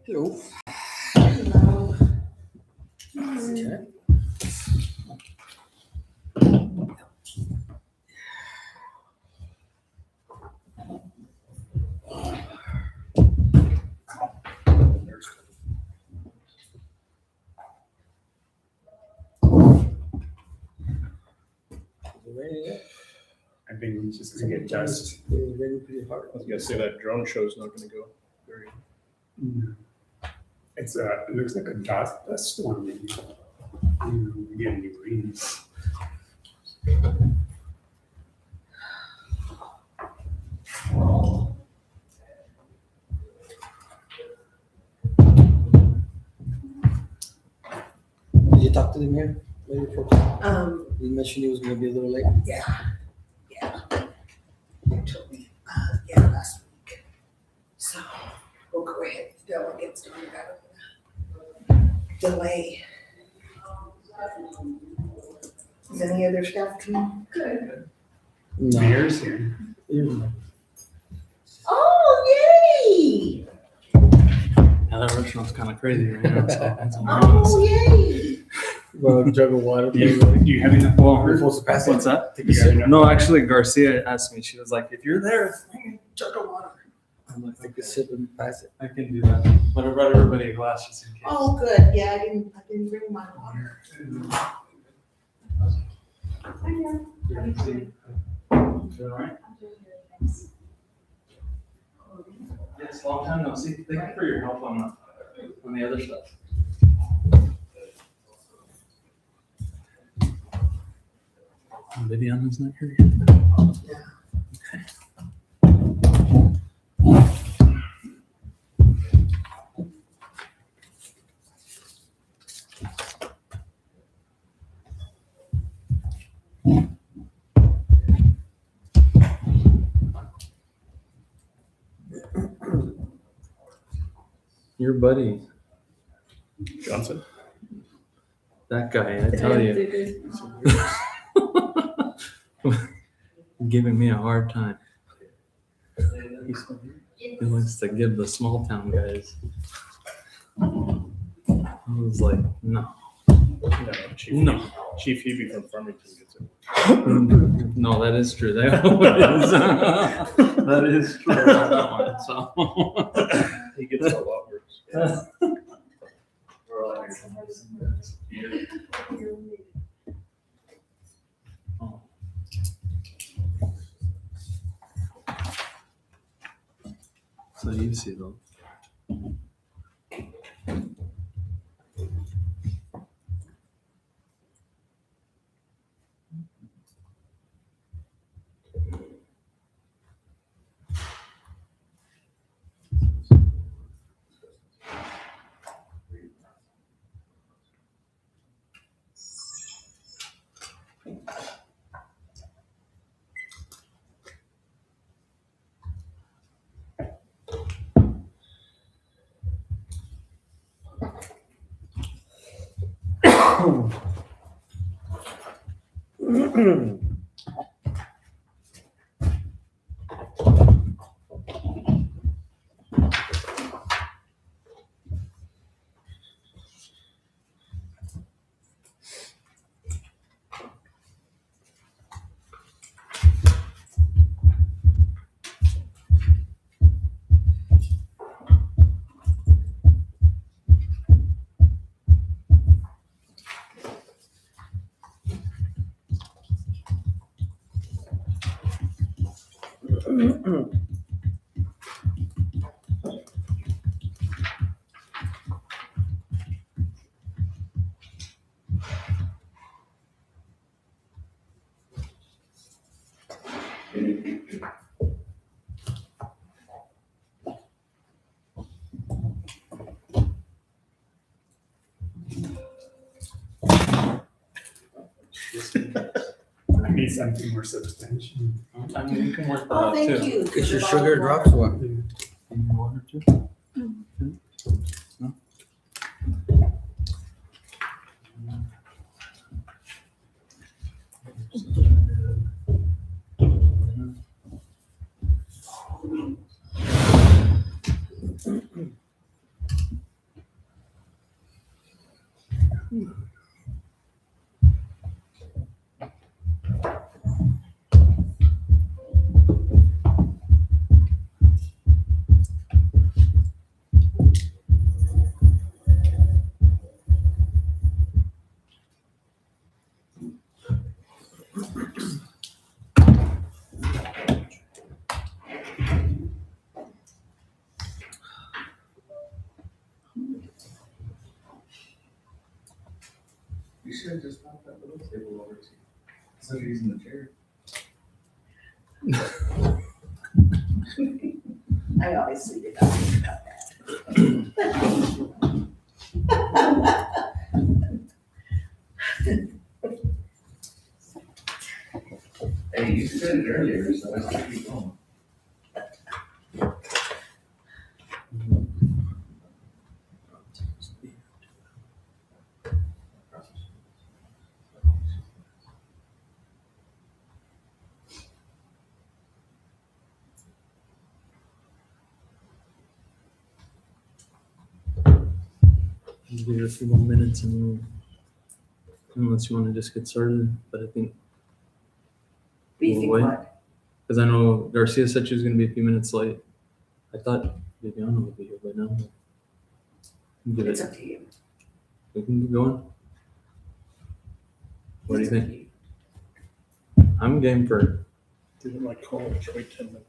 Hello. Hello. Okay. I think it's just gonna get dust. It's raining pretty hard. I was gonna say that drone show is not gonna go very. It's it looks like a dust storm maybe. We get any breeze. Did you talk to the mayor? Maybe before? You mentioned he was gonna be a little late. Yeah. They told me, last week. So we'll go ahead, Dylan gets started out of the delay. Is any other stuff coming? Good. No. Mayor's here. Yeah. Oh, yay! Yeah, that restaurant's kind of crazy right now. So it's Oh, yay! Well, a jug of water. Do you have enough Well, water? supposed to pass What's that? Do you have enough No, water? actually, Garcia asked me. She was like, "If you're there, bring a jug of water." I'm like, Take "Okay, a sip and pass it. I can do that." But I brought everybody a glass just in case. Oh, good. Yeah, I didn't bring my water. Good to see you. Doing all right? Yes, long time no see. Thank you for your help on the other stuff. Viviana's not here yet. Your buddy, Johnson. that guy, I tell you, giving me a hard time. He likes to give the small town guys. I was like, no, No, Chief. no. Chief Hebe from Farmington gets it. No, that is true. That is, that is true. On that one, so. He gets a lot worse. Oh. So you see though. I need something more substantial. I mean, you can work that Oh, out thank too. you. Is your sugar drops or what? You need water too? No? You should have just knocked that little table over to you. Instead of using the chair. I obviously did not think about that. Hey, you said it earlier, so I should keep going. Give it a few more minutes and unless you want to just get started, but I think, Do you think Wait. what? because I know Garcia said she was going to be a few minutes late. I thought Viviana would be here by now. Give It's it, up to you. we can keep going. What do you It's up think? to you. I'm game for, Didn't like college, wait 10 minutes.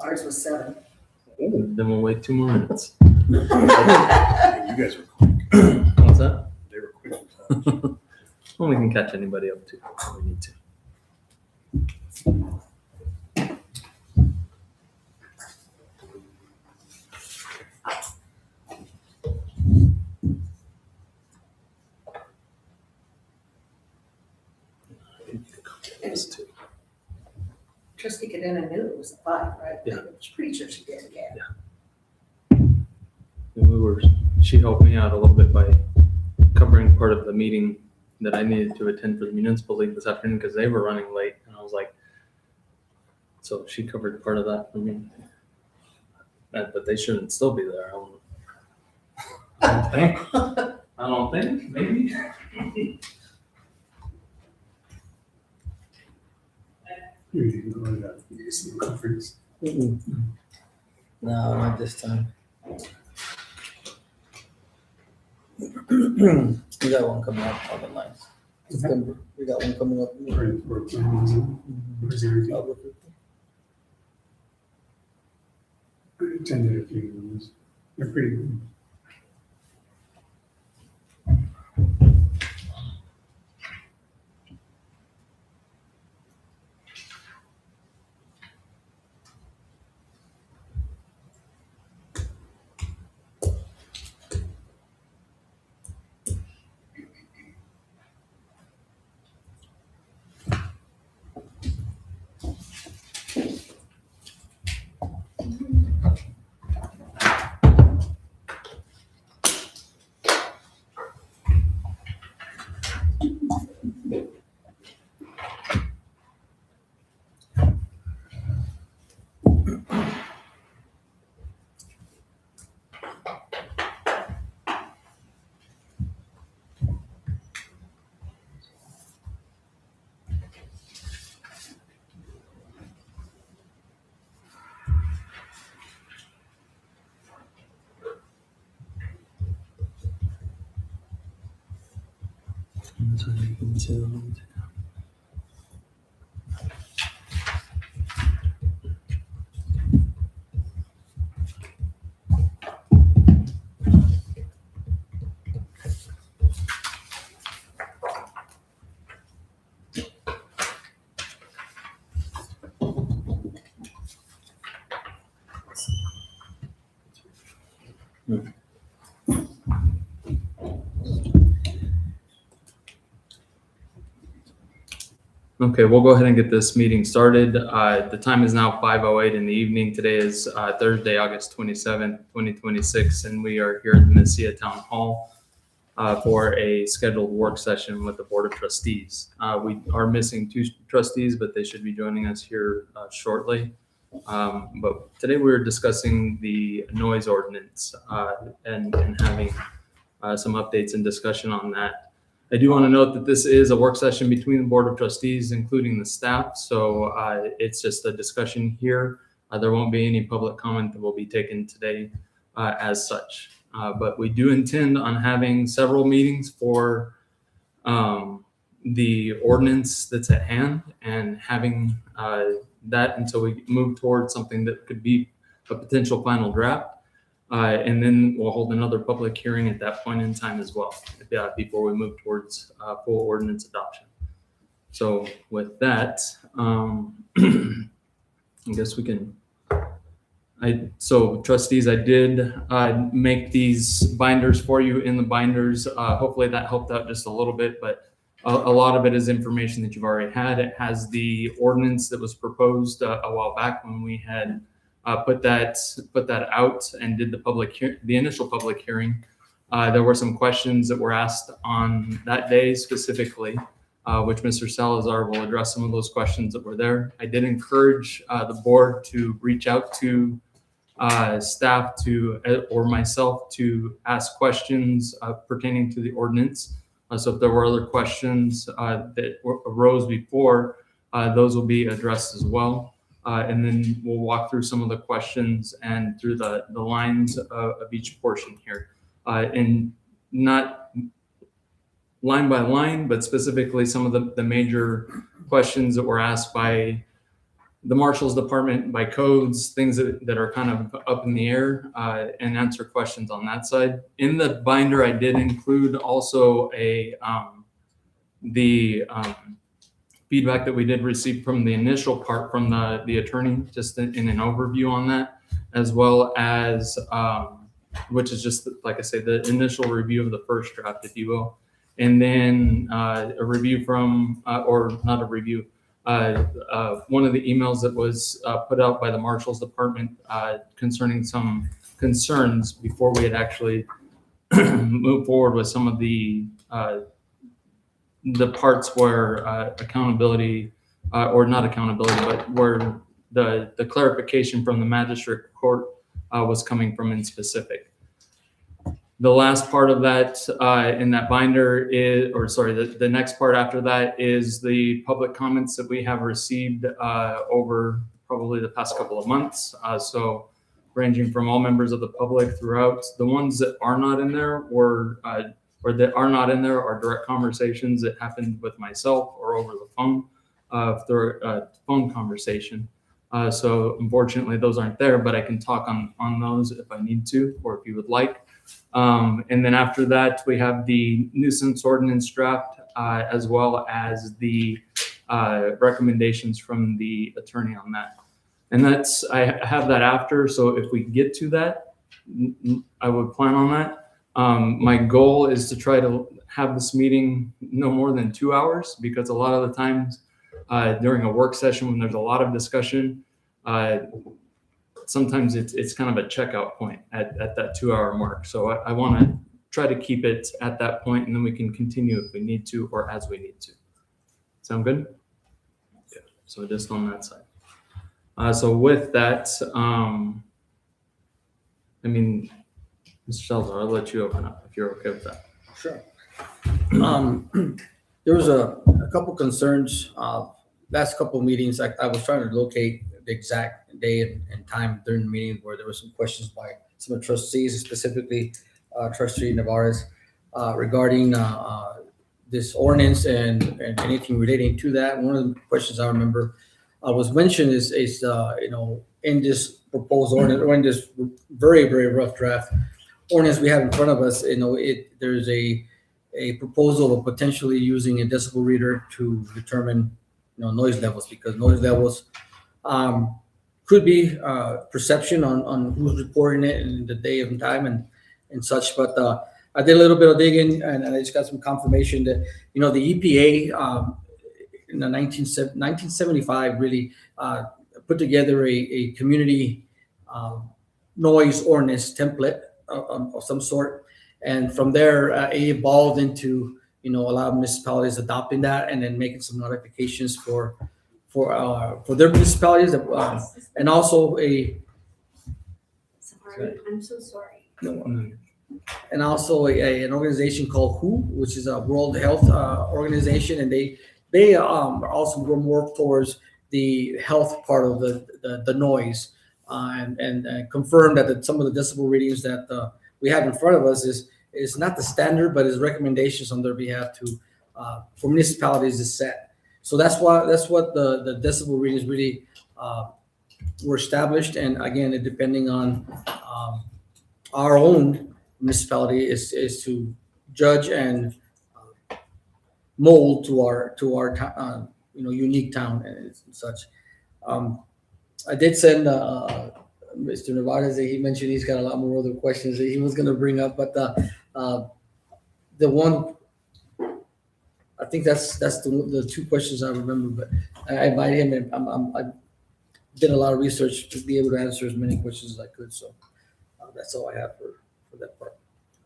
Ours was 7. then we'll wait 2 more minutes. Hey, you guys were quick. What's that? They were quick with college. Well, we can catch anybody up too if we need to. This too. Trustee Cadena knew it was a 5, right? Yeah. I was pretty sure she did, yeah. And she helped me out a little bit by covering part of the meeting that I needed to attend for the municipal league this afternoon because they were running late. And I was like, so she covered part of that for me. But they shouldn't still be there. I don't think. I don't think. Maybe. You can go to that UC conference. No, not this time. We got one coming up on the 9th. September. We got one coming up. Where's everything? I attended a few of those. They're pretty good. Okay, we'll go ahead and get this meeting started. The time is now 5:08 in the evening. Today is Thursday, August 27th, 2026, and we are here at the Mesilla Town Hall for a scheduled work session with the Board of Trustees. We are missing 2 trustees, but they should be joining us here shortly. But today we're discussing the noise ordinance and having some updates and discussion on that. I do want to note that this is a work session between the Board of Trustees, including the staff. So it's just a discussion here. There won't be any public comment that will be taken today as such. But we do intend on having several meetings for the ordinance that's at hand and having that until we move towards something that could be a potential final draft. And then we'll hold another public hearing at that point in time as well, before we move towards full ordinance adoption. So with that, I guess we can. So trustees, I did make these binders for you in the binders. Hopefully that helped out just a little bit, but a lot of it is information that you've already had. It has the ordinance that was proposed a while back when we had put that out and did the initial public hearing. There were some questions that were asked on that day specifically, which Mr. Salazar will address some of those questions that were there. I did encourage the board to reach out to staff or myself to ask questions pertaining to the ordinance. So if there were other questions that arose before, those will be addressed as well. And then we'll walk through some of the questions and through the lines of each portion here. And not line by line, but specifically some of the major questions that were asked by the Marshal's Department, by codes, things that are kind of up in the air, and answer questions on that side. In the binder, I did include also the feedback that we did receive from the initial part from the attorney, just in an overview on that, as well as, which is just, like I say, the initial review of the first draft, if you will. And then a review from, or not a review, one of the emails that was put out by the Marshal's Department concerning some concerns before we had actually moved forward with some of the parts where accountability, or not accountability, but where the clarification from the magistrate court was coming from in specific. The last part of that in that binder is, or sorry, the next part after that is the public comments that we have received over probably the past couple of months. So ranging from all members of the public throughout. The ones that are not in there or that are not in there are direct conversations that happened with myself or over the phone through a phone conversation. So unfortunately those aren't there, but I can talk on those if I need to, or if you would like. And then after that, we have the nuisance ordinance draft, as well as the recommendations from the attorney on that. And I have that after. So if we get to that, I would plan on that. My goal is to try to have this meeting no more than 2 hours, because a lot of the times during a work session when there's a lot of discussion, sometimes it's kind of a checkout point at that 2 hour mark. So I want to try to keep it at that point, and then we can continue if we need to or as we need to. Sound good? Okay. So just on that side. So with that, I mean, Mr. Salazar, I'll let you open up if you're okay with that. Sure. There was a couple concerns. Last couple meetings, I was trying to locate the exact day and time during the meeting where there were some questions by some of the trustees, specifically Trustee Navarez, regarding this ordinance and anything relating to that. One of the questions I remember was mentioned is in this proposed ordinance, or in this very, very rough draft ordinance we have in front of us, there's a proposal of potentially using a decibel reader to determine noise levels, because noise levels could be perception on who's reporting it and the day and time and such. But I did a little bit of digging, and I just got some confirmation that the EPA in the 1975 really put together a community noise ordinance template of some sort, and from there it evolved into a lot of municipalities adopting that and then making some modifications for their municipalities, and also Sorry, I'm so sorry. no, and also an organization called WHO, which is a World Health Organization, and they also work towards the health part of the noise, and confirm that some of the decibel readings that we have in front of us is not the standard, but is recommendations on their behalf to for municipalities to set. So that's what the decibel readings really were established, and again, it depending on our own municipality is to judge and mold to our unique town and such. I did send Mr. Nevada. He mentioned he's got a lot more other questions that he was going to bring up, but the one, I think that's the two questions I remember. But I invited him, and I did a lot of research to be able to answer as many questions as I could. So that's all I have for that part.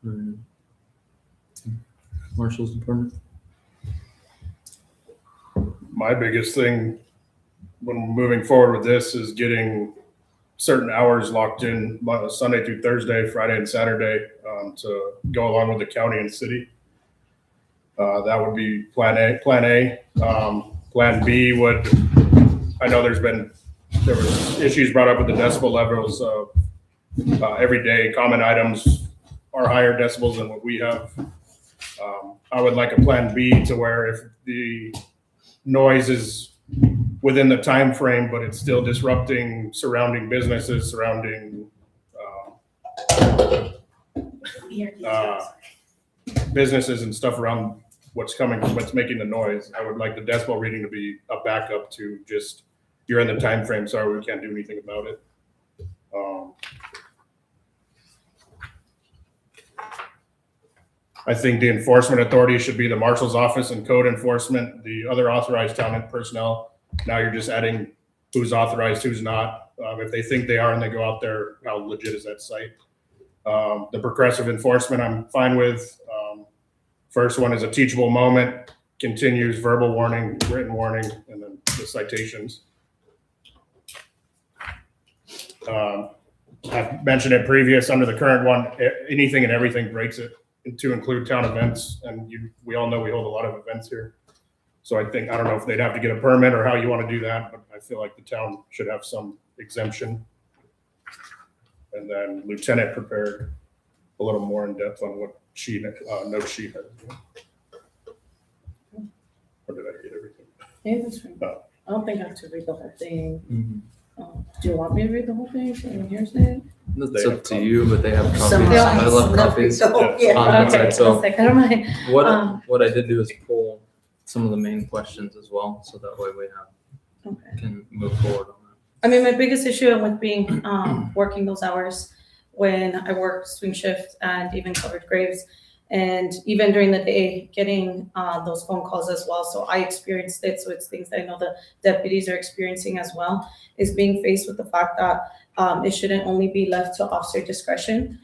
Mm. Marshal's department. My biggest thing when moving forward with this is getting certain hours locked in Sunday through Thursday, Friday and Saturday to go along with the county and city. That would be plan A. Plan B would, I know there was issues brought up with the decibel levels of every day. Common items are higher decibels than what we have. I would like a plan B to where if the noise is within the time frame, but it's still disrupting surrounding businesses, surrounding businesses and stuff around what's making the noise. I would like the decibel reading to be a backup to just, you're in the time frame, sorry, we can't do anything about it. I think the enforcement authority should be the marshal's office and code enforcement, the other authorized town personnel. Now you're just adding who's authorized, who's not. If they think they are and they go out there, how legit is that site? The progressive enforcement, I'm fine with. First one is a teachable moment, continues verbal warning, written warning, and then the citations. I've mentioned it previous under the current one, anything and everything breaks it, to include town events. And we all know we hold a lot of events here. So I don't know if they'd have to get a permit or how you want to do that, but I feel like the town should have some exemption. And then Lieutenant prepared a little more in depth on what notes she has. Or did I read everything? Yeah, that's fine. Oh. I don't think I have to read the whole thing. Mm-hmm. Do you want me to read the whole thing? So here's it. That's up to you, but they have copies. Some I love copies. Yeah. Okay, so- I don't mind. What I did do is pull some of the main questions as well, so that way we Okay. can move forward on that. I mean, my biggest issue with being working those hours when I worked swing shift and even covered graves, and even during the day getting those phone calls as well. So I experienced it. So it's things that I know the deputies are experiencing as well, is being faced with the fact that it shouldn't only be left to officer discretion,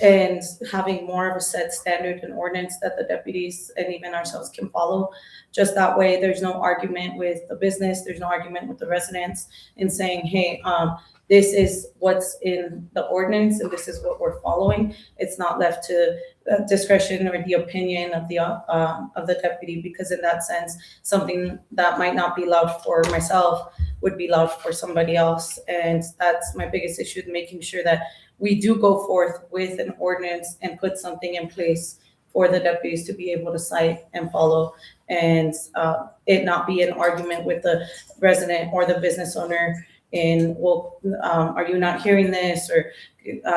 and having more of a set standard and ordinance that the deputies and even ourselves can follow. Just that way, there's no argument with the business, there's no argument with the residents in saying, hey, this is what's in the ordinance and this is what we're following. It's not left to discretion or the opinion of the deputy, because in that sense, something that might not be loud for myself would be loud for somebody else. And that's my biggest issue, making sure that we do go forth with an ordinance and put something in place for the deputies to be able to cite and follow, and it not be an argument with the resident or the business owner in, well, are you not hearing this? Or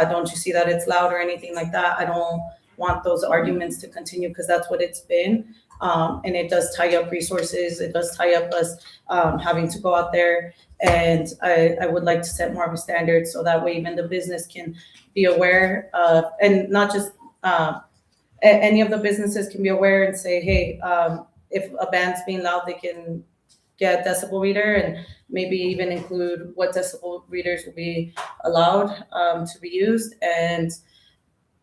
don't you see that it's loud or anything like that? I don't want those arguments to continue, because that's what it's been. And it does tie up resources. It does tie up us having to go out there. And I would like to set more of a standard, so that way even the business can be aware, and not just any of the businesses can be aware and say, hey, if a band's being loud, they can get a decibel reader, and maybe even include what decibel readers will be allowed to be used, and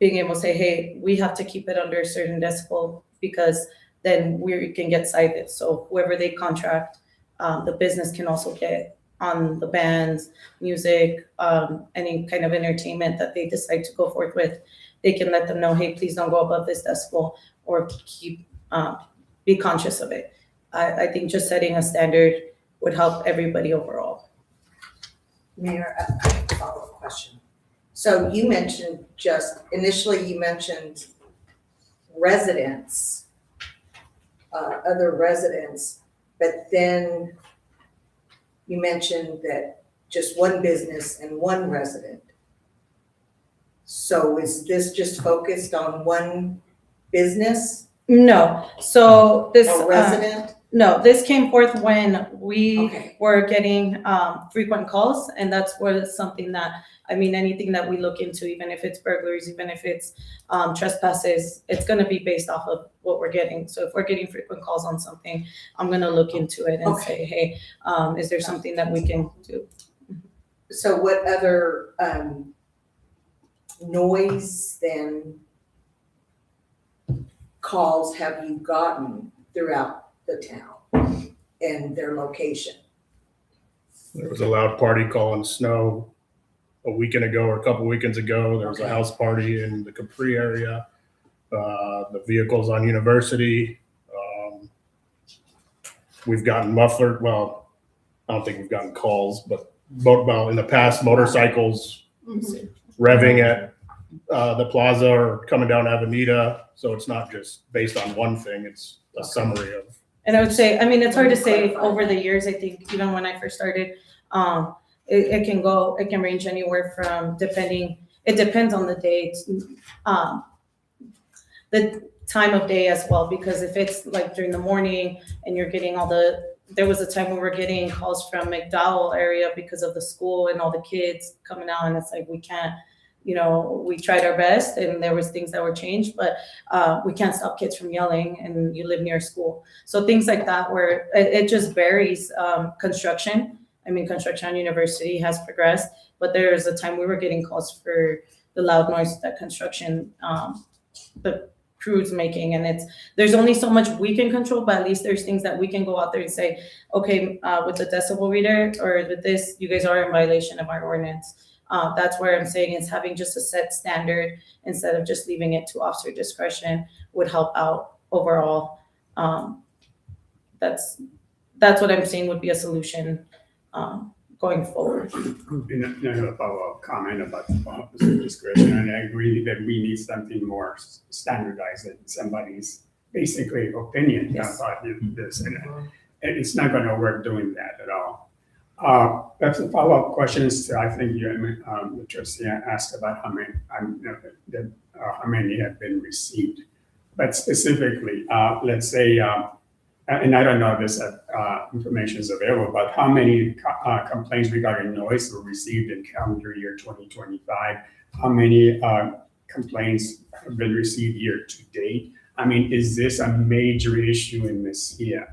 being able to say, hey, we have to keep it under a certain decibel, because then we can get cited. So whoever they contract, the business can also get on the bands, music, any kind of entertainment that they decide to go forth with, they can let them know, hey, please don't go above this decibel, or keep, be conscious of it. I think just setting a standard would help everybody overall. Mayor, I have a follow-up question. So you mentioned initially you mentioned residents, other residents, but then you mentioned that just one business and one resident. So is this just focused on one business No, so this. or resident? No, this came forth when we Okay. were getting frequent calls, and that's was something that, I mean, anything that we look into, even if it's burglaries, even if it's trespasses, it's gonna be based off of what we're getting. So if we're getting frequent calls on something, I'm gonna look into it and Okay. say, hey, is there something that we can do? So what other noise then calls have you gotten throughout the town and their location? There was a loud party call in Snow a weekend ago or a couple weekends ago. There was a Okay. house party in the Capri area. The vehicles on University. We've gotten muffled. Well, I don't think we've gotten calls, but in the past, motorcycles revving at the plaza or coming down Avenida. So it's not just based on one thing. It's a summary of. And I would say, I mean, it's hard to say over the years. I think even when I first started, it can range anywhere from it depends on the day, the time of day as well, because if it's like during the morning and you're getting there was a time when we were getting calls from McDowell area because of the school and all the kids coming out, and it's like, we can't, we tried our best and there was things that were changed, but we can't stop kids from yelling and you live near school. So things like that where it just varies. Construction on University has progressed, but there's a time we were getting calls for the loud noise that construction, the crews making, and there's only so much we can control, but at least there's things that we can go out there and say, okay, with the decibel reader or with this, you guys are in violation of our ordinance. That's where I'm saying is having just a set standard instead of just leaving it to officer discretion would help out overall. That's what I'm saying would be a solution going forward. And I have a follow-up comment about the officer discretion, and I agree that we need something more standardized than somebody's basically opinion Yes. about this, and it's not gonna work doing that at all. That's a follow-up question is, I think the trustee asked about how many have been received. But specifically, let's say, and I don't know if this information is available, but how many complaints regarding noise were received in calendar year 2025? How many complaints have been received year to date? I mean, is this a major issue in Mesilla?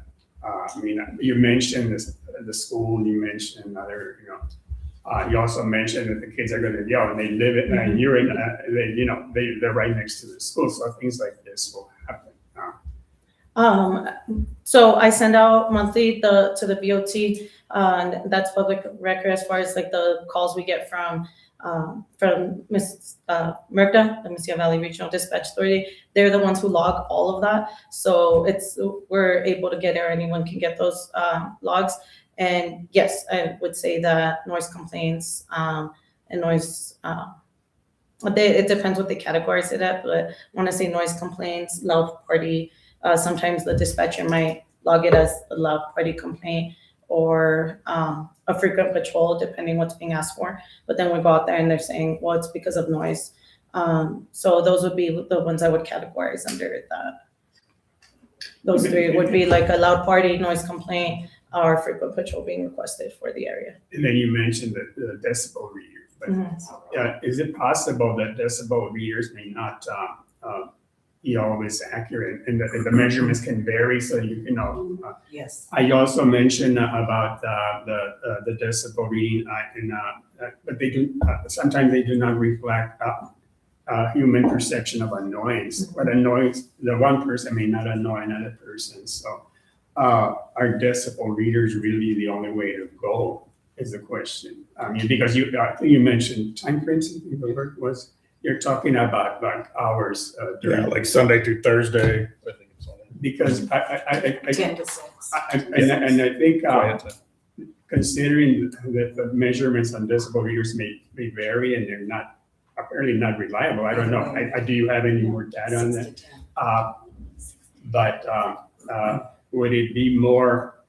You mentioned the school, you mentioned other, you also mentioned that the kids are going to yell and they live it, and you're in, they're right next to the school, so things like this will happen. So I send out monthly to the BOT, and that's public record as far as like the calls we get from Ms. Merca, the Mesilla Valley Regional Dispatch Authority. They're the ones who log all of that. So we're able to get, or anyone can get those logs. And yes, I would say that noise complaints and noise, it depends what they categorize it at, but I want to say noise complaints, loud party. Sometimes the dispatcher might log it as a loud party complaint or a frequent patrol, depending what's being asked for. But then we go out there and they're saying, well, it's because of noise. So those would be the ones I would categorize under that. Those three would be like a loud party, noise complaint, or frequent patrol being requested for the area. And then you mentioned the decibel readers, but is it possible that decibel readers may not be always accurate, and the measurements can vary? So Yes. I also mentioned about the decibel reading, but they do sometimes they do not reflect human perception of a noise. But a noise, the one person may not annoy another person. So, are decibel readers really the only way to go? Is the question. I mean, because I think you mentioned time frames. The word was you're talking about like hours during, Yeah, like Sunday through Thursday. I think it's on because I 10 to 6. and I think quiet. considering that the measurements on decibel readers may vary and they're not apparently not reliable. I don't know. Do you have any more data on that? 6 to 10. Would it be more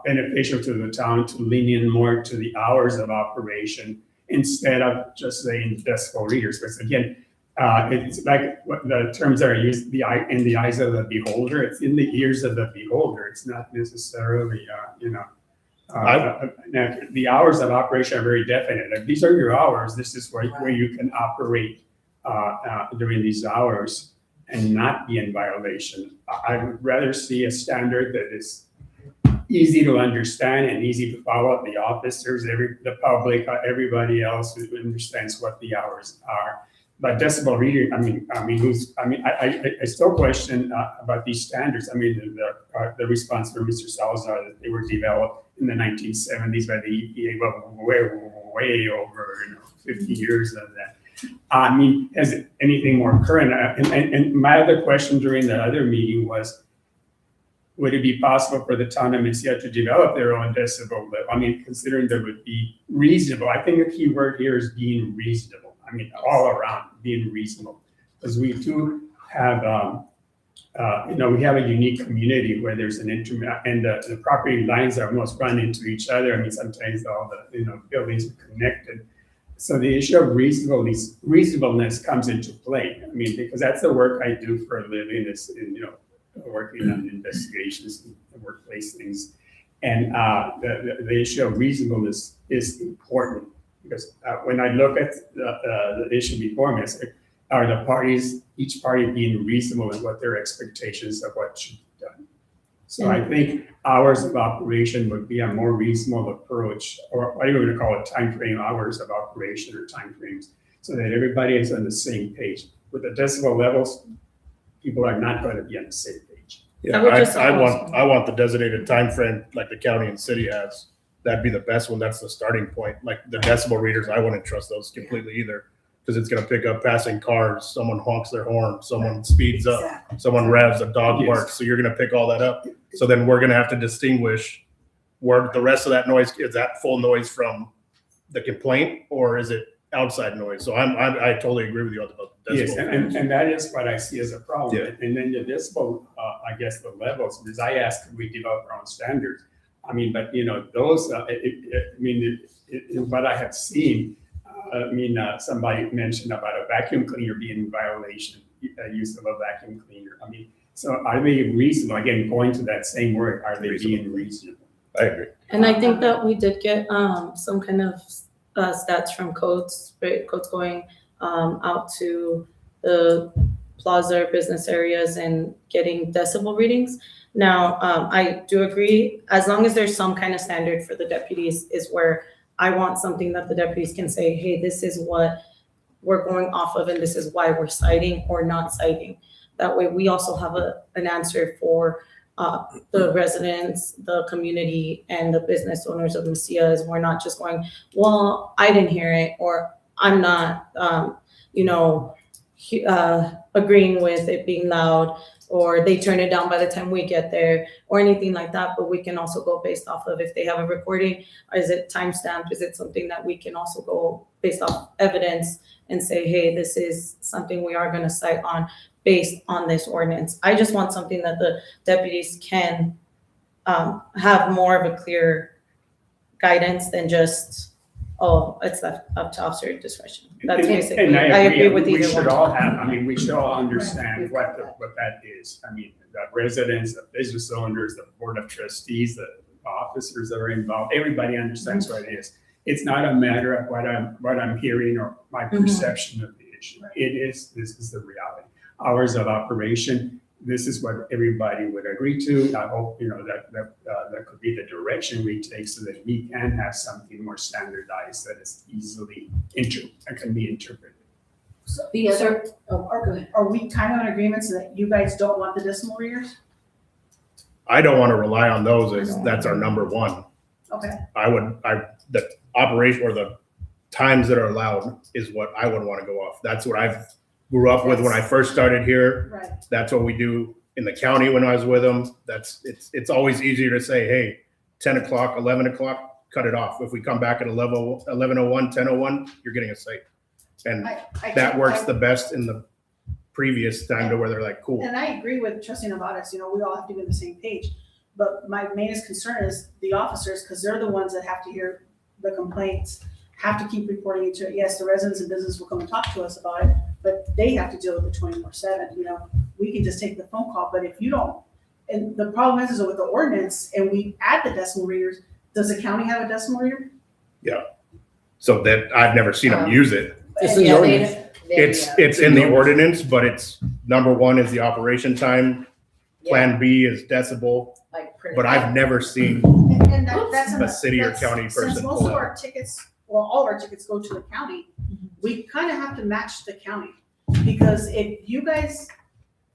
beneficial to the town to lean in more to the hours of operation instead of just saying decibel readers? Because again, it's like what the terms are used, in the eyes of the beholder. It's in the ears of the beholder. It's not necessarily, the hours of operation are very definite. If these are your hours, this is where you can operate during these hours and not be in violation. I would rather see a standard that is easy to understand and easy to follow. The officers, the public, everybody else who understands what the hours are. But decibel reader, I still question about these standards. I mean, the response from Mr. Salazar that they were developed in the 1970s by the EPA, well, way over 50 years of that. I mean, is it anything more current? And my other question during the other meeting was, would it be possible for the town of Mesilla to develop their own decibel level? I mean, considering that would be reasonable. I think the key word here is being reasonable. I mean, all around being reasonable, because we do have, we have a unique community where there's an and the property lines are almost run into each other. I mean, sometimes all the buildings are connected. So the issue of reasonableness comes into play. I mean, because that's the work I do for a living, is working on investigations and workplace things. And the issue of reasonableness is important, because when I look at the issue before me, I say, are each party being reasonable in what their expectations of what should be done? So I think hours of operation would be a more reasonable approach, or what are you going to call it, time frame, hours of operation or time frames, so that everybody is on the same page. With the decibel levels, people are not going to be on the same page. Yeah, I want the designated time frame like the county and city has. That'd be the best one. That's the starting point. Like the decibel readers, I wouldn't trust those completely either, because it's going to pick up passing cars. Someone honks their horn. Someone speeds up. Exactly. Someone revs. A dog Yes. barks. So you're going to pick all that up. So then we're going to have to distinguish where the rest of that noise is. That full noise from the complaint, or is it outside noise? So I totally agree with you about the decibel. Yes, and that is what I see as a problem. Yeah. And then the decibel, I guess the levels, because I asked, could we develop our own standards? I mean, but those, in what I have seen, somebody mentioned about a vacuum cleaner being in violation, use of a vacuum cleaner. I mean, so are they reasonable? Again, going to that same word, are they being reasonable? I agree. And I think that we did get some kind of stats from codes, right? Codes going out to the plaza or business areas and getting decibel readings. Now, I do agree, as long as there's some kind of standard for the deputies, is where I want something that the deputies can say, hey, this is what we're going off of and this is why we're citing or not citing. That way we also have an answer for the residents, the community, and the business owners of Mesilla, is we're not just going, well, I didn't hear it, or I'm not, agreeing with it being loud, or they turn it down by the time we get there, or anything like that. But we can also go based off of if they have a recording, is it timestamped? Is it something that we can also go based off evidence and say, hey, this is something we are going to cite on based on this ordinance. I just want something that the deputies can have more of a clear guidance than just, oh, it's left up to officer discretion. That's basically, And I agree with we either should one. all have, we should all understand what that is. I mean, the residents, the business owners, the board of trustees, the officers that are involved, everybody understands what it is. It's not a matter of what I'm hearing or my perception of the issue. This is the reality. Hours of operation, this is what everybody would agree to. I hope, that could be the direction we take, so that we can have something more standardized that is easily can be interpreted. So are we kind of in agreement so that you guys don't want the decimal readers? I don't want to rely on those as that's our number one. Okay. The operation or the times that are allowed is what I would want to go off. That's what I grew up with when I first started here. Right. That's what we do in the county when I was with them. It's always easier to say, hey, 10 o'clock, 11 o'clock, cut it off. If we come back at 11:01, 10:01, you're getting a site. And that works the best in the previous time to where they're like, cool. And I agree with trustee Nevadas, we all have to be on the same page. But my main concern is the officers, because they're the ones that have to hear the complaints, have to keep reporting it to it. Yes, the residents and business will come and talk to us about it, but they have to deal with it 24/7. We can just take the phone call, but if you don't, and the problem is with the ordinance and we add the decimal readers, does the county have a decimal reader? So that I've never seen them use it. It's in the ordinance. It's in the ordinance, but it's number one is the operation time. Plan B is decibel, but I've never seen And that's a city or county person Since most pull of that. our tickets, well, all of our tickets go to the county, we kind of have to match the county. Because if you guys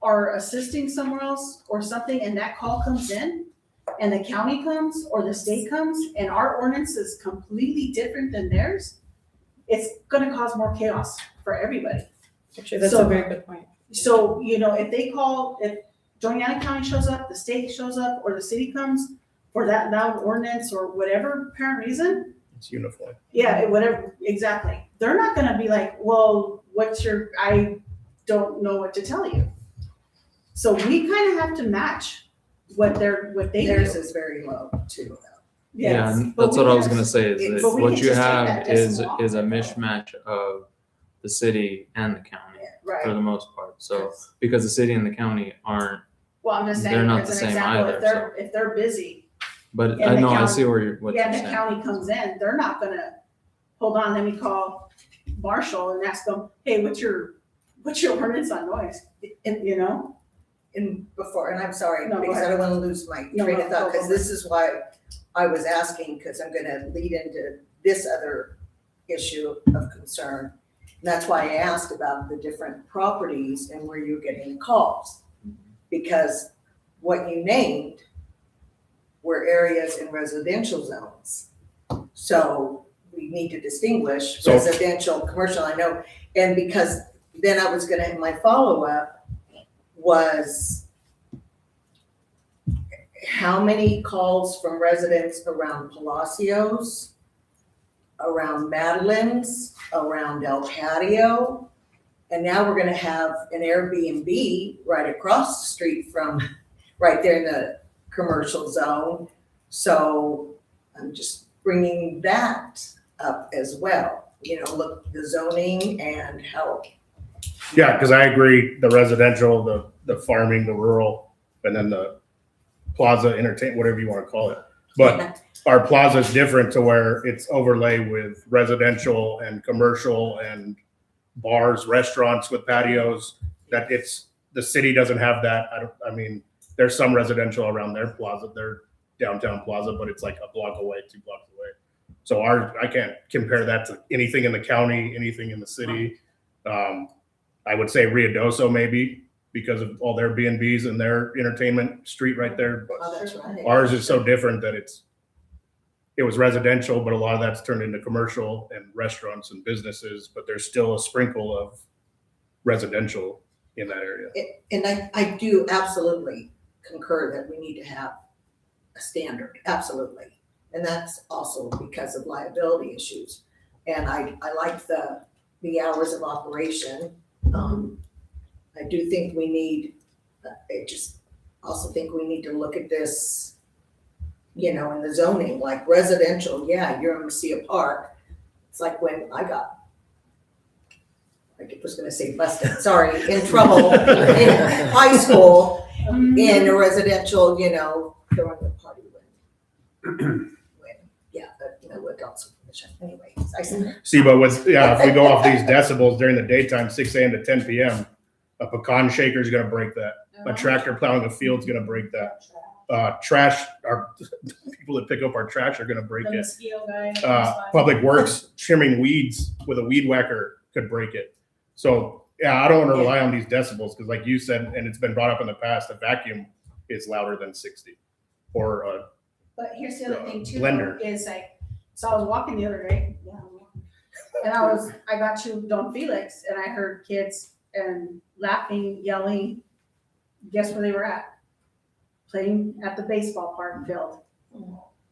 are assisting somewhere else or something and that call comes in and the county comes or the state comes and our ordinance is completely different than theirs, it's gonna cause more chaos for everybody. Actually, that's So- a very good point. So, if they call, if Joniana County shows up, the state shows up, or the city comes for that loud ordinance or whatever apparent reason, It's uniform. yeah, whatever, exactly. They're not gonna be like, well, I don't know what to tell you. So we kind of have to match what they Theirs do. is very low too, though. Yeah, Yes, and but that's we what I was can- gonna say, is but that we what can you just take have that is decimal off. a mismatch of the city and the county for Right. the most part. So, because the city and the county aren't, Well, I'm just they're saying, not as the an same example, either, if they're busy, but And I the know, I county- see what you're yeah, the saying. county comes in, they're not gonna, hold on, let me call Marshall and ask them, hey, what's your ordinance on noise? And before, and I'm sorry, No, go because I ahead. don't wanna lose my No, train no, of thought, go, because go. this is why I was asking, because I'm gonna lead into this other issue of concern. And that's why I asked about the different properties and where you're getting calls. Because what you named were areas in residential zones. So we need to distinguish So- residential, commercial, I know. And because then I was gonna, my follow-up was how many calls from residents around Palacios, around Madeline's, around El Patio, and now we're gonna have an Airbnb right across the street from, right there in the commercial zone. So I'm just bringing that up as well, look, the zoning and how. Yeah, because I agree, the residential, the farming, the rural, and then the plaza entertain, whatever you want to call it. But our plaza is different to where it's overlay with residential and commercial and bars, restaurants with patios, that the city doesn't have that. There's some residential around their plaza, their downtown plaza, but it's like a block away, 2 blocks away. So I can't compare that to anything in the county, anything in the city. I would say Ruidoso maybe, because of all their B&Bs and their entertainment street right there. But Oh, that's right. ours is so different that it was residential, but a lot of that's turned into commercial and restaurants and businesses, but there's still a sprinkle of residential in that area. And I do absolutely concur that we need to have a standard, absolutely. And that's also because of liability issues. And I like the hours of operation. I do think we need, also think we need to look at this, in the zoning, like residential, yeah, you're in Messiah Park. It's like when I was gonna say busted, sorry, in trouble in high school, in a residential, throwing a party when adults with permission. Anyway, I said, See, but if we go off these decibels during the daytime, 6 a.m. to 10 p.m., a pecan shaker is going to break that. A tractor plowing a field is going to break that. Trash, our people that pick up our trash are going to break The it. mosquito guy. Public Works trimming weeds with a weed whacker could break it. So I don't want to rely on these decibels because, like you said, and it's been brought up in the past, a vacuum is louder than 60. Or But here's the other thing too, Blender. though, is like, so I was walking the other day, And I got to Don Felix and I heard kids and laughing, yelling. Guess where they were at? Playing at the baseball park field.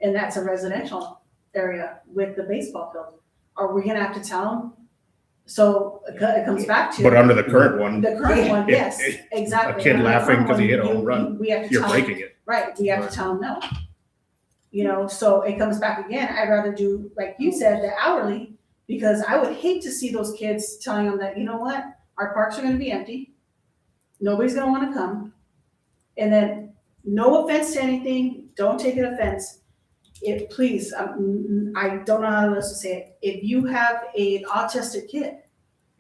And that's a residential area with the baseball field. Are we gonna have to tell them? So it comes back to. But under the current one, The current one, If- yes, exactly. a kid Under the laughing current 'cause he one, hit a home run, We have to you're tell 'em- breaking it. Right, we have Right. to tell them no. You know, so it comes back again, I'd rather do, like you said, the hourly, because I would hate to see those kids telling them that, you know what, our parks are gonna be empty. Nobody's gonna wanna come. And then, no offense to anything, don't take it offense. Please, I don't know how else to say it, if you have an autistic kid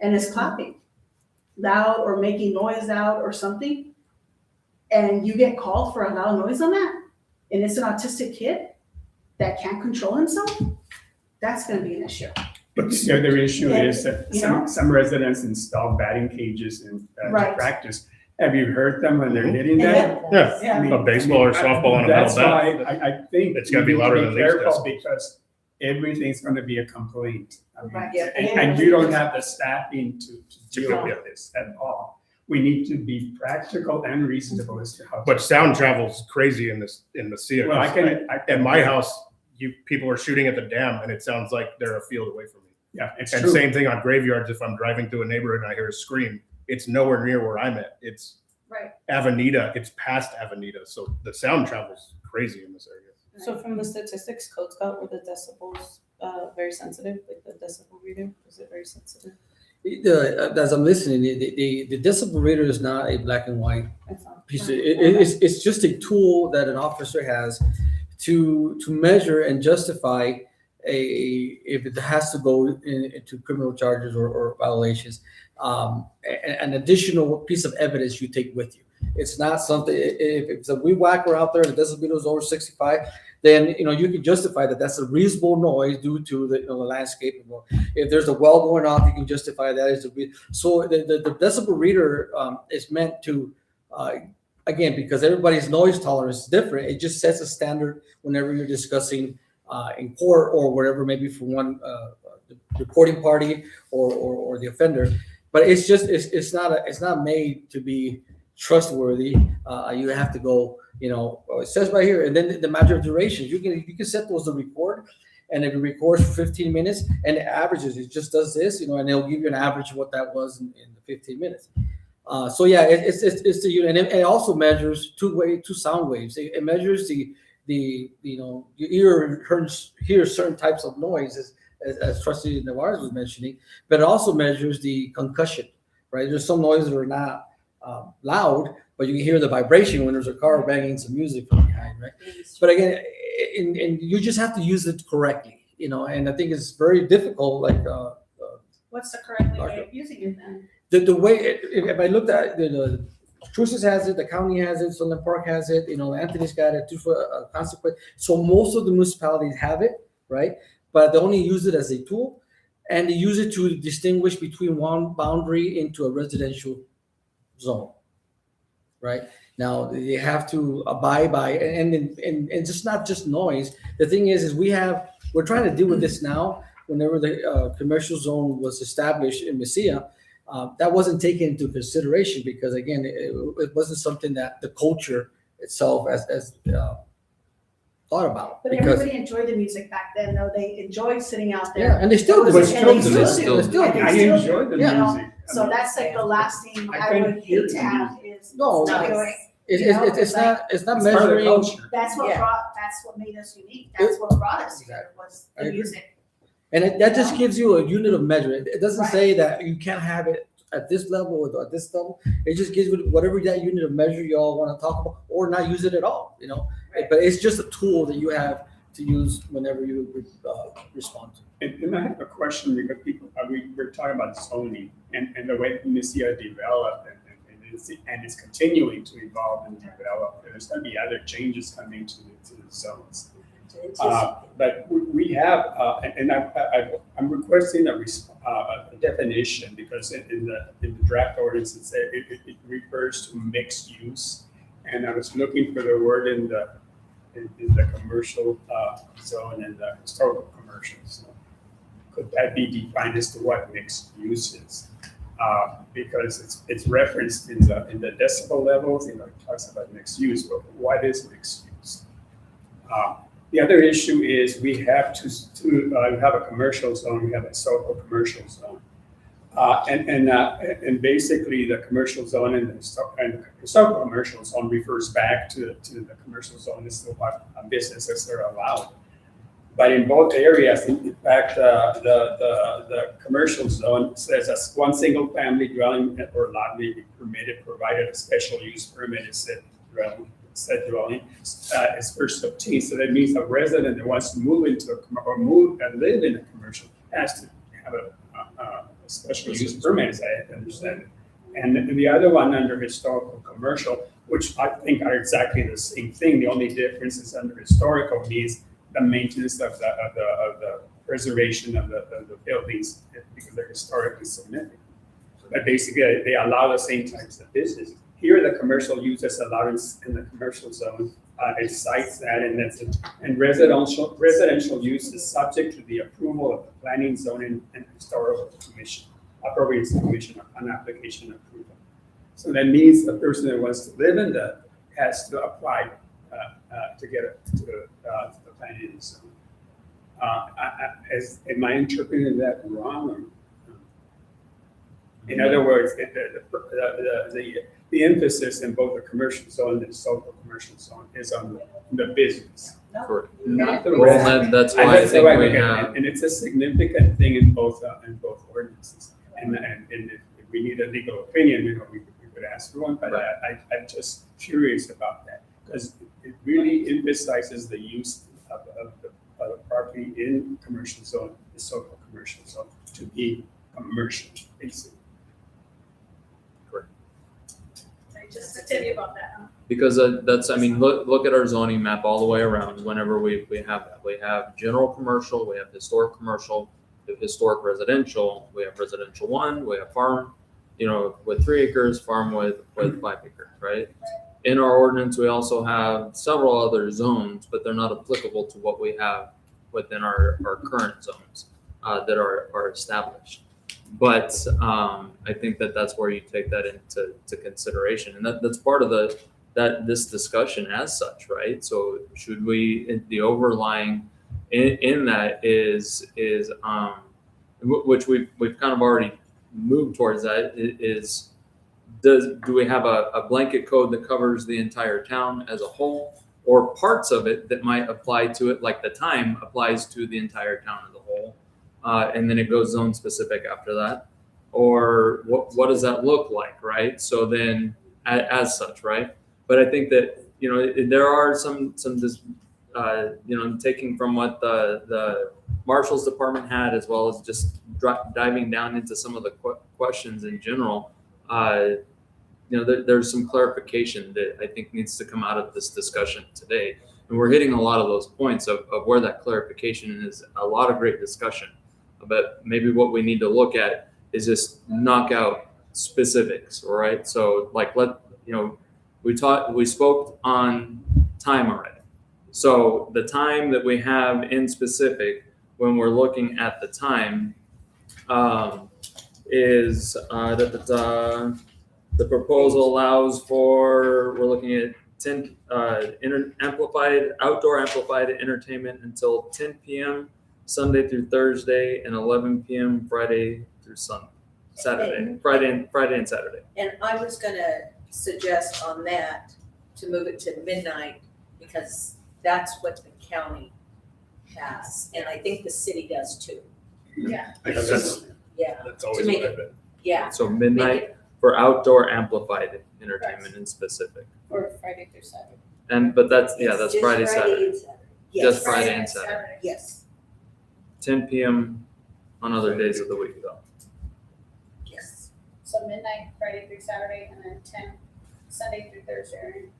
and is clapping loud or making noise out or something, and you get called for a loud noise on that, and it's an autistic kid that can't control himself, that's gonna be an issue. But the other issue is that You know? some residents install batting cages and to Right. practice. Have you heard them when they're hitting that? Yeah, Yeah. I mean, a baseball or softball on a metal That's why bat. I think. It's gotta we be need to louder than these careful decibels. because everything's gonna be a complaint. I mean, Right. Yeah. And you don't have the staffing to deal Yeah. with this at all. We need to be practical and reasonable as to how. But sound travels crazy in Mesilla. Well, At my house, people are shooting at the dam and it sounds like they're a field away from me. Yeah, it's And true. same thing on graveyards, if I'm driving through a neighborhood and I hear a scream, it's nowhere near where I'm at. It's Right. Avenida, it's past Avenida, so the sound travels crazy in this area. So from the statistics, Code Scout, were the decibels very sensitive, like the decibel reader, was it very sensitive? As I'm listening, the decibel reader is not a black and white I thought. piece. It's just a tool that an officer has to measure and justify if it has to go into criminal charges or violations. An additional piece of evidence you take with you. It's not something, if it's a weed whacker out there and the decibel is over 65, then, you can justify that that's a reasonable noise due to the landscape. If there's a well going off, you can justify that as so the decibel reader is meant to, again, because everybody's noise tolerance is different, it just sets a standard whenever you're discussing in court or whatever, maybe for one the reporting party or the offender. But it's not made to be trustworthy. You have to go, it says right here, and then the matter of durations. You can set those to record, and if it records for 15 minutes and it averages, it just does this, and it'll give you an average of what that was in the 15 minutes. So yeah, it's the unit, and it also measures two sound waves. It measures your ear hears certain types of noises, as Trustee Navarez was mentioning, but it also measures the concussion, right? There's some noises that are not loud, but you can hear the vibration when there's a car banging some music from behind, right? But again, and you just have to use it correctly, and I think it's very difficult, like What's the correct way of using it then? the way, if I looked at the Cruces has it, the county has it, Sunland Park has it, Anthony's got it, consequence. So most of the municipalities have it, right? But they only use it as a tool, and they use it to distinguish between one boundary into a residential zone, right? Now they have to abide by, and just not just noise. The thing is we're trying to deal with this now. Whenever the commercial zone was established in Mesilla, that wasn't taken into consideration because again, it wasn't something that the culture itself as thought about. But Because everybody enjoyed the music back then, though. They enjoyed sitting out there. yeah, and they still do. But And they still still do. do. And I they still enjoy do, the you know? music. So that's like the last thing I I couldn't would hear hate to the have is No, noise. it's not It's part of the measuring. culture. That's what Yeah. that's what made us unique. That's what brought us here was I the agree. music. And that just gives you a unit of measure. It doesn't Right. say that you can't have it at this level or at this level. It just gives you whatever that unit of measure you all want to talk about, or not use it at all. But it's just a tool that you have to use whenever you respond to. And I have a question because we're talking about zoning and the way Mesilla developed and it's continuing to evolve and develop. There's going to be other changes coming to the zones. But we have, and I'm requesting a definition because in the draft ordinance it refers to mixed use, and I was looking for the word in the commercial zone and the historical commercial zone. could that be defined as to what mixed use is? Because it's referenced in the decibel levels, it talks about mixed use, but what is mixed use? The other issue is we have we have a commercial zone, we have a historical commercial zone. And basically the commercial zone and the historical commercial zone refers back to the commercial zone is still what businesses are allowed. But in both areas, in fact, the commercial zone says as one single family dwelling or lot may be permitted, provided a special use permit is said dwelling is first obtained. So that means a resident that wants to move into or move and live in a commercial has to have a special use permit, as I understand it. And the other one under historical commercial, which I think are exactly the same thing. The only difference is under historical means the maintenance of the preservation of the buildings because they're historically significant. But basically, they allow the same types of business. Here, the commercial use is allowed in the commercial zone. It cites that, and residential use is subject to the approval of the Planning, Zoning, and Historical Commission, Appropriations Commission upon application approval. So that means the person that wants to live in that has to apply to get it to the planning zone. Am I interpreting that wrong? Or, in other words, the emphasis in both the commercial zone and the social commercial zone is on the business, Correct. not the Well, rest. that's why I That's think the way we look at have. it. And it's a significant thing in both ordinances. And if we need a legal opinion, we could ask for one, but I'm just curious about that because it really emphasizes the use of the property in commercial zone, the so-called commercial zone, to be commercial, basically. Just to tell you about that, huh? Because that's, I mean, look at our zoning map all the way around. Whenever we have that, we have general commercial, we have historic commercial, we have historic residential, we have residential 1, we have farm, with 3 acres, farm with 5 acres, right? In our ordinance, we also have several other zones, but they're not applicable to what we have within our current zones that are established. But I think that's where you take that into consideration, and that's part of this discussion as such, right? So should we, the overlying in that is which we've kind of already moved towards that is do we have a blanket code that covers the entire town as a whole, or parts of it that might apply to it, like the time applies to the entire town as a whole? And then it goes zone specific after that, or what does that look like, right? So then, as such, right? But I think that there are some taking from what the Marshal's department had, as well as just diving down into some of the questions in general. There's some clarification that I think needs to come out of this discussion today, and we're hitting a lot of those points of where that clarification is. A lot of great discussion. But maybe what we need to look at is just knock out specifics, all right? So we spoke on time already. So the time that we have in specific when we're looking at the time is the proposal allows for, we're looking at 10 outdoor amplified entertainment until 10 p.m. Sunday through Thursday, and 11 p.m. Friday through Saturday. Friday and Saturday. And I was gonna suggest on that to move it to midnight because that's what the county has, and I think the city does too. Yeah. That's always make what it- I've been. Yeah. So midnight for outdoor amplified entertainment in specific. Or Friday through Saturday. But that's It's just Friday, Saturday. and Saturday. Just Yes, Friday and Saturday. yes, 10 p.m. on other days of the week though. yes. So midnight, Friday through Saturday, and then 10 Sunday through Thursday.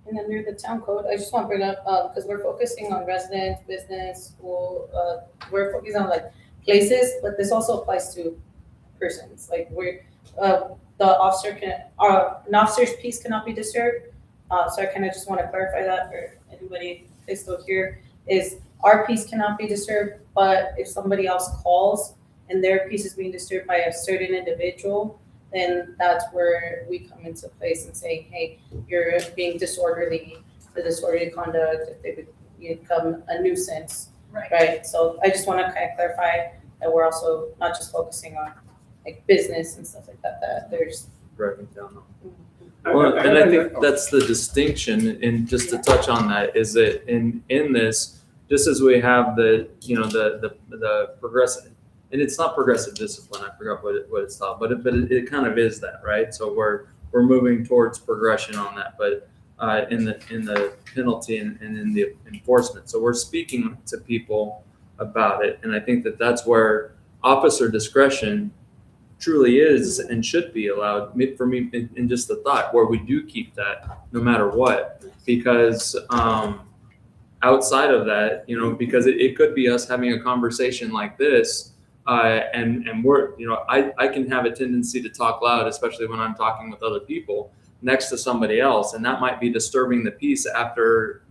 And under the town code, I just want to bring up, because we're focusing on residents, business, school, we're focusing on like places, but this also applies to persons. Like the officer an officer's peace cannot be disturbed. So I kind of just want to clarify that for anybody who's still here, is our peace cannot be disturbed, but if somebody else calls and their peace is being disturbed by a certain individual, then that's where we come into place and say, hey, you're being disorderly, the disorderly conduct, if they become a nuisance, right? So I just want to kind of clarify that we're also not just focusing on like business and stuff like that, that there's. Driving down. Well, and I think that's the distinction, and just to touch on that, is that in this, just as we have the, the progressive, and it's not progressive discipline, I forgot what it's called, but it kind of is that, right? So we're moving towards progression on that, but in the penalty and in the enforcement. So we're speaking to people about it, and I think that that's where officer discretion truly is and should be allowed. For me, in just the thought where we do keep that no matter what, because outside of that, because it could be us having a conversation like this, and we're, I can have a tendency to talk loud, especially when I'm talking with other people next to somebody else, and that might be disturbing the peace after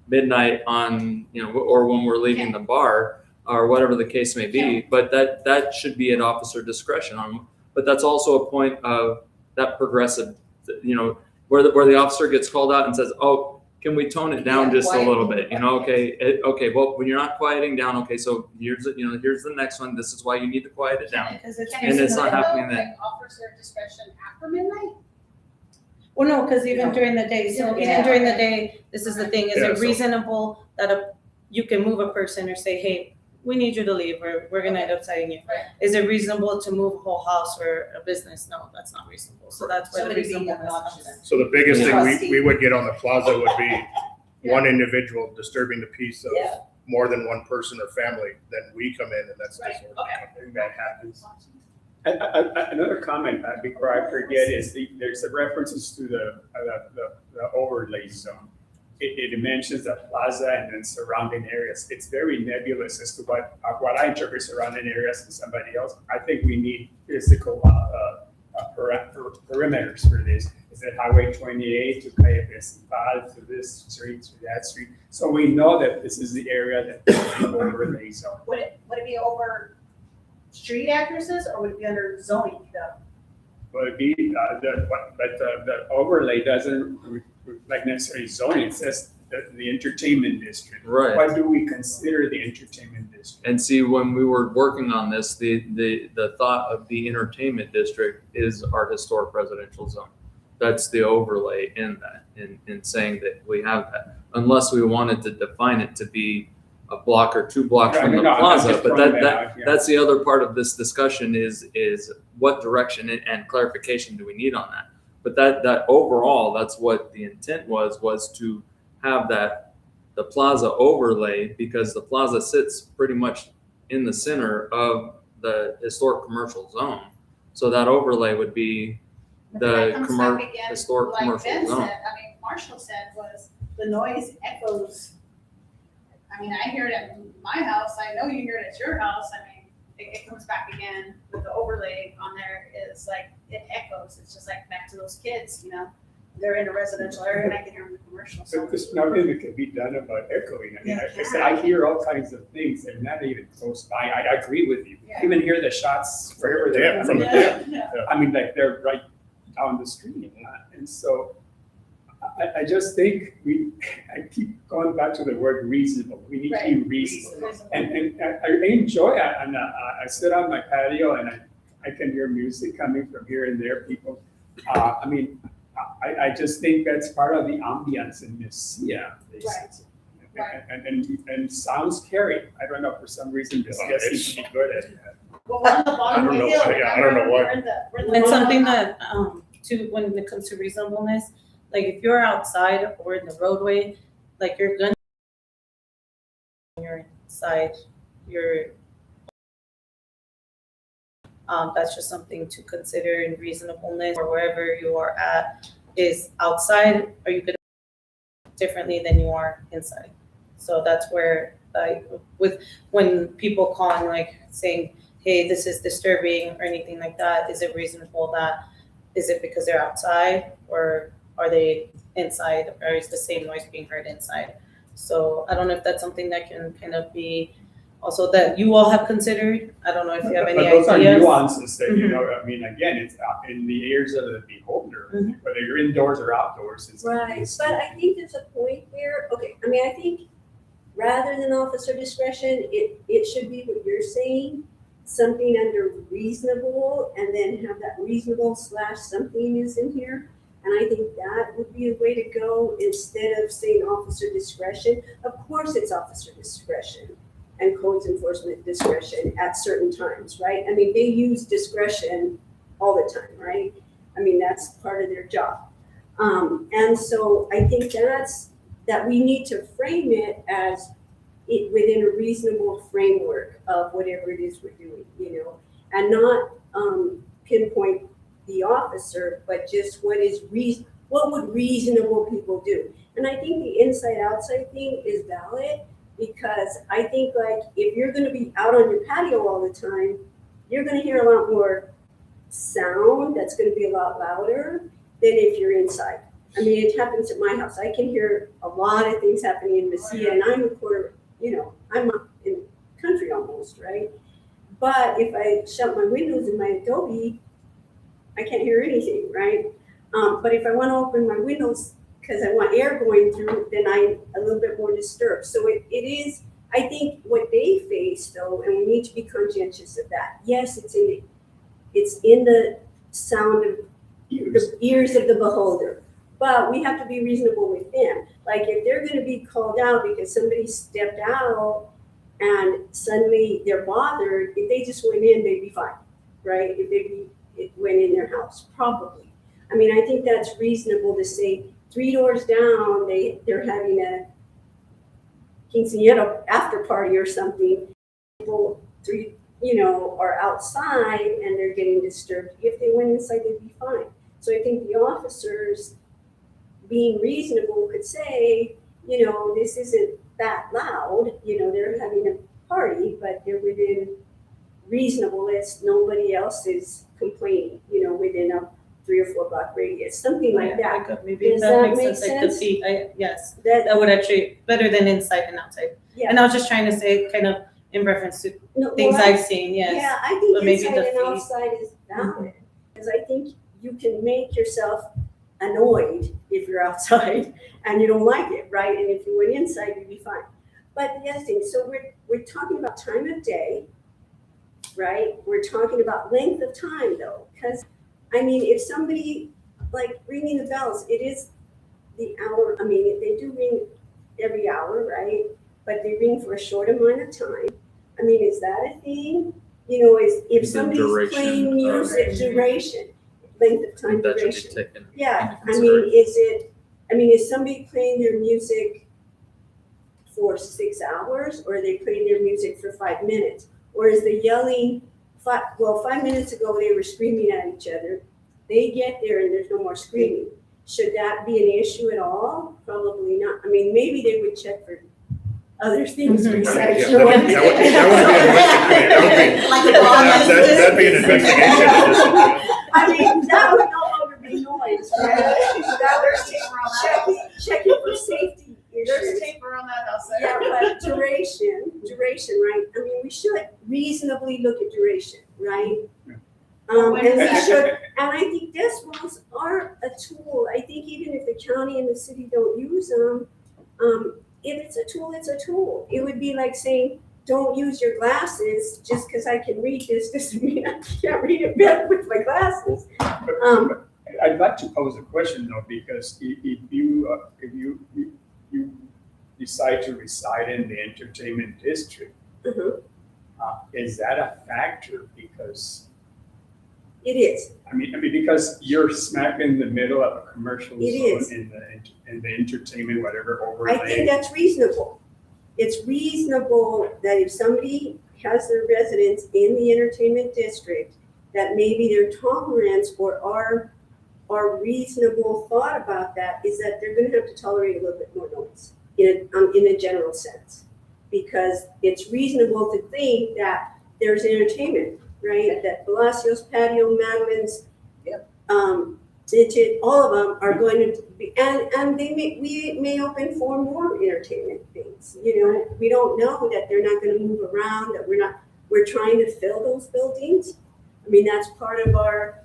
midnight on or when we're leaving the bar, or whatever the case may be. But that should be at officer discretion on. But that's also a point of that progressive, where the officer gets called out and says, "Oh, can we tone it down just a little bit?" Okay. Well, when you're not quieting down, okay, so here's the next one. This is why you need to quiet it down. Because it's And it's not happening then. Like officer discretion after midnight? Well, no, because even during the day, so even during the day, this is the thing, is Yeah, it so- reasonable that you can move a person or say, hey, we need you to leave, or we're gonna end up citing you? Right. Is it reasonable to move a whole house or a business? No, that's not reasonable. So that's where the Somebody being reasonableness comes obnoxious. in. So the biggest thing Trustee. we would get on the plaza would be one individual disturbing the peace of Yeah. more than one person or family, then we come in and that's Right, disorderly. okay. I think that happens. Another comment before I forget is there's a references to the overlay zone. It mentions the plaza and then surrounding areas. It's very nebulous as to what I interpret surrounding areas and somebody else. I think we need physical perimeters for this. Is it Highway 28 to Calle Principal to this street to that street? So we know that this is the area that the overlay zone. Would it be over street addresses or would it be under zoning though? Would be the overlay doesn't like necessarily zoning. It says the entertainment district. Right. What do we consider the entertainment district? And see, when we were working on this, the thought of the entertainment district is our historic residential zone. That's the overlay in that, in saying that we have that, unless we wanted to define it to be a block or 2 blocks from the No, I'm plaza. just But throwing that out, yeah. that's the other part of this discussion is what direction and clarification do we need on that? But that overall, that's what the intent was to have the plaza overlay, because the plaza sits pretty much in the center of the historic commercial zone. So that overlay would be But the that comes back again, historic like commercial Ben zone. said, Marshall said was the noise echoes. I hear it at my house, I know you hear it at your house, it comes back again with the overlay on there is like, it echoes, it's just like back to those kids, they're in a residential area and I can hear them in the commercial, So so. there's nothing that can be done about echoing. Yeah. Like I said, I hear all kinds of things and not even close by. I agree with you. Yeah. I even hear the shots forever. Yeah, from the Yeah. like they're right down the street. And so I just think I keep going back to the word reasonable. We need to be reasonable. And I enjoy it. And I sit on my patio and I can hear music coming from here and there. People, I just think that's part of the ambience in this. Yeah. Right. And sounds scary. I don't know, for some reason, this Well, guy it's- seems to be good at that. Well, we're on the bottom of I the don't hill. know- yeah, I don't know what- We're in the And bottom something of the- that, too, when it comes to reasonableness, like if you're outside or in the roadway, like you're gonna, you're inside, that's just something to consider in reasonableness, or wherever you are at is outside, are you gonna differently than you are inside? So that's where, when people call and like saying, hey, this is disturbing or anything like that, is it reasonable is it because they're outside or are they inside, or is the same noise being heard inside? So I don't know if that's something that can kind of be also that you all have considered. I don't know if you have any But those are ideas. nuances that, you Mhm. know, I mean, again, it's in the ears of the beholder, Mhm. whether you're indoors or outdoors. Right, but I think there's a point there, okay, I mean, I think rather than officer discretion, it should be what you're saying, something under reasonable, and then have that reasonable / something is in here. And I think that would be a way to go instead of saying officer discretion. Of course, it's officer discretion and codes enforcement discretion at certain times, right? I mean, they use discretion all the time, right? I mean, that's part of their job. And so I think that we need to frame it as it within a reasonable framework of whatever it is we're doing, you know, and not pinpoint the officer, but just what would reasonable people do? And I think the inside-outside thing is valid because I think like if you're going to be out on your patio all the time, you're going to hear a lot more sound that's going to be a lot louder than if you're inside. I mean, it happens at my house. I can hear a lot of things happening in Mesilla, and I'm a quarter, you know, I'm up in the country almost, right? But if I shut my windows in my Adobe, I can't hear anything, right? But if I want to open my windows because I want air going through, then I'm a little bit more disturbed. So it is, I think, what they face though, and we need to be conscientious of that. Yes, it's in the sound of the ears of the beholder. But we have to be reasonable with them. Like if they're going to be called out because somebody stepped out and suddenly they're bothered, if they just went in, they'd be fine, right? If it went in their house, probably. I mean, I think that's reasonable to say 3 doors down, they're having a quinceañera after party or something. People, are outside and they're getting disturbed. If they went inside, they'd be fine. So I think the officers, being reasonable, could say, this isn't that loud. They're having a party, but they're within reasonableness. Nobody else is complaining, within a 3 or 4 block radius, something like that. Maybe Does that that makes make sense. sense? Yes, That, that would actually better than inside and outside. yeah. And I was just trying to say kind of in reference to No, things well, I've seen. Yes. Yeah, I think But maybe inside the and fee- outside is valid, because I think you can make yourself annoyed if you're outside and you don't like it, right? And if you went inside, you'd be fine. But the other thing, so we're talking about time of day, right? We're talking about length of time though, because I mean, if somebody like ringing the bells, it is the hour. I mean, they do ring every hour, right? But they ring for a short amount of time. I mean, is that a thing? Is if The somebody's duration playing of- music, duration, length of I time, think that should be duration. taken. Yeah, into I mean, is somebody playing their music for 6 hours, or are they playing their music for 5 minutes? Or is the yelling, 5 minutes ago they were screaming at each other. They get there and there's no more screaming. Should that be an issue at all? Probably not. I mean, maybe they would check for other things Mhm. besides Yeah, that would be Like a bomb. that'd be an investigation. I mean, that would no longer be noise, right? There's tape around that. Checking for safety There's issues. tape around that house. Yeah, but duration, right? I mean, we should reasonably look at duration, right? And When we is that? should, and I think decibels are a tool. I think even if the county and the city don't use them, if it's a tool, it's a tool. It would be like saying, don't use your glasses just because I can read this doesn't mean I can't read it better with my glasses. I'd like to pose a question though, because if you decide to reside in the entertainment district, Mhm. is that a factor? Because It is. I mean, because you're smack in the middle of a commercial It zone in the entertainment, whatever I overlay. think that's reasonable. It's reasonable that if somebody has their residence in the entertainment district, that maybe their tolerance or our reasonable thought about that is that they're gonna have to tolerate a little bit more noise in a general sense. Because it's reasonable to think that there's entertainment, right? That Palacios Patio, Madeline's, Digit, all of them are going to be, and we may open for more entertainment things. We don't know that they're not gonna move around, that we're trying to fill those buildings. I mean, that's part of our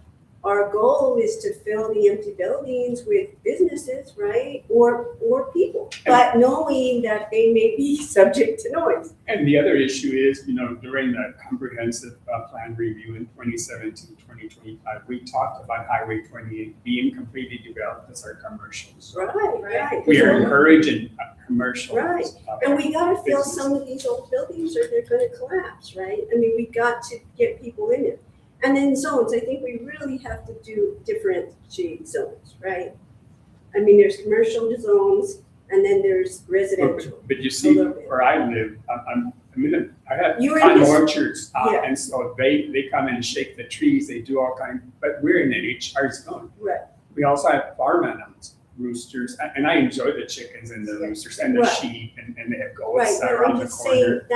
goal is to fill the empty buildings with businesses, right? Or people, but knowing that they may be subject to noise. And the other issue is, during the comprehensive plan review in 2017, 2025, we talked about Highway 28 being completely developed as our commercials. Right. We are encouraging commercial. Right. And we gotta fill some of these old buildings or they're gonna collapse, right? I mean, we got to get people in it. And then zones, I think we really have to do differentiate zones, right? I mean, there's commercial zones and then there's residential. But you see, A little bit. where I live, I have You're in cotton this- orchards, Yeah. and so they come and shake the trees, they do all kinds, but we're in an HR zone. Right. We also have farm animals, roosters, and I enjoy the chickens and the roosters and the Right. sheep, and they have Right, goats but around I'm the just saying, corner.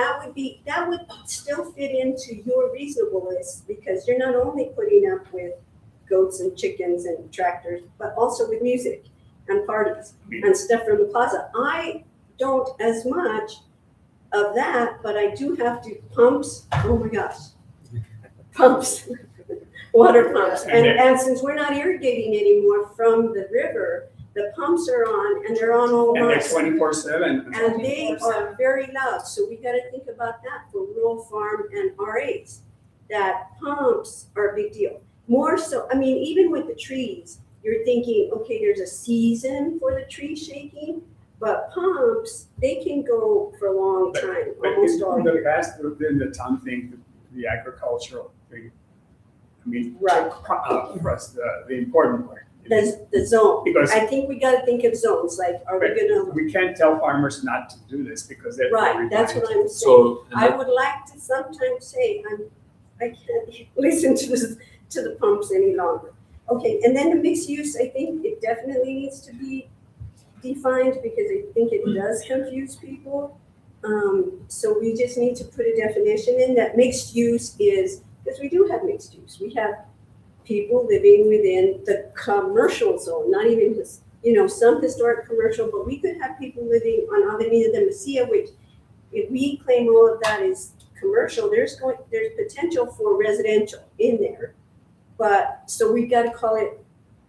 that would still fit into your reasonableness, because you're not only putting up with goats and chickens and tractors, but also with music and parties and stuff from the plaza. I don't as much of that, but I do have to pumps, oh my gosh. Pumps, water pumps. And since we're not irrigating anymore from the river, the pumps are on and they're on all And they're night. 24/7. And they are very loud, so we gotta think about that for rural farm and RAs, that pumps are a big deal. More so, I mean, even with the trees, you're thinking, okay, there's a season for the tree shaking, but pumps, they can go for a long time, But almost all in the year. past, within the town thing, the agricultural thing, I mean, Right. for us, the important part. The zone, Because- I think we gotta think of zones, like, are we gonna, We can't tell farmers not to do this because they're. right, that's what I'm saying. So, and I that- would like to sometimes say, I can't listen to the pumps any longer. Okay, and then the mixed use, I think it definitely needs to be defined because I think it does confuse people. So we just need to put a definition in that mixed use is, because we do have mixed use. We have people living within the commercial zone, not even this, some historic commercial, but we could have people living on Avenida de Mesilla, which if we claim all of that is commercial, there's potential for residential in there. But, so we've got to call it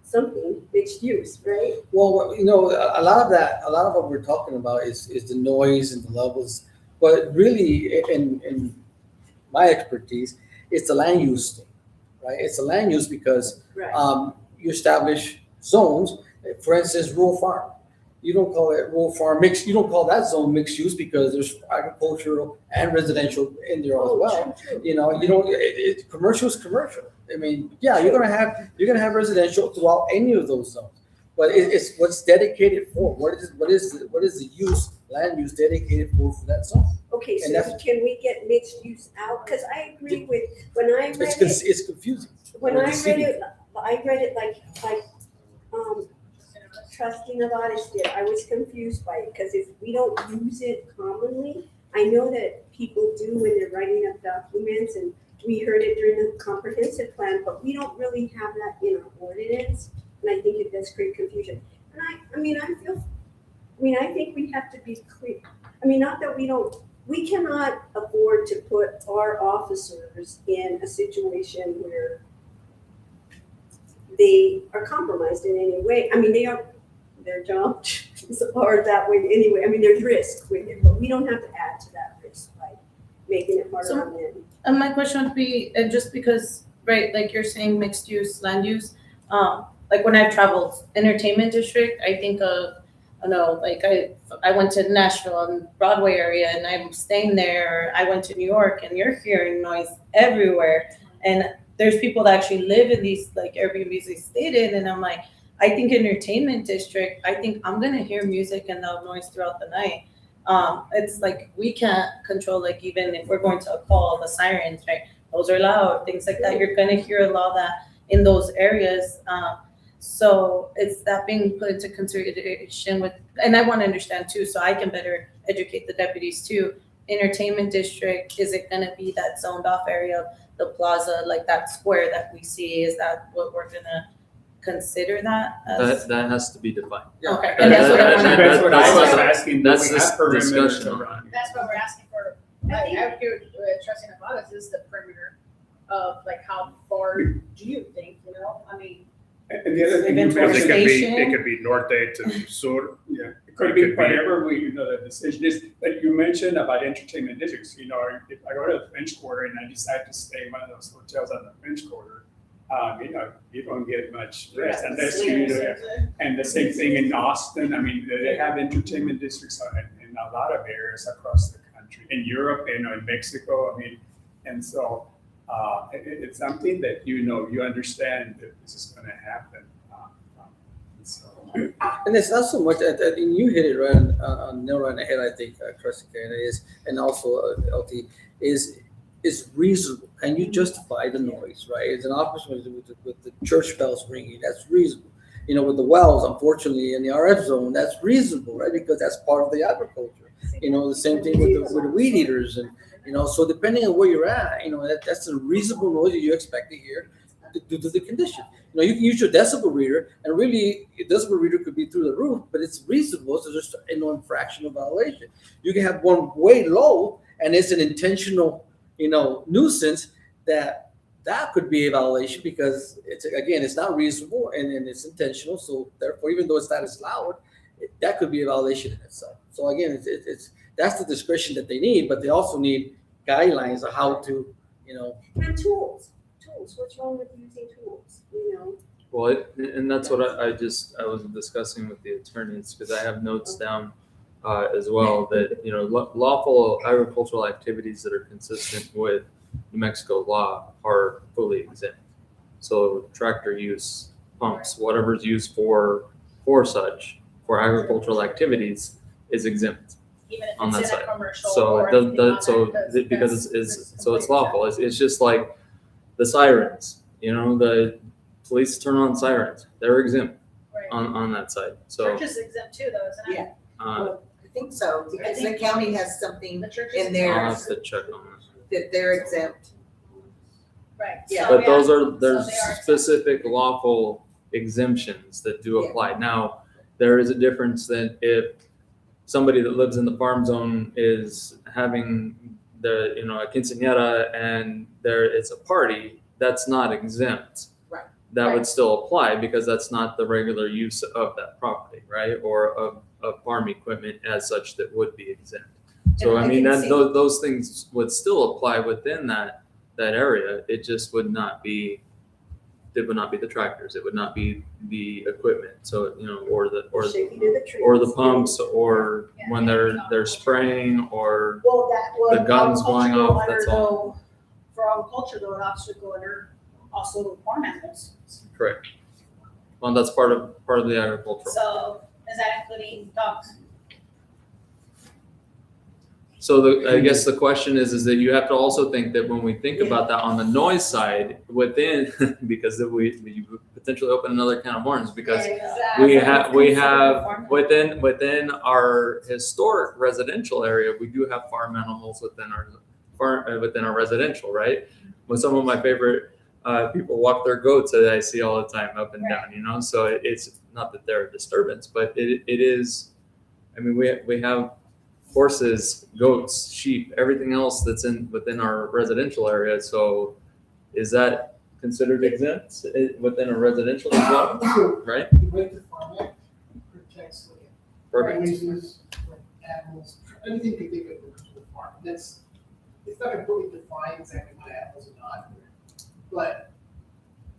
something mixed use, right? Well, a lot of what we're talking about is the noise and the levels, but really, in my expertise, it's the land use thing, right? It's a land use because Right. you establish zones. For instance, rural farm. You don't call it rural farm mixed. You don't call that zone mixed use because there's agricultural and residential in there as well. True. You don't. Commercial is commercial. I mean, yeah, you're gonna have residential throughout any of those zones, but it's what's dedicated for. What is the use, land use dedicated for that zone? Okay, And so that's- can we get mixed use out? Because I agree with, when I read it, It's confusing. when Or I read deceiving. it like Trustee Navares did, I was confused by it, because if we don't use it commonly, I know that people do when they're writing up documents, and we heard it during the comprehensive plan, but we don't really have that in our ordinance, and I think it does create confusion. And I think we have to be clear, not that we cannot afford to put our officers in a situation where they are compromised in any way. They are, their job are that way anyway. There's risk with it, but we don't have to add to that risk by making it harder So- on them. And my question would be, just because, right, like you're saying mixed use, land use, like when I've traveled entertainment district, I think of, like I went to Nashville and Broadway area and I'm staying there. I went to New York and you're hearing noise everywhere. And there's people that actually live in these like Airbnbs they stayed in. And I'm like, I think entertainment district, I think I'm gonna hear music and the noise throughout the night. It's like we can't control, like even if we're going to a call, the sirens, right? Those are loud, things like that. You're gonna hear a lot of that in those areas. So it's that being put into consideration with, and I want to understand too, so I can better educate the deputies too. Entertainment district, is it gonna be that zoned off area of the plaza, like that square that we see? Is that what we're gonna consider that as? That has to be defined. Yeah. Okay, and that's what I wanted. That's what I was That's- asking, do that's we have the perimeters discussion. around? That's what we're asking for. I agree with trusting about us is the perimeter of like how far do you think, you know? I mean, And the other thing you Eventual Because mentioned, station. it could be norte to sur. yeah, it could be whatever the decision is, but you mentioned about entertainment districts, if I go to the French Quarter and I decide to stay in one of those hotels on the French Quarter, you don't get much rest unless and the same thing in Austin, they have entertainment districts in a lot of areas across the country, in Europe, in Mexico, and so, it's something that you understand that this is gonna happen. So, And it's not so much, and you hit it right on nail right on the head, I think, Trustee Karen, is, and also LT, is reasonable. Can you justify the noise, right? It's an office with the church bells ringing, that's reasonable. With the wells, unfortunately, in the RF zone, that's reasonable, right? Because that's part of the agriculture. The same thing with the weed eaters, and so depending on where you're at, that's a reasonable noise that you expect to hear due to the condition. You can use your decibel reader, and really, a decibel reader could be through the roof, but it's reasonable, so there's no infractional violation. You can have one way low, and it's an intentional, nuisance that could be a violation because it's not reasonable and it's intentional. So therefore, even though it's not as loud, that could be a violation in itself. So again, that's the discretion that they need, but they also need guidelines of how to, And tools, what's wrong with using tools, Well, and that's what I was discussing with the attorneys, because I have notes down as well that, lawful agricultural activities that are consistent with New Mexico law are fully exempt. So tractor use, pumps, whatever's used for agricultural activities is exempt even on if that it's in a side. commercial So or it anything on does, that, because it's lawful. It's just like the sirens, the police turn on sirens, they're exempt Right. on that side. So, Church is exempt too, though, isn't it? Yeah. uh, I think so, because the county has something The church is in there I'll have to check on that. that they're exempt. Right. Yeah. So, But there's so they are specific lawful exemptions that do Yeah. apply. Now, there is a difference that if somebody that lives in the farm zone is having a quinceañera and it's a party, that's not exempt. Right. That Right. would still apply because that's not the regular use of that property, right? Or of farm equipment as such that would be exempt. So And I mean, can see- those things would still apply within that area. It just would not be. It would not be the tractors. It would not be the equipment. So or the shaking of the trees. or the pumps, or Yeah, when they're spraying, or Well, the guns going off, that's all. For agriculture, though, it also would go under also farm animals. correct. Well, that's part of the agricultural. So is that including dogs? So I guess the question is that you have to also think that when we think about that on the noise side within, because if we potentially open another can of worms, because we have within our historic residential area, we do have farm animals within our residential, right? When some of my favorite people walk their goats that I see all the time up and down, so it's not that they're a disturbance, but it is. I mean, we have horses, goats, sheep, everything else that's within our residential area. So is that considered exempt within a residential as well, right? The way the Farm Act protects Perfect. races, animals, anything you think of when it comes to the farm. It's not completely defined exactly what animals are not, but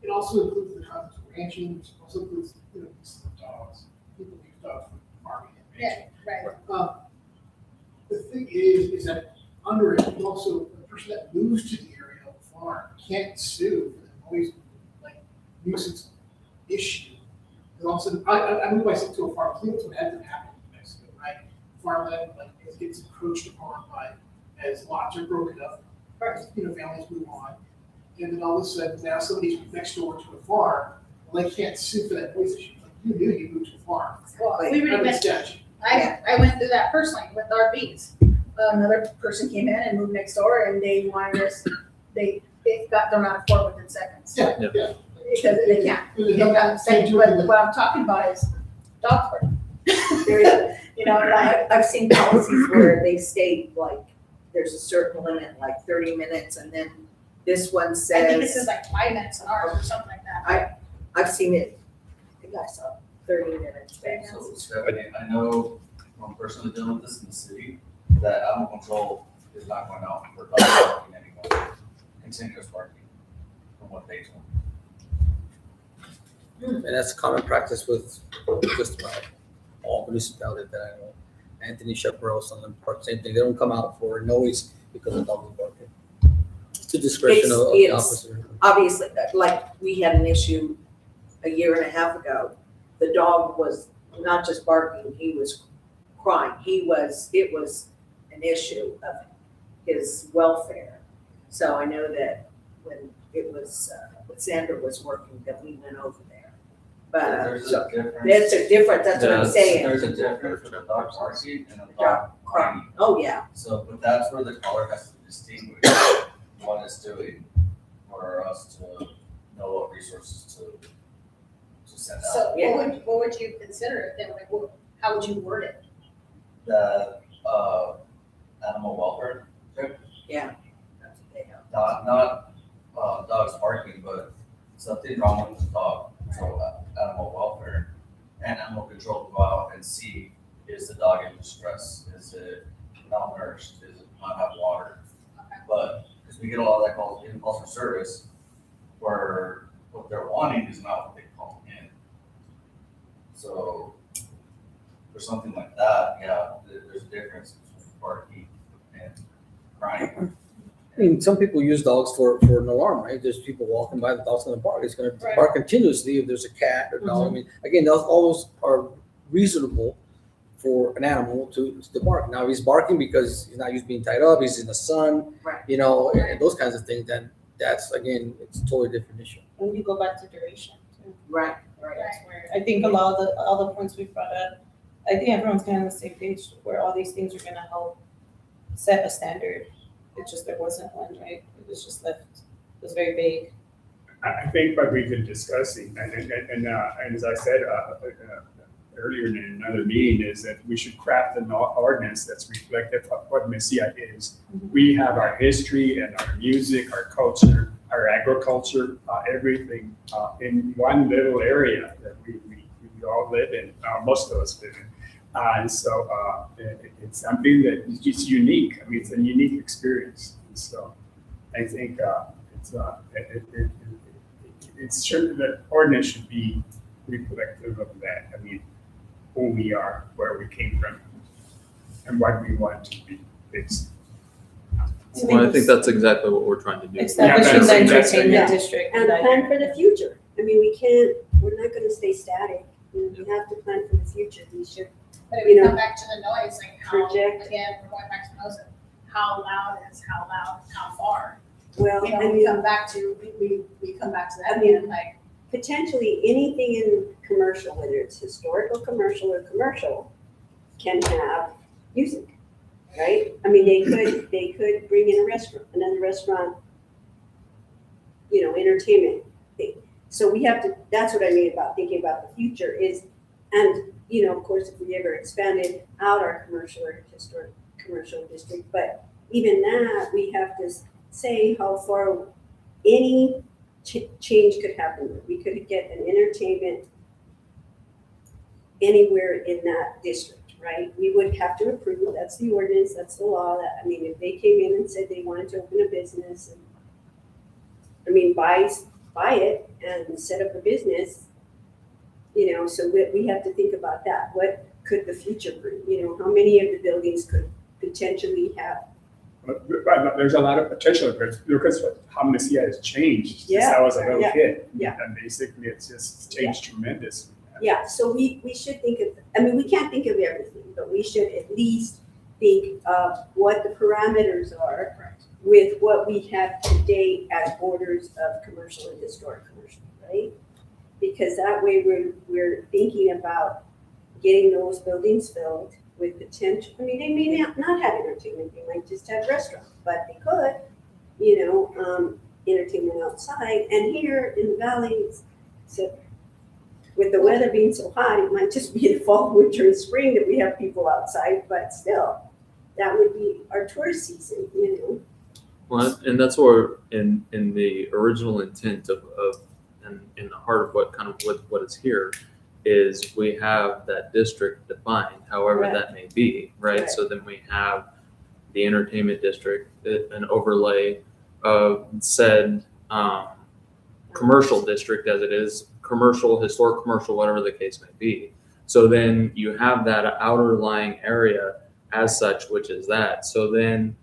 it also includes the concept of ranching, which also includes, some dogs. People use dogs for farming and ranching. Right. The thing is that under it, you also, the person that moves to the area of the farm can't sue for the noise, nuisance issue. And also, I moved myself to a farm, Cleveland's what hasn't happened in Mexico, right? Farmland, it gets encroached upon as lots are broken up, families move on. And then all of a sudden, now somebody's next door to a farm, well, they can't sue for that noise issue. You knew you moved to a farm. Well, Like, we already Under the went, statute. I went through that personally with our bees. Another person came in and moved next door and they wanted us, they got thrown out of court within seconds. Yeah. Yeah. because they can't. But what I'm talking about is dog park. You know, like, I've seen policies where they state like, there's a certain limit, like 30 minutes, and then this one I think it says says, like 5 minutes an hour or something like that. I've seen it, I think I saw 30 minutes. So Stephanie, I know from personally dealing with this in the city, that animal control is not going out for dog parking anymore. Continuous parking, from what they told me. And that's common practice with just about all municipalities that I know. Anthony Chaparral, Sunland Park, same thing. They don't come out for noise because of dogs barking. It's the discretion of the It's- officer. Obviously, like, we had an issue a year and a half ago. The dog was not just barking, he was crying. It was an issue of his welfare. So I know that when it was, when Sandra was working, that we went over there. But, There's so, a difference. that's a difference, that's what I'm Yes, saying. There's a difference with a dog parking and a dog crying. Oh, yeah, So, but that's where the caller has to distinguish what it's doing for us to know what resources to send out. So Yeah. what would you consider it then? Like, how would you word it? The, animal welfare, yeah. That's what they have. not, dogs barking, but something wrong with the dog. So, animal welfare and animal control to go out and see, is the dog in distress? Is it malnourished? Is it not have water? But, because we get a lot of that calls, in calls for service, where what they're wanting is not what they call in. So, for something like that, yeah, there's a difference between barking and crying. I mean, some people use dogs for an alarm, right? There's people walking by, the dog's gonna bark. It's gonna Right. bark continuously if there's a cat or dog. I mean, again, all those are reasonable for an animal to bark. Now, if he's barking because he's not used to being tied up, he's in the sun, Right. you know, and those kinds of things, then that's, again, it's a totally different issue. When you go back to duration too. Right. That's where I think a lot of the other points we brought up, I think everyone's kind of on the same page where all these things are gonna help set a standard. It's just there wasn't one, right? It was just left, it was very vague. I think what we've been discussing, and as I said earlier in another meeting, is that we should craft an ordinance that's reflective of what Mesilla is. Mhm. We have our history and our music, our culture, our agriculture, everything in one little area that we all live in, most of us live in. And so it's something that is just unique. I mean, it's a unique experience. And so I think it's sure that ordinance should be reflective of that. I mean, who we are, where we came from, and what we want to be fixed. Well, I think that's exactly what we're trying to do. Establishing the that's- entertainment yeah. district. And that plan area. for the future. I mean, we're not gonna stay static. We have to plan for the future. We should, But if You we know, come back to the noise, like how, project. again, we're going back to noise, how loud is how loud, how far? well, You know, I we mean, come back to, we come back to that I mean, again, like, potentially anything in commercial, whether it's historical commercial or commercial, can have music, right? I mean, they could bring in another restaurant, entertainment thing. So we have to, that's what I mean about thinking about the future is, and, of course, if we ever expanded out our commercial or historic commercial district, but even that, we have to say how far any change could happen. We could get an entertainment anywhere in that district, right? We would have to approve, that's the ordinance, that's the law, that, I mean, if they came in and said they wanted to open a business, and, I mean, buy it and set up a business, so we have to think about that. What could the future bring? How many of the buildings could potentially have? But there's a lot of potential because look at how Mesilla has changed since I was a little Yeah, kid. yeah. And basically, it's just changed tremendously. Yeah, so we should think of, I mean, we can't think of everything, but we should at least think of what the parameters are with what we have today as borders of commercial and historic commercial, right? Because that way we're thinking about getting those buildings filled with potential. I mean, they may not have entertainment, they might just have restaurants, but they could, entertainment outside. And here in the valley, so with the weather being so hot, it might just be the fall, winter, and spring that we have people outside, but still, that would be our tourist season, you know? Well, and that's where in the original intent of and in the heart of what is here is we have that district defined, however Right. that may be, right? Right. So then we have the entertainment district, an overlay of said commercial district as it is, commercial, historic commercial, whatever the case may be. So then you have that outer lying area as such, which is that. So then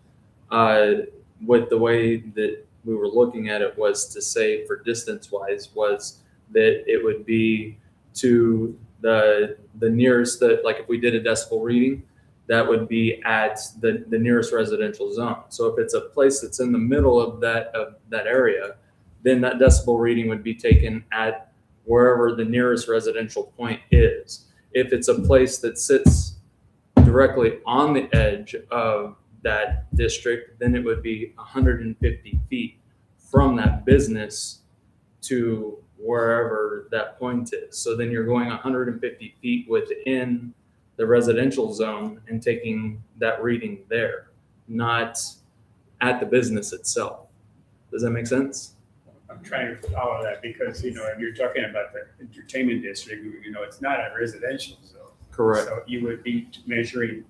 with the way that we were looking at it was to say for distance wise was that it would be to the nearest, that like if we did a decibel reading, that would be at the nearest residential zone. So if it's a place that's in the middle of that area, then that decibel reading would be taken at wherever the nearest residential point is. If it's a place that sits directly on the edge of that district, then it would be 150 feet from that business to wherever that point is. So then you're going 150 feet within the residential zone and taking that reading there, not at the business itself. Does that make sense? I'm trying to follow that because, you know, if you're talking about the entertainment district, you know, it's not a residential zone. Correct. So you would be measuring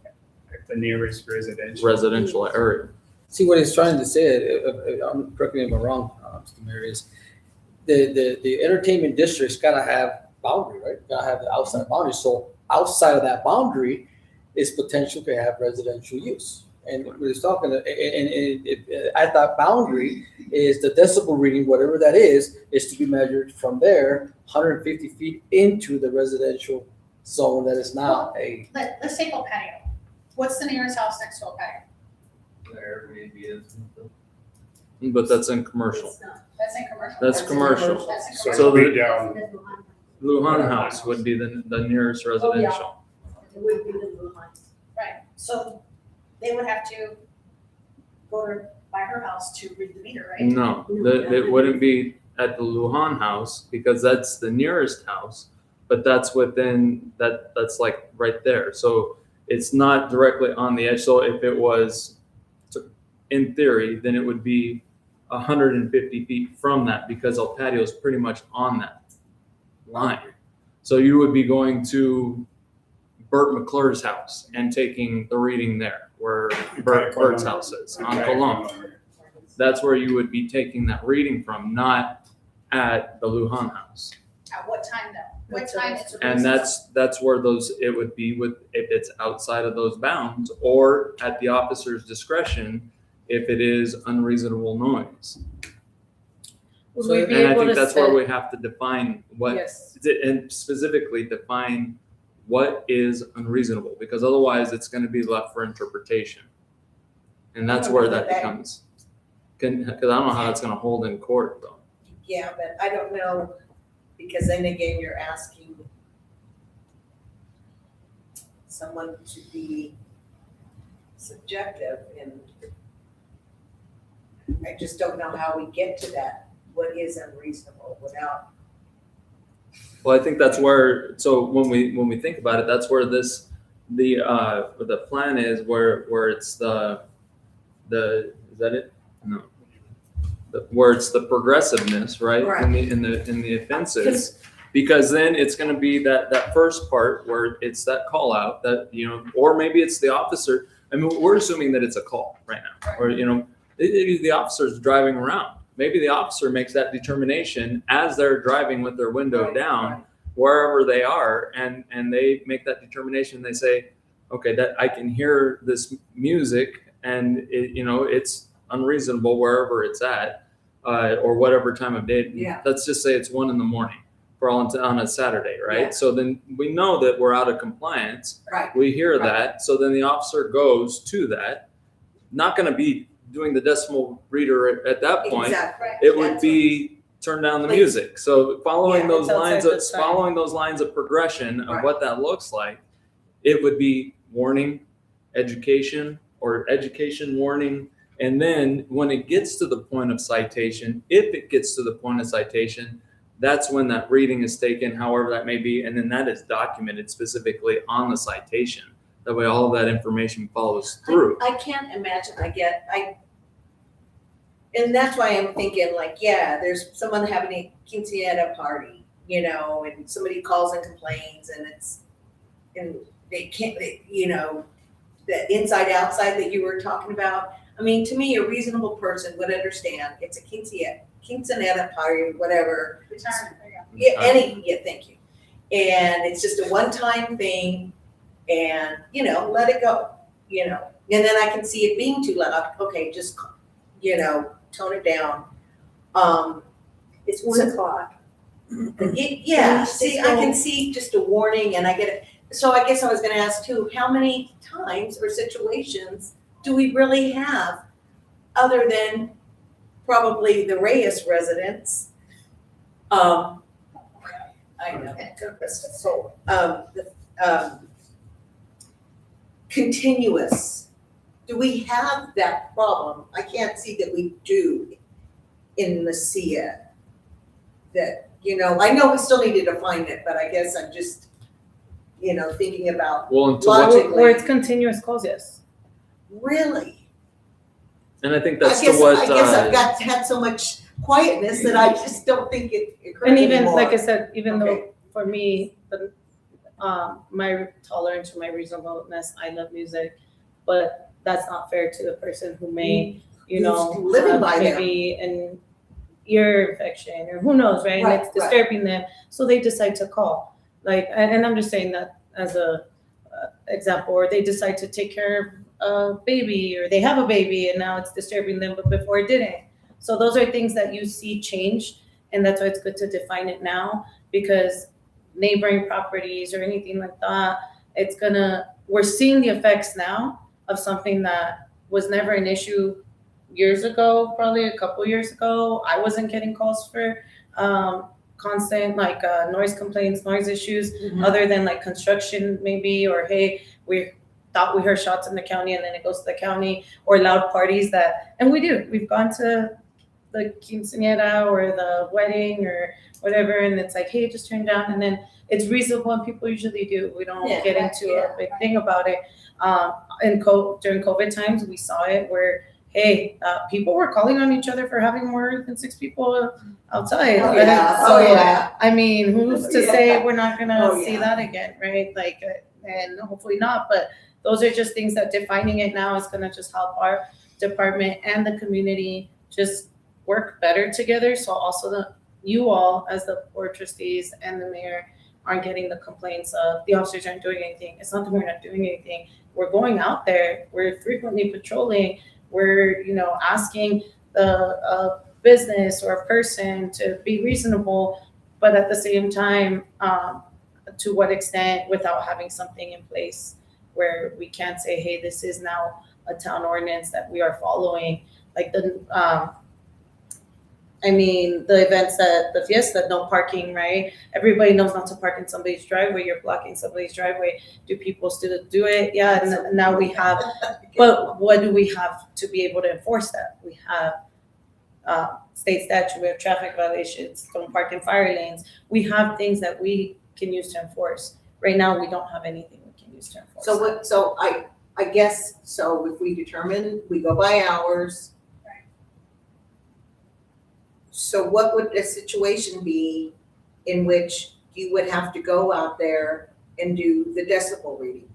at the nearest residential Area. See, what he's trying to say, correct me if I'm wrong, Mr. Mayor, is the entertainment district's gotta have boundary, right? Gotta have the outside boundary. So outside of that boundary is potential to have residential use. And we're just talking, at that boundary is the decibel reading, whatever that is to be measured from there, 150 feet into the residential zone that is not a. Let's take a patio. What's the nearest house next to a patio? The Airbnb is. But that's in commercial. It's not. That's in commercial. That's commercial. That's in So commercial. So it'd be down, Lujan House would be the nearest residential. It would be the blue lines. Right, so they would have to go to, by her house to read the meter, right? No, it wouldn't be at the Lujan House because that's the nearest house, but that's within that's like right there. So it's not directly on the edge. So if it was in theory, then it would be 150 feet from that because El Patio is pretty much on that line. So you would be going to Bert McClure's house and taking the reading there where Bert's house is on Colon. That's where you would be taking that reading from, not at the Lujan House. At what time though? What time is it? And that's where it would be with, if it's outside of those bounds or at the officer's discretion, if it is unreasonable noise. Would we be And I able think to that's set- where we have to define what, Yes. and specifically define what is unreasonable, because otherwise it's gonna be left for interpretation. And that's where that becomes, because I don't know how that's gonna hold in court though. Yeah, but I don't know, because then again, you're asking someone to be subjective, and I just don't know how we get to that, what is unreasonable without. Well, I think that's where, so when we think about it, that's where the plan is, where it's the, is that it? No. Where it's the progressiveness, right? Right. In the offenses, because then it's gonna be that first part where it's that call out that, you know, or maybe it's the officer. I mean, we're assuming that it's a call right now, or, you know, the officer's driving around. Maybe the officer makes that determination as they're driving with their window down, wherever they are, and they make that determination. They say, okay, that I can hear this music, and it's unreasonable wherever it's at, or whatever time of day. Yeah. Let's just say it's 1 a.m. for all on a Saturday, right? Yeah. So then we know that we're out of compliance. Right. We hear Right. that, so then the officer goes to that. Not going to be doing the decimal reader at that point. Exactly. It would be turn down the Please. music. So following Yeah, those it's lines outside of the time. following those lines of progression of Right. what that looks like, it would be warning, education, or education, warning, And then when it gets to the point of citation, if it gets to the point of citation, that's when that reading is taken, however that may be, and then that is documented specifically on the citation. That way all of that information follows through. I can't imagine, and that's why I'm thinking like, yeah, there's someone having a quinceañera party, you know, and somebody calls and complains and they can't, the inside outside that you were talking about. I mean, to me, a reasonable person would understand it's a quinceañera party, whatever. Retirement, there you go. Yeah, thank you. And it's just a one-time thing and, let it go, and then I can see it being too loud. Okay, just, tone it down. It's 1 o'clock. Yeah, see, I can see just a warning and I get it. So I guess I was gonna ask too, how many times or situations do we really have other than probably the Reyes residents? I know. So, continuous. Do we have that problem? I can't see that we do in Mesilla. That, I know we still need to define it, but I guess I'm just, thinking about Well, and to what, logically. Where it's continuous calls, yes. Really? and I think I that's guess to what, I've had so much quietness that I just don't think it occurs And even, anymore. like I said, even Okay. though for me, my tolerance or my reasonableness, I love music, but that's not fair to the person who may, Who's living have by them. maybe an ear infection or who knows, right? And Right, it's disturbing them, so they decide to call. Like, and I'm just saying that as a example, or they decide to take care of a baby, or they have a baby and now it's disturbing them, but before it didn't. So those are things that you see change, and that's why it's good to define it now, because neighboring properties or anything like that, we're seeing the effects now of something that was never an issue years ago, probably a couple years ago. I wasn't getting calls for constant noise complaints, noise issues, other than like construction maybe, or hey, we thought we heard shots in the county and then it goes to the county, or loud parties and we've gone to the quinceañera or the wedding or whatever, and it's like, hey, just turn down, and then it's reasonable, and people usually do. We don't Yeah, get into yeah. a big thing about it. During COVID times, we saw it where, hey, people were calling on each other for having more than 6 people outside. Oh, yeah. So, Oh, yeah. I mean, who's to Yeah. say we're not gonna Oh, see yeah. that again, right? Like, and hopefully not, but those are just things that defining it now is gonna just help our department and the community just work better together. So also you all as the board trustees and the mayor aren't getting the complaints of the officers aren't doing anything. It's not that we're not doing anything. We're going out there. We're frequently patrolling. We're, asking the business or a person to be reasonable, but at the same time, to what extent without having something in place where we can't say, hey, this is now a town ordinance that we are following. Like the events the fiesta, no parking, right? Everybody knows not to park in somebody's driveway. You're blocking somebody's driveway. Do people still do it? Yeah, and now we have, but what do we have to be able to enforce that? We have state statute, we have traffic violations, don't park in fire lanes. We have things that we can use to enforce. Right now, we don't have anything we can use to enforce. So I guess, so if we determine, we go by hours. So what would a situation be in which you would have to go out there and do the decibel reading?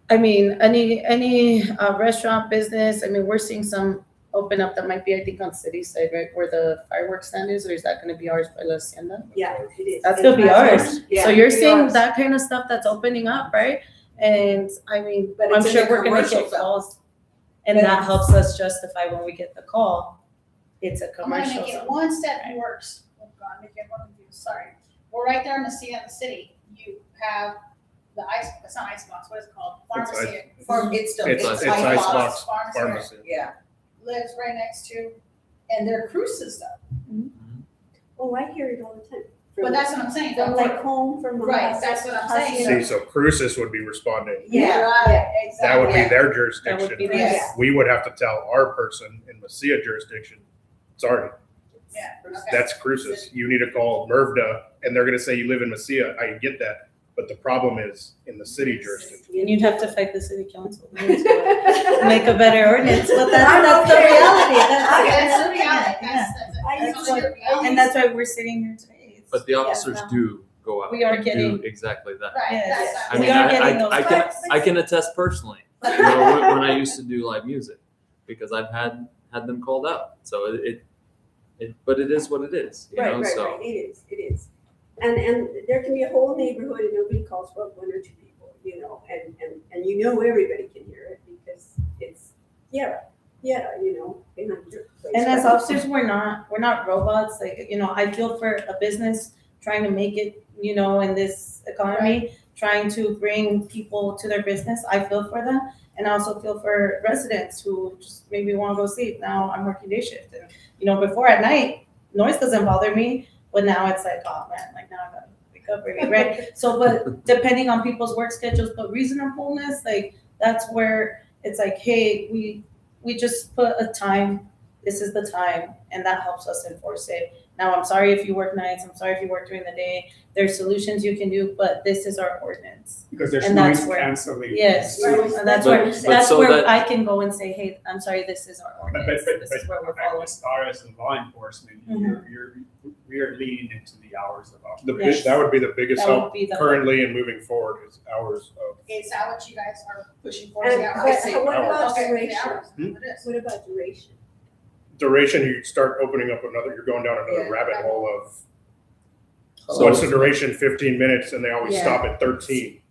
I mean, any restaurant business, we're seeing some open up that might be, I think, on city side, right, where the fireworks stand is, or is that gonna be ours by La Hacienda? Yeah, it is. That's gonna be ours. Yeah, So you're it'd be seeing ours. that kind of stuff that's opening up, right? And But I'm it's in sure the we're gonna commercial get zone. calls. And But that it's- helps us justify when we get the call, it's a I'm gonna commercial make it zone. one step worse. Oh God, make it more confused, sorry. We're right there in the city. You have it's not icebox, what is it called? Pharmacy. It's Icebox. Icebox Pharmacy Pharmacy. Yeah, lives right next to, and their crew system. Oh, I hear it all the time. But that's what I'm saying. From like home, from my Right, house. that's what I'm saying. See, so Crucis would be responding. Yeah, Right, That would exactly. be their That would jurisdiction. be Yes. We would have to tell our person in Mesilla jurisdiction, sorry, Yeah, okay. that's Crucis. You need to call MervDA, and they're gonna say you live in Mesilla. I get that. But the problem is in the city jurisdiction. And you'd have to fight the city council to make a better ordinance, but I'm that's the okay. reality. That's the That's reality. yeah. That's the reality. And that's why we're sitting here today. It's- But the officers yeah, do go out. We are and getting- do exactly that. Right, Yes. that's. I We mean, are getting those I can attest personally. You know, when I used to do live music, because I've had them called out. So but it is what it is. You know, so. Right, it is. And there can be a whole neighborhood and nobody calls but one or two people, you know, and you know everybody can hear it because it's, you know, behind your place. And as officers, we're not robots. Like, you know, I feel for a business trying to make it, you know, in this economy, trying to bring people to their business. I feel for them. And I also feel for residents who just maybe want to go sleep. Now I'm working day shift. And, you know, before at night, noise doesn't bother me. But now it's like, oh man, like now I gotta wake up early, right? So, but depending on people's work schedules, but reasonableness, like that's where it's like, hey, we just put a time, this is the time, and that helps us enforce it. Now, I'm sorry if you work nights, I'm sorry if you work during the day, there's solutions you can do, but this is our ordinance. Because there's And that's noise where- canceling. Yes, Right. and that's But- where, but that's so where that- I can go and say, hey, I'm sorry, this is our ordinance, this is where we're following. As far as the law enforcement, we are leading into the hours of operation. Yes. That would be the biggest That help would be the. currently and moving forward is hours of. Is that what you guys are pushing for? And Yeah, but I see. what about Okay, duration? the hours, it is. What about duration? Duration, you start opening up you're going down another Yeah. rabbit hole of, So- what's the duration? 15 minutes, and they always Yeah. stop at 13.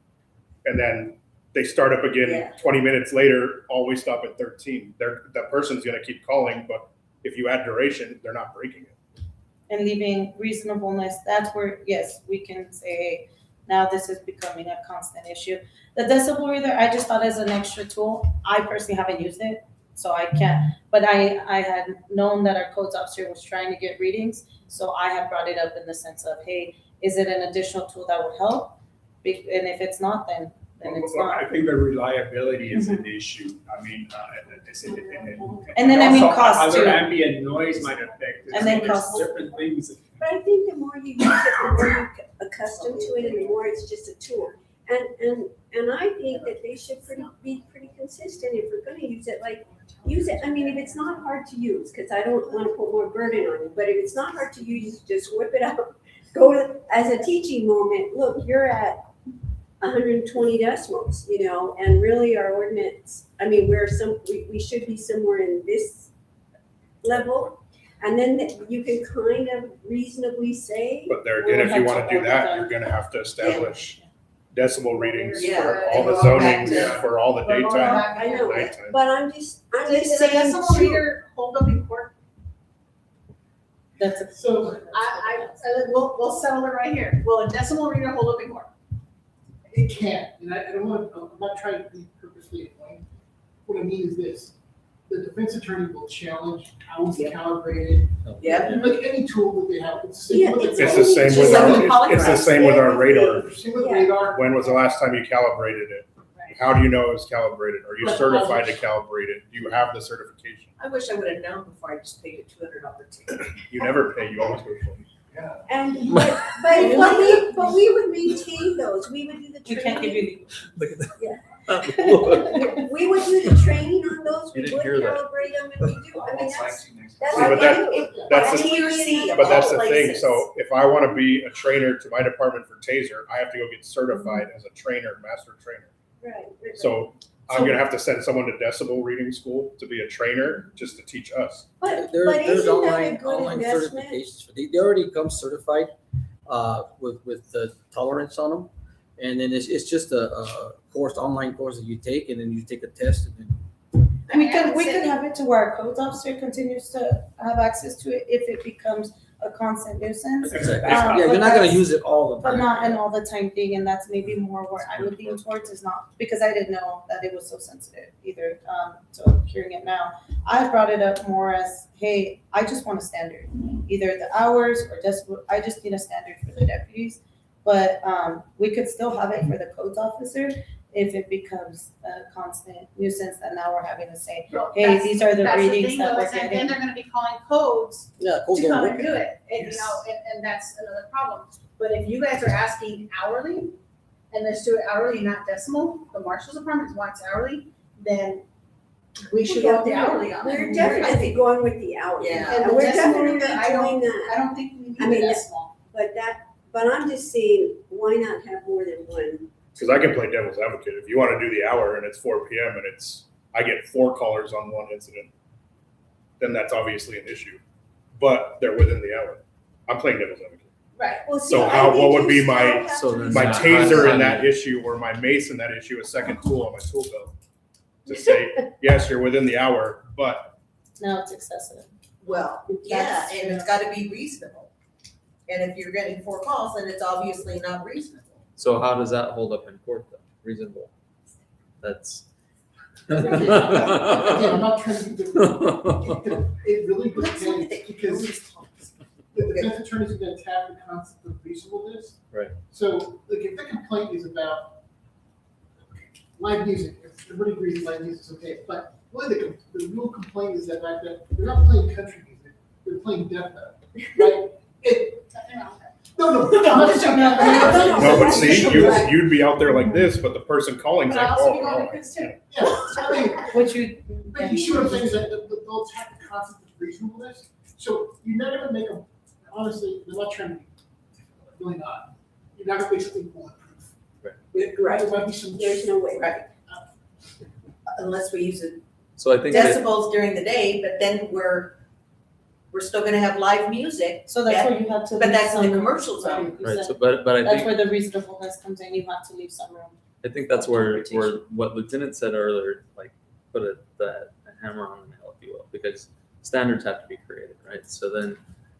And then they start up again Yeah. 20 minutes later, always stop at 13. That person's gonna keep calling, but if you add duration, they're not breaking it. And leaving reasonableness, that's where, yes, we can say, hey, now this is becoming a constant issue. The decibel reader, I just thought as an extra tool. I personally haven't used it, so I can't. But I had known that our codes officer was trying to get readings, so I had brought it up in the sense of, hey, is it an additional tool that would help? And if it's not, then it's Well, not. I think the reliability is an issue. I mean, And then, I mean, also cost other too. ambient noise might affect it. And then so there's cost. different things. But I think the more you use it, the more you get accustomed to it and the more it's just a tool. And I think that they should be pretty consistent if we're gonna use it, like, use it, I mean, if it's not hard to use, because I don't wanna put more burden on you, but if it's not hard to use, just whip it out. As a teaching moment, look, you're at 120 decimals, you know, and really our ordinance, I mean, we should be somewhere in this level. And then you can kind of reasonably say, But there again, if you wanna do that, you're gonna have to establish decibel readings for all the zonings, for all the We're going daytime, back I know, nighttime. but I'm just Does a saying. decimal reader hold up in court? That's a. So We'll settle it right here. Will a decimal reader hold up in court? it can't, and I don't want, I'm not trying to be purposely annoying. What I mean is this, the defense attorney will challenge how it's calibrated. Yeah. And like any tool that they have, it's the Yeah, same with it's the. It's the same Just with like our, with polygraphs. it's the same with our radar. Same with Yeah. radar. When was the last time you calibrated it? How do you know it was calibrated? Are you Right. certified to calibrate it? Do you have the certification? I wish I would have known before I just paid a $200 ticket. You never pay, you always go for it. And, but we would maintain those, we would do the We can't give training. you Look at that. Yeah. We would do the training on those, we You would didn't hear that. calibrate them, and we do, I mean, that's See, but that- what we do. that's the- TRC of But that's all the thing, places. so if I wanna be a trainer to my department for TASER, I have to go get certified as a trainer, master trainer. Right. So I'm gonna have to send someone to decibel reading school to be a trainer, just to teach us. But There's isn't that a online good investment? certifications for they already come certified with the tolerance on them, and then it's just a course, online course that you take, and then you take a test, and then We could have it to where our codes officer continues to have access to it if it becomes a constant nuisance, Exactly. Um, Yeah, but you're not gonna that's- use it all the but time. not an all the time thing, and that's maybe more where I would lean towards is not, because I didn't know that it was so sensitive either, so hearing it now. I brought it up more as, hey, I just want a standard, either the hours or just, I just need a standard for the deputies. But, we could still have it for the codes officer if it becomes a constant nuisance, that now we're having to say, Well, hey, that's- these are the that's readings thing, that though, we're is that Then getting. they're gonna be calling codes Yeah, cool, to don't come work and it. do it, and, you Yes. know, and that's another problem. But if you guys are asking hourly, and let's do it hourly, not decimal, the marshal's department wants hourly, then we should go with the hourly on it. We're definitely going with the hourly. Yeah. And And the we're decimal definitely reader, I doing don't, that. I don't think we need I a mean, decimal. But I'm just saying, why not have more than one? Because I can play devil's advocate. If you want to do the hour and it's 4 p.m. and I get 4 callers on one incident, then that's obviously an issue. But they're within the hour. I'm playing devil's advocate. Right. Well, see, So I how- think what would you be still my- have so to then be- My Yeah, taser I- in that issue or my mace in that issue, a second tool on my tool belt to say, yes, you're within the hour, but No, it's excessive. Well, yeah, and it's gotta be reasonable. And if you're getting 4 calls, then it's obviously not reasonable. So how does that hold up in court though? Reasonable? That's. Again, I'm not trying to, it really Let's look at depends, the because police calls. the defense attorneys are gonna tap the concept of reasonableness. Right. So, like, if the complaint is about live music, if everybody agrees live music is okay, but really the real complaint is that they're not playing country music, they're playing death metal, right? Nothing wrong with that. No, I'm just saying. no, but see, you'd be out there like this, but the person calling's But like, I'll also oh, be going no. to Chris too. Yeah, I mean, Which you. but you see what I'm saying, is that they'll attack the concept of reasonableness, so you're not gonna make them, honestly, they're not trying to be, really not. You're not gonna make something bulletproof. Right. There might be some. There's no way. Right. Unless we use it So I think that, decibels during the day, but then we're still gonna have live music. So that's Yeah, where you have to. But leave that's in the some- commercial zone. Right, you right, said- so, but I That's think, where the reasonableness comes in, you have to leave some room. I think that's where what Lieutenant said earlier, like, put the hammer on the nail, if you will, because standards have to be created, right? So then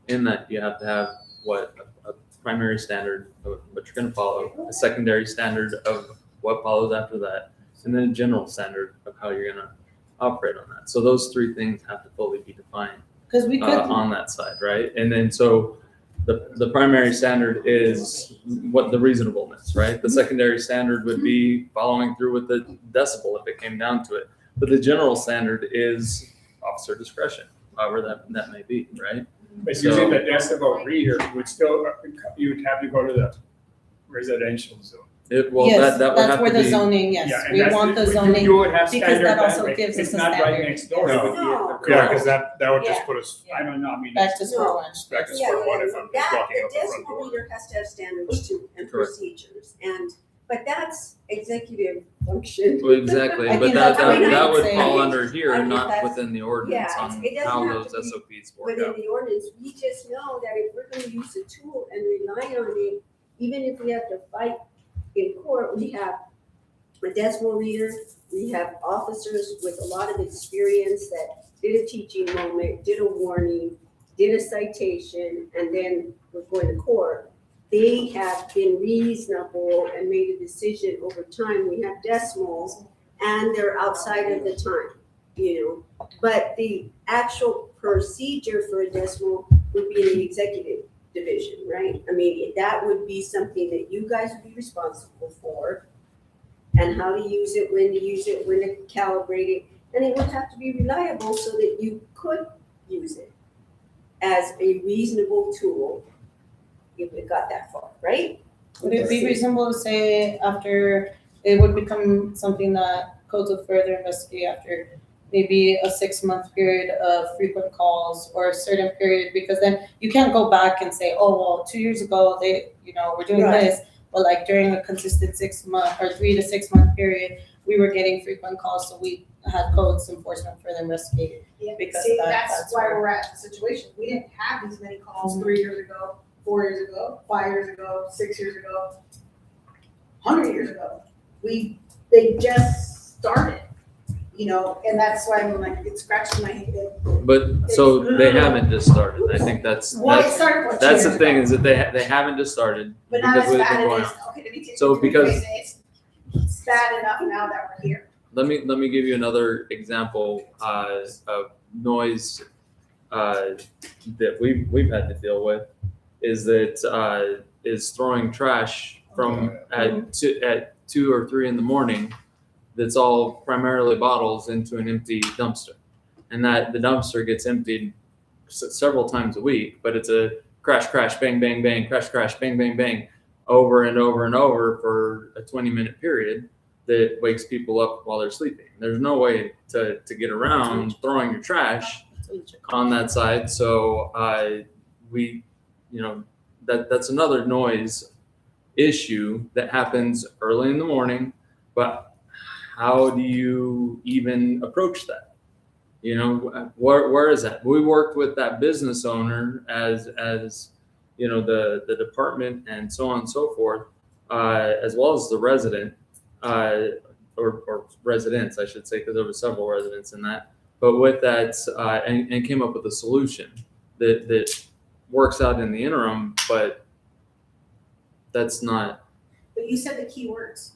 in that, you have to have a primary standard of what you're gonna follow, a secondary standard of what follows after that, and then a general standard of how you're gonna operate on that. So those 3 things have to fully be defined Cause we could, on that side, right? And then so the primary standard is what the reasonableness, right? The secondary standard would be following through with the decibel if it came down to it. But the general standard is officer discretion, however that may be, right? But using the decibel reader would still, you would have to go to the residential zone. Well, yes, that would that's have where to the be. zoning, Yeah, yes, and we that's want the you- zoning. You would have because standard that also that way. gives us It's a not right standard. next door. It would be No. at the Yeah, curb. because that would just Yeah. put us I don't know, I mean. Back to square No. one. back to Yeah, square one if I'm just that, walking the out the front decimal door. reader has to have standards too and Correct. procedures, but that's executive function. Well, exactly, I but think that, that's what that, we that would would say. fall under here, I think not that's- within the ordinance yeah, on it doesn't how have those to be SOPs work Within out. the ordinance, we just know that if we're gonna use the tool and rely on it, even if we have to fight in court, we have a decimal reader, we have officers with a lot of experience that did a teaching moment, did a warning, did a citation, and then we're going to court. They have been reasonable and made a decision over time. We have decimals and they're outside of the time, But the actual procedure for a decimal would be in the executive division, right? I mean, that would be something that you guys would be responsible for. And how to use it, when to calibrate it. And it would have to be reliable so that you could use it as a reasonable tool if it got that far, right? Would it be reasonable to say after it would become something that codes would further investigate after maybe a 6-month period of frequent calls or a certain period, because then you can't go back and say, oh, well, 2 years ago, we're doing Right. this, but like during a consistent 6-month or 3 to 6 month period, we were getting frequent calls, so we had codes enforcement further investigated. Yeah, Because see, of that, that's that's why where- we're at the situation. We didn't have these many calls Mhm. 3 years ago, 4 years ago, 5 years ago, 6 years ago, 100 years ago. They just started. you know, and that's why I'm like, it's scratching my head. But so they haven't just started. I think that's Well, it started with that's the years thing ago, is that they haven't just started but not because as we've bad been going as, on. okay, let me take. So let me because- rephrase it. It's bad enough now that we're here. Let me give you another example of noise that we've had to deal with is that is throwing trash from at 2 or 3 in the morning. That's all primarily bottles into an empty dumpster, and that the dumpster gets emptied several times a week. But it's a crash, crash, bang, bang, bang, crash, crash, bang, bang, bang, over and over and over for a 20-minute period that wakes people up while they're sleeping. There's no way to get around throwing your trash on that side. So that's another noise issue that happens early in the morning. But how do you even approach that? You know, where is that? We worked with that business owner as you know, the department and so on and so forth, as well as the resident, or residents, I should say, because there were several residents in that. But with that, and came up with a solution that works out in the interim, but that's not. But you said the key words.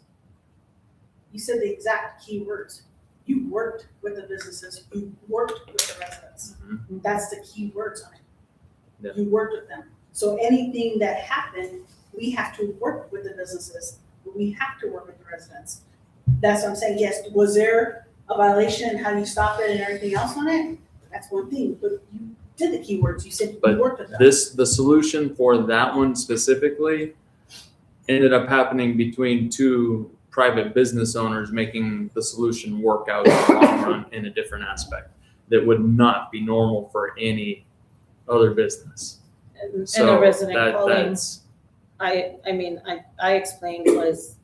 You said the exact key words. You worked with the businesses, you worked with the residents. Mhm. That's the key words on it. Yeah. You worked with them. So anything that happened, we have to work with the businesses. We have to work with the residents. That's what I'm saying. Yes, was there a violation, how you stop it and everything else on it? That's one thing, but you did the keywords. You said But you worked with them. the solution for that one specifically ended up happening between 2 private business owners, making the solution work out in the long run in a different aspect that would not be normal for any other business. And So a resident that calling, that's I explained was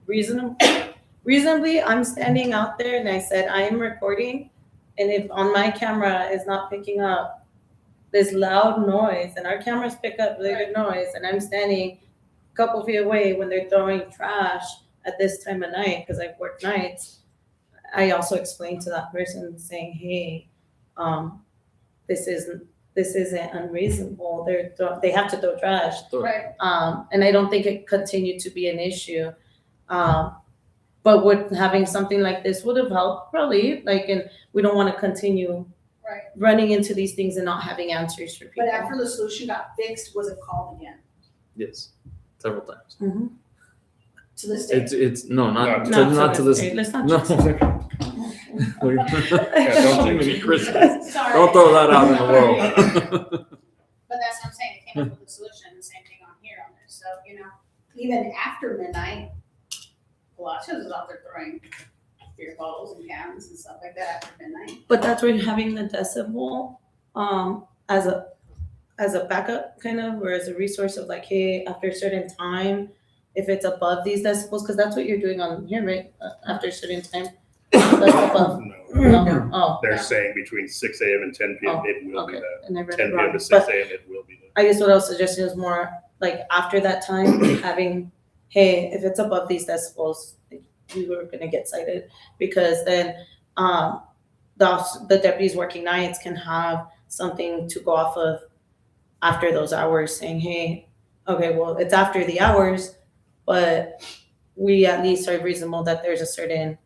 reasonably, I'm standing out there and I said, I am recording. And if on my camera is not picking up this loud noise, and our cameras pick up really good noise, and I'm standing a couple feet away when they're throwing trash at this time of night, because I've worked nights, I also explained to that person saying, hey, this isn't unreasonable. They have to throw trash. Right. And I don't think it continued to be an issue. But would having something like this would have helped probably, and we don't want to continue Right. running into these things and not having answers for people. But after the solution got fixed, was it called again? yes, several times. To this day? It's no, not Not to this. day. Let's not No. just- don't Too many Christmas. Sorry. Don't throw that out in the world. But that's what I'm saying, it came up with a solution, the same thing on here on this, so, even after midnight, Palacios is out there throwing beer bottles and cans and stuff like that after midnight. But that's where having the decibel as a backup kind of, or as a resource of hey, after a certain time, if it's above these decibels, because that's what you're doing on here, right? After a certain time, that's above. No, No. Oh, they're saying between 6 a.m. and 10 p.m. Oh, it will be okay. that. And I read 10 it p.m. wrong. to 6 But a.m. it will be that. I guess what I was suggesting is more after that time, having, hey, if it's above these decibels, we were gonna get cited, because then the deputies working nights can have something to go off of after those hours, saying, hey, okay, well, it's after the hours, but we at least are reasonable that there's a certain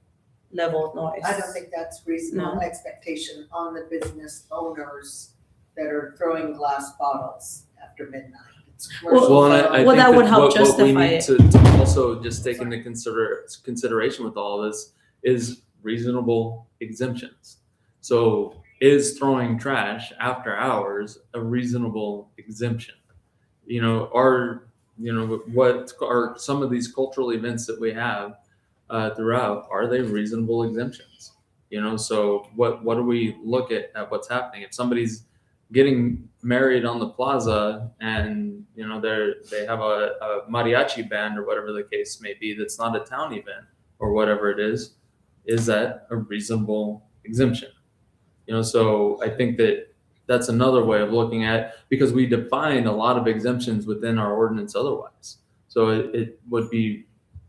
level of noise. I don't think that's reasonable expectation on the business owners that are throwing glass bottles after midnight. It's commercial. Well, and I Well, think that would help what we justify need it. to also just take into consideration with all this is reasonable exemptions. So is throwing trash after hours a reasonable exemption? What are some of these cultural events that we have throughout, are they reasonable exemptions? So what do we look at what's happening? If somebody's getting married on the plaza and they have a mariachi band or whatever the case may be, that's not a town event or whatever it is that a reasonable exemption? So I think that's another way of looking at, because we define a lot of exemptions within our ordinance otherwise. So it would be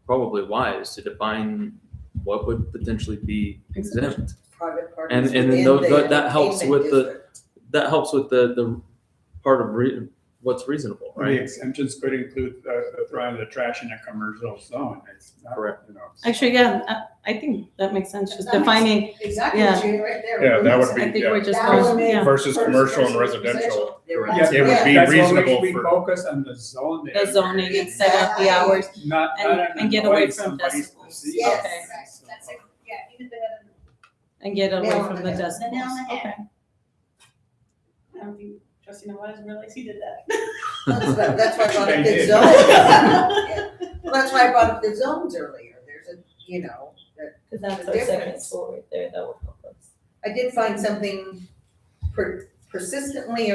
probably wise to define what would potentially be exempt. Private parties And then within the that helps entertainment with the, district. that helps with the part of what's reasonable, The right? exemptions could include the throwing the trash in a commercial zone. It's not, Correct. you know. Actually, yeah, I think that makes sense, just That makes defining, Exactly Yeah. what you right there. Yeah, that would I be, think yeah. we're just That would going, make- yeah, Versus commercial and Versus residential. You're Yeah, right. It would be that's why reasonable we for- focus on the zone. the zoning instead of the hours, Not, and get away from decibels. Yes. Okay. Right, that's it, yeah, you could have and get away Nail on from the the head. decibels. Nail on the head. Okay. I don't think Trustee Novas realized he did that. That's why I brought up They the did. zones. Yeah. Well, that's why I brought up the zones earlier. There's a, you know, that Cause that's The our second difference. school right there, that would help us. I did find something persistently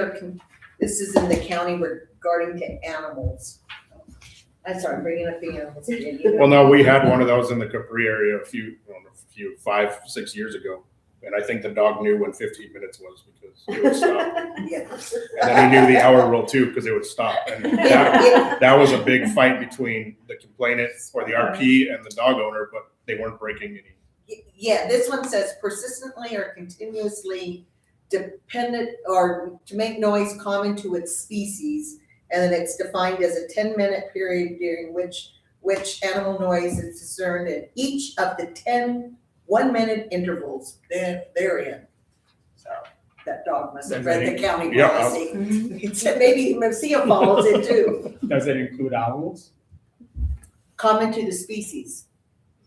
this is in the county regarding to animals. I'm sorry, bringing up the animals again. you know. Well, no, we had one of those in the Capri area a few 5-6 years ago. And I think the dog knew when 15 minutes was because it would stop. Yes. And then he knew the hour rule too, because it would stop. And that was a big fight between the complainant or the RP and the dog owner, but they weren't breaking any. Yeah, this one says persistently or continuously dependent or to make noise common to its species. And then it's defined as a 10-minute period during which animal noise is discerned in each of the 10 1-minute intervals therein. So that dog must have read the county Yeah. policy. Mm-hmm. It said maybe Marcia follows it too. Does it include owls? Common to the species.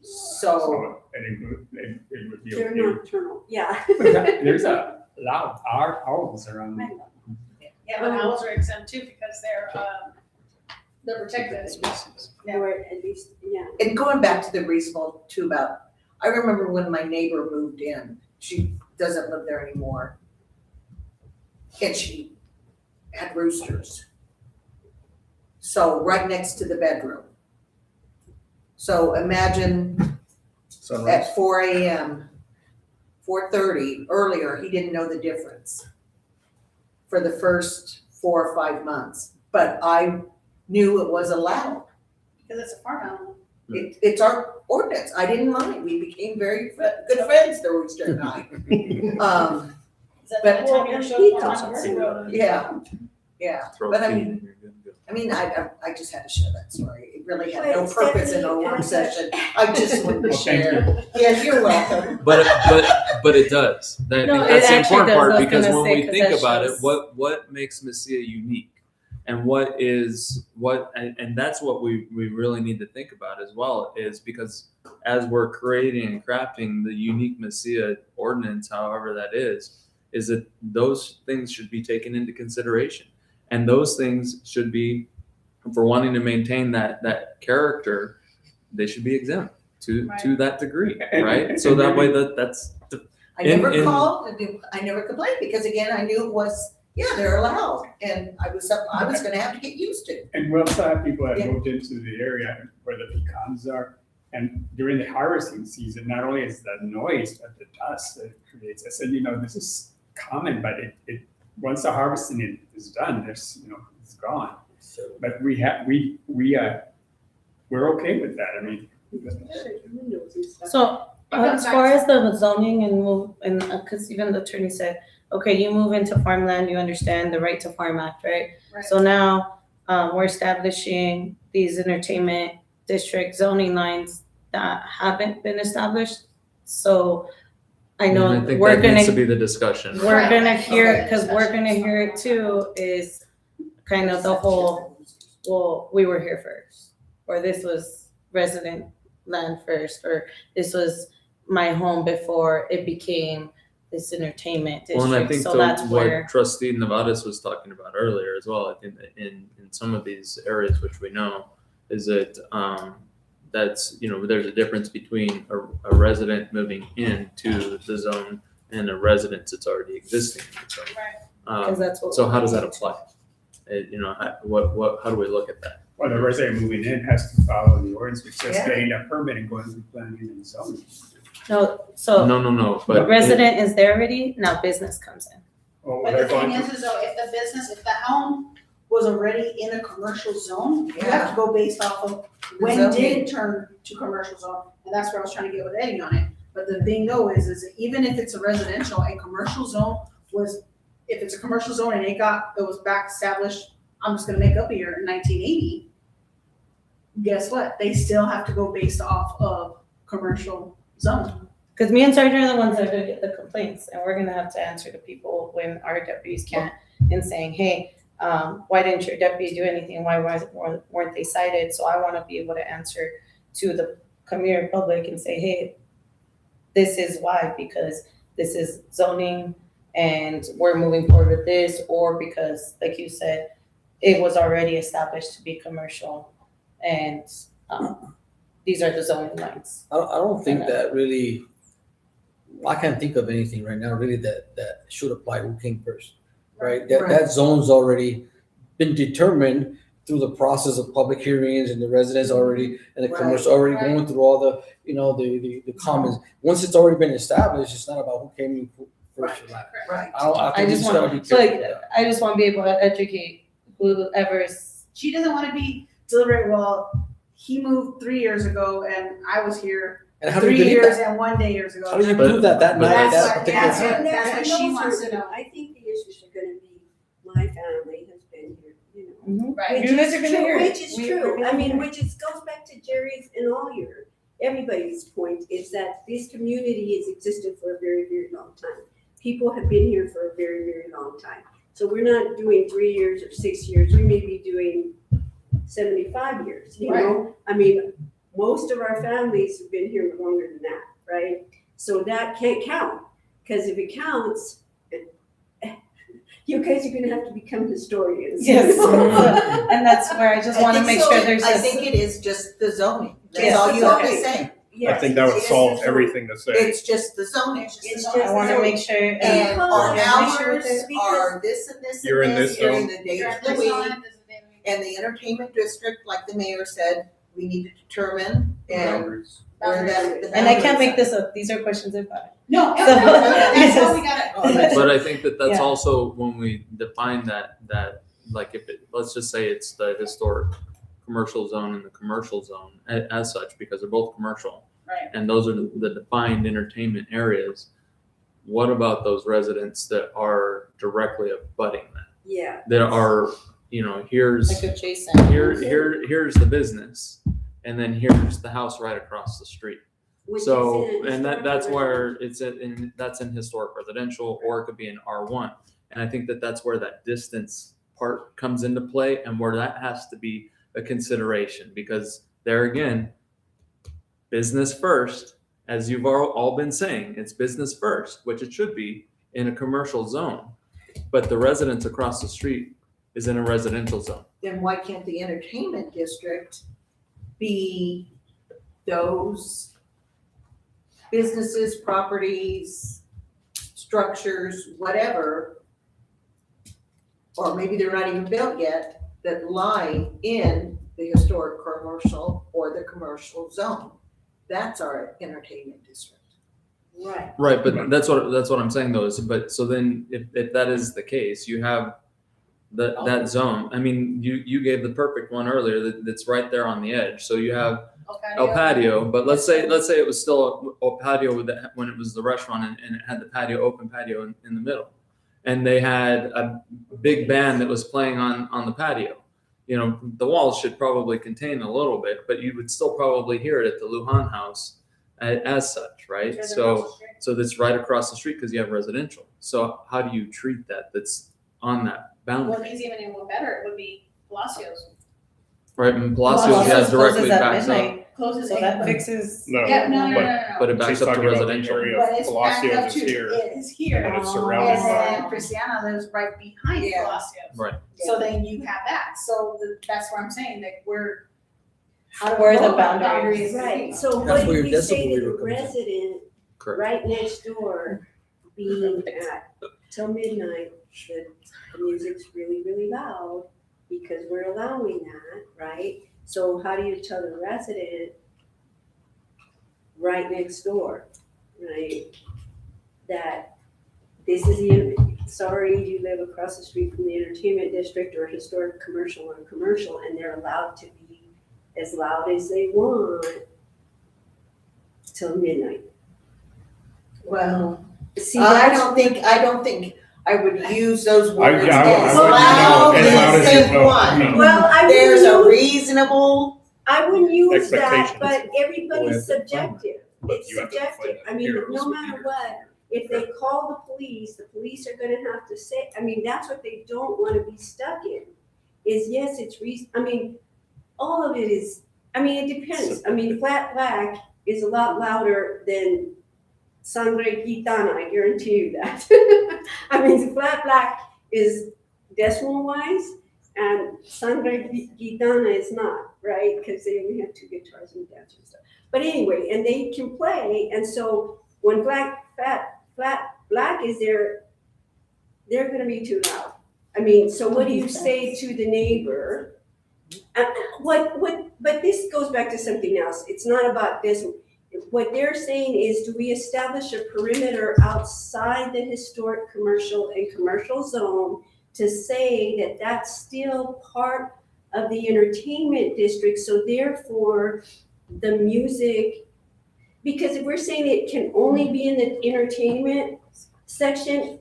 So, It would be They're okay. nocturnal, yeah. There's a lot of owls around. Yeah, but owls are exempt too because they're protected. Yeah. Or at least, yeah. and going back to the reasonable too about, I remember when my neighbor moved in, she doesn't live there anymore. And she had roosters. So right next to the bedroom. So imagine Sunrise. at 4 a.m., 4:30, earlier, he didn't know the difference for the first 4 or 5 months. But I knew it was allowed. Because it's a farm animal. It's our ordinance. I didn't mind. We became very good friends, the rooster and I. Is that But- the time you're showing more on the road? Yeah. Throw But a I feed mean, and you're good to go. I mean, I just had to share that story. It really had no Wait, purpose in a Stephanie, work session. I just wanted to Well, thank share. Yeah, you're welcome. But it does. That, No, that's it the actually important does. I part was because gonna when say, we 'cause think that about shows- it, what makes Messia unique, and and that's what we really need to think about as well, is because as we're creating and crafting the unique Messia ordinance, however that is that those things should be taken into consideration, and those things should be, for wanting to maintain that character, they should be exempt to that degree, right? So that way that's I never in- called, I never complained because again, I knew it was, yeah, they're allowed. And I was gonna have to get used to it. And we also have people that Yeah. moved into the area where the pecans are. And during the harvesting season, not only is the noise, but the dust that it creates. I said, this is common, but it once the harvesting is done, it's gone. But we're okay with that. I mean, So as far as the zoning and move, and because even the attorney said, okay, you move into farmland, you understand the Right to Farm Act, right? Right. So now we're establishing these entertainment district zoning lines that haven't been established. So I know and I think we're that needs to gonna, be the discussion. we're Right. gonna hear it, Okay. because we're gonna hear it too, is kind of the whole, well, we were here first, or this was resident land first, or this was my home before it became this entertainment Well, and I district, think so that's what where, Trustee Nevadas was talking about earlier as well, I think that in some of these areas, which we know, is that that's, there's a difference between a resident moving into the zone and a residence that's already existing in the zone. Right. because that's what. So how does that apply? How do we look at that? well, the resident moving in has to follow the ordinance, which says Yeah. getting a permit and going through planning and zoning. No, so No, but resident is there already, now business comes in. Oh, But they're the thing going is though, if the home was already in a commercial zone, you have to go based off of when zoning. did it turn to commercial zone? And that's where I was trying to get with Eddie on it. But the thing though is that even if it's a residential, a commercial zone was, if it's a commercial zone and it was back established, I'm just gonna make up a year, in 1980, guess what? They still have to go based off of commercial zone. Because me and Sergeant are the ones that are gonna get the complaints, and we're gonna have to answer to people when our deputies can't, and saying, hey, why didn't your deputy do anything? Why weren't they cited? So I wanna be able to answer to the community public and say, hey, this is why, because this is zoning and we're moving forward with this, or because, like you said, it was already established to be commercial and these are the zoning lines. I don't think that really, I can't think of anything right now really that should apply who came first, right? That zone's already been determined through the process of public hearings and the residents already, and the commercial already going through all the, the comments. Once it's already been established, it's not about who came in first or last. Right. I I think just it's gotta want, be so careful like, with that. I just want to be able to educate whoever's. She doesn't wanna be deliberate, well, he moved 3 years ago and I was here And how do you 3 believe years that? and 1 day years ago. How do you But- prove that night, That's that what- particular that's time? what- that's what she wants to know. I think the issues are gonna be, my family has been here, Right. You guys are gonna hear it. Which is We're true, gonna I mean, hear it. which is, goes back to Jerry's and all everybody's point, is that this community has existed for a very, very long time. People have been here for a very, very long time. So we're not doing 3 years or 6 years, we may be doing 75 years, you know? I mean, most of our families have been here longer than that, right? So that can't count, because if it counts, you guys are gonna have to become historians. Yes, and that's where I just want to make sure there's I this. think it is just the zoning. That's Yes, all you have to okay. say. I Yes, think that would it's solve just- everything to say. It's just the zoning. It's I just want to so- make sure. And Because- our Yeah, hours because- are this and this You're in and this this during zone. the days You're of in the this week. zone, this is the- And the entertainment district, like the mayor said, we need to determine and Boundaries. where that. And I can't make this up. These are questions I've got. No, So- that's how we got it. But I think that that's Yeah. also when we define that like if it, let's just say it's the historic commercial zone and the commercial zone as such, because they're both commercial. Right. And those are the defined entertainment areas. What about those residents that are directly abutting that? Yeah. That are, here's Like adjacent. here's the business, and then here's the house right across the street. Which So, is in and that's historic where that's in historic residential, or it could be in R1. And I think that's where that distance part comes into play, and where that has to be a consideration, because there again, business first, as you've all been saying, it's business first, which it should be in a commercial zone. But the residents across the street is in a residential zone. Then why can't the entertainment district be those businesses, properties, structures, whatever, or maybe they're not even built yet, that lie in the historic commercial or the commercial zone? That's our entertainment district. Right. Right, but that's what I'm saying though. So then if that is the case, you have that zone. I mean, you gave the perfect one earlier that's right there on the edge. So you have El Patio, but let's say it was still a patio when it was the restaurant and it had the open patio in the middle, and they had a big band that was playing on the patio. The walls should probably contain a little bit, but you would still probably hear it at the Lujan house as such, right? So that's right across the street because you have residential. So how do you treat that's on that boundary? Well, things even better, it would be Palacios. Right, and Palacios has directly closes at backs up, midnight, Closes so at that midnight. fixes. No, Yeah, no. but it she's backs up to talking about the residential. area But of it's backed up Palacios to, is here, it is here. and it's Oh. surrounded And then by. Christiana lives right behind Yeah. Palacios. Right. So then you have that, so that's where I'm saying that Where the know boundary is. Right, so That's what where if your we say decibel to the reader comes in. resident Correct. right next door being at till midnight, that the music's really, really loud because we're allowing that, right? So how do you tell the resident right next door, right, that this is the, sorry, you live across the street from the entertainment district or historic commercial or commercial, and they're allowed to be as loud as they want till midnight. Well, See, I that's don't think I would use those words yeah, I as wouldn't- loud no, as loud as as you they will, want. no. Well, There's a reasonable, I wouldn't use that, Expectations. but everybody's Well, subjective. But It's you have to subjective. play I mean, heroes no with matter your- what, if they call the police are gonna have to say, I mean, that's what they don't wanna be stuck in. Is yes, it's I mean, all of it is, I mean, it depends. I mean, flat black is a lot louder than Sangre Gitana, I guarantee you that. I mean, flat black is decimal wise, and Sangre Gitana is not, right? Because they only have two guitars and dance and stuff. But anyway, and they can play, and so when flat black is there, they're gonna be too loud. I mean, so what do you say to the neighbor? But this goes back to something else. It's not about this. What they're saying is, do we establish a perimeter outside the historic commercial and commercial zone to say that that's still part of the entertainment district? So therefore, the music, because if we're saying it can only be in the entertainment section,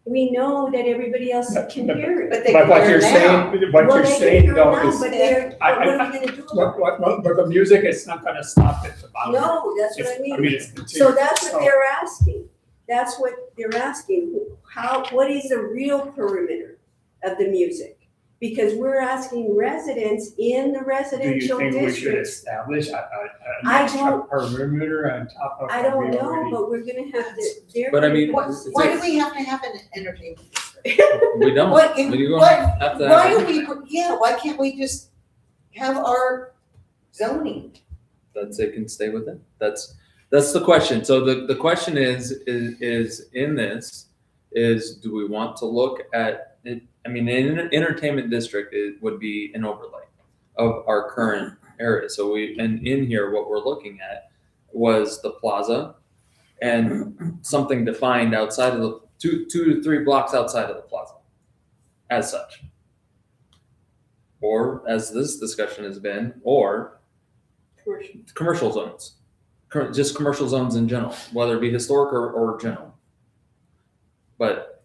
we know that everybody else can hear it. but they But can what hear you're now. saying, what Well, you're they can saying hear it though now, is, but they're, I- what are we gonna do about it? but the music is not gonna stop at the boundary. No, that's what I It's- mean. it's So that's what so- they're asking. That's what they're asking. What is the real perimeter of the music? Because we're asking residents in the Do you residential think we should districts. establish an I extra don't- perimeter on top of? I what don't we know, already- but we're gonna have to, they're. But I mean, gonna- Why do we have to have an entertainment district? We don't. What, We don't what, have to why have- do we, why can't we just have our zoning? That's, it can stay with it. That's the question. So the question is in this, is do we want to look at it? I mean, an entertainment district, it would be an overlay of our current area. So and in here, what we're looking at was the plaza and something defined outside of the 2 to 3 blocks outside of the plaza as such. Or as this discussion has been, or commercial zones, just commercial zones in general, whether it be historic or general. But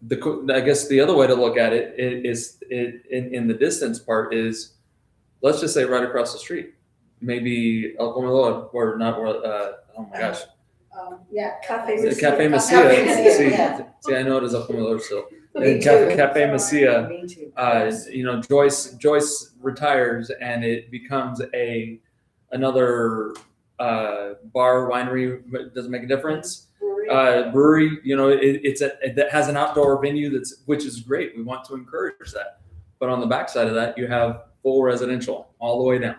I guess the other way to look at it is in the distance part is, let's just say right across the street, maybe El Comedor or not, oh my gosh, Yeah. Cafe Cafe Cafe Macia. Macia, yeah. See, I know it is El Comedor still. Me Cafe too. Macia. Me too. Joyce retires and it becomes another bar, winery, but it doesn't make a difference. Brewery, that has an outdoor venue which is great. We want to encourage that. But on the backside of that, you have full residential all the way down.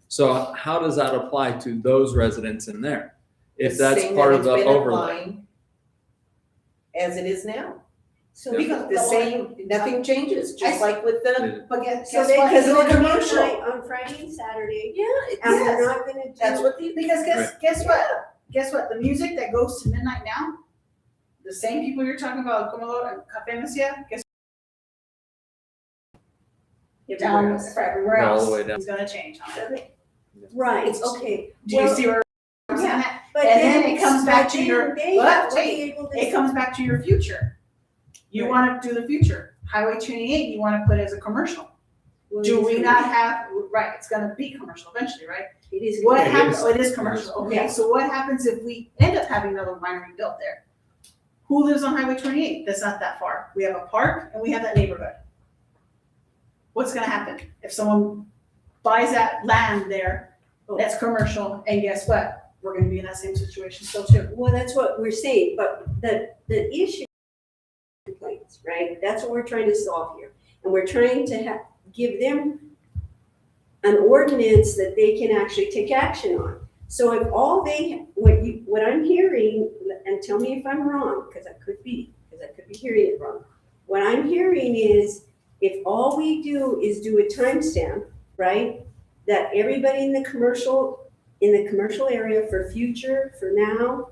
So how does that apply to those residents in there? If that's Same part that of the it's been overlay. applying As it is now. So Because The same, nothing changes, just like with the, But guess So they what? can Because of the go to commercial. midnight on Friday and Saturday, yeah, and we're yes, not gonna do. that's what the, Because guess what? Guess what? The music that goes to midnight now, the same people you're talking about, Comedor and Cafe Macia, guess down for everywhere All else. the way down. It's gonna change on it. Right, It's- okay. Do you Well, see where I'm saying that? But And then it comes back but to then your- they but have to wait, be able to. It comes back to your future. You wanna do the future. Highway 28, you wanna put as a commercial. Well, Do it we is not have, right, it's gonna be commercial eventually, right? It is. What It happens, is. oh, it is commercial, okay, Yeah. so what happens if we end up having another winery built there? Who lives on Highway 28? That's not that far. We have a park and we have that neighborhood. What's gonna happen if someone buys that land there, that's commercial, and guess what? We're gonna be in that same situation still too. Well, that's what we're saying, but the issue complaints, right? That's what we're trying to solve here. And we're trying to give them an ordinance that they can actually take action on. So if all what I'm hearing, and tell me if I'm wrong, because I could be hearing it wrong. What I'm hearing is, if all we do is do a timestamp, right? That everybody in the commercial area for future, for now,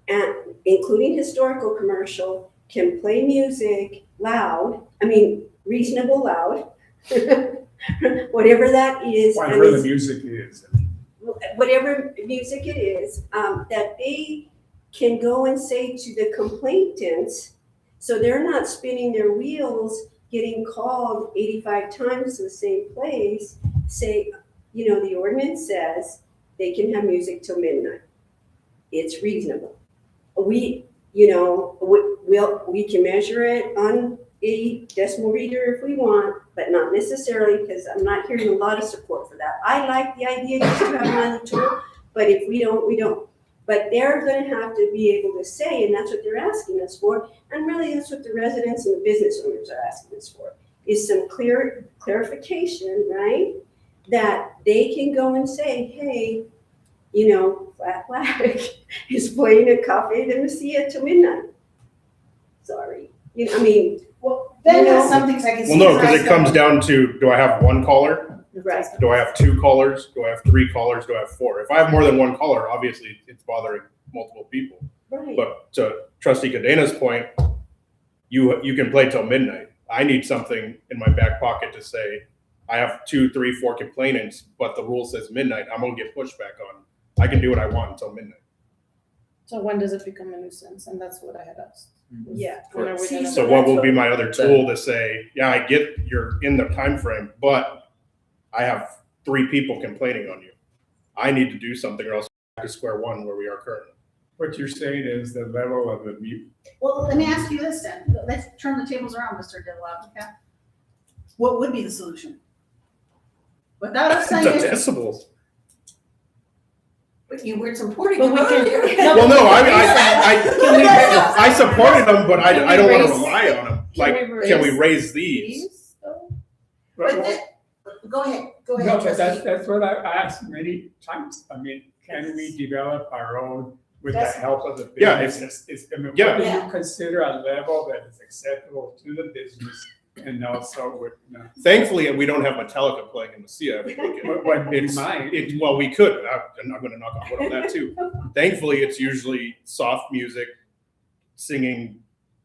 and including historical commercial, can play music loud, I mean, reasonable loud, whatever that is. and Whatever the it's- music is. whatever music it is, that they can go and say to the complainants, so they're not spinning their wheels, getting called 85 times to the same place, say, you know, the ordinance says they can have music till midnight. It's reasonable. We, you know, we can measure it on a decimal reader if we want, but not necessarily, because I'm not hearing a lot of support for that. I like the idea just to have another tool, but if we don't, we don't. But they're gonna have to be able to say, and that's what they're asking us for, and really that's what the residents and the business owners are asking us for, is some clarification, right? That they can go and say, hey, you know, Flat Flag is playing a Cafe de Mesia till midnight. Sorry. You know, I mean, Well, Ben You has know? some things I can see. Well, no, his because eyes it comes go, down to, do I have one caller? right, Do I have 2 callers? Do I have 3 callers? Do I have 4? If I have more than one caller, obviously it's bothering multiple people. right. But to Trustee Cadena's point, you can play till midnight. I need something in my back pocket to say, I have 2, 3, 4 complainants, but the rule says midnight. I'm gonna get pushback on. I can do what I want until midnight. So when does it become a nuisance? And that's what I had asked. Yeah. When are we See, gonna- So what will be my other tool to say, yeah, I get you're in the time frame, but I have 3 people complaining on you. I need to do something or else back to square one where we are currently. What you're saying is the level of the Well, let me ask you this then. Let's turn the tables around, Mr. Dillon, okay? What would be the solution? Without us The saying, decibels. But you were supporting But them we can- earlier. Well, no, Can we I supported them, but Can we I don't want to raise- rely on them. Like, can we raise these? Fees, though? But then, go ahead, No, but trustee. that's what I've asked many times. I mean, can we develop our own with the That's- help of the Yeah, if- businesses? I mean, yeah. what do you consider a level that is acceptable to the business and also with, you know, Thankfully, we don't have Metallica playing in the Sia every weekend. what we It's, might. well, we could. I'm not going to knock on wood on that too. Thankfully, it's usually soft music, singing,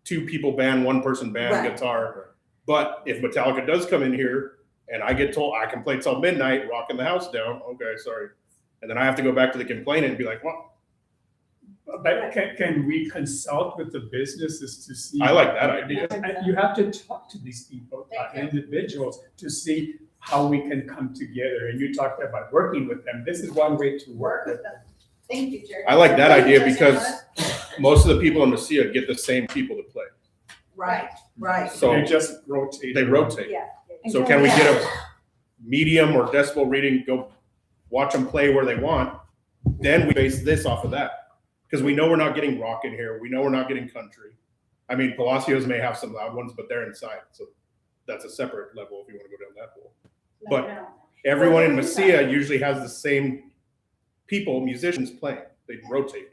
2 people band, 1 person band, Right. guitar. But if Metallica does come in here and I get told I can play till midnight, rocking the house down, okay, sorry. And then I have to go back to the complainant and be like, well, But can we consult with the businesses to see? I like that idea. Because you have to talk to these people, individuals, to see how we can come together. And you talked about working with them. This is one way to work with them. thank you, Jerry. I like that Thank you, idea Trustee because most of the people in Mesilla get the same people to play. Right, right. So They just rotate. they rotate. Yeah. So can we get a medium or decibel reading, go watch them play where they want? Then we base this off of that. Because we know we're not getting rock in here. We know we're not getting country. I mean, Palacios may have some loud ones, but they're inside. So that's a separate level if you want to go down that hole. But everyone in Mesilla usually has the same people, musicians playing. They rotate.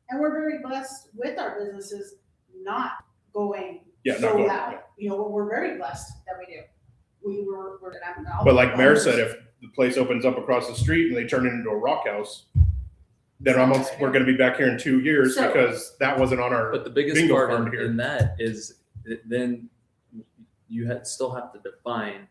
And we're very blessed with our businesses not going Yeah, not so going, loud. yeah. You know, we're very blessed that we do. We're But like Mayor said, if the place opens up across the street and they turn it into a rock house, then we're going to be back here in 2 years So- because that wasn't on our. But the biggest Bingo part card here. in that is then you still have to define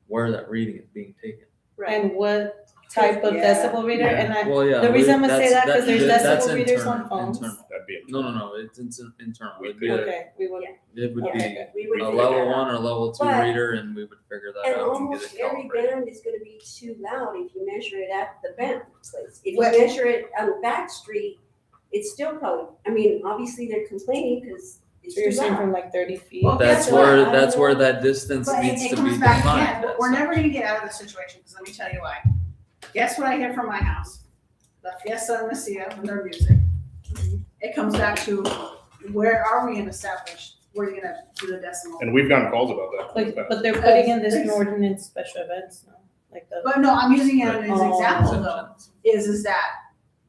where that reading is being taken. And what type of Yeah. decibel reader? Yeah. And I, Well, yeah. the reason I'm gonna say that's- that, 'cause there's that's decibel readers on internal- phones. internal. That'd be No, it's internal. It'd be okay, we would. it would Okay, be we would a figure level that out. 1 or level 2 But- reader, and we would figure that And out and get almost it every calibrated. band is gonna be too loud if you measure it at the band place. If you Well- measure it on the back street, it's still probably, I mean, obviously they're complaining because it's So you're too saying loud. from like 30 feet? Well, That's guess what? where I that's don't where know. that distance But needs it to be comes back defined. again, we're never gonna get out of the situation, because let me tell you why. Guess what I hear from my house? The Fiesta and Mesilla and their music. It comes back to, where are we gonna establish, where are you gonna do the decimal? And we've gotten calls about that. in the But past. they're putting in this Thanks. ordinance special events, no? Like the. But no, I'm using it as an Oh. example though, is that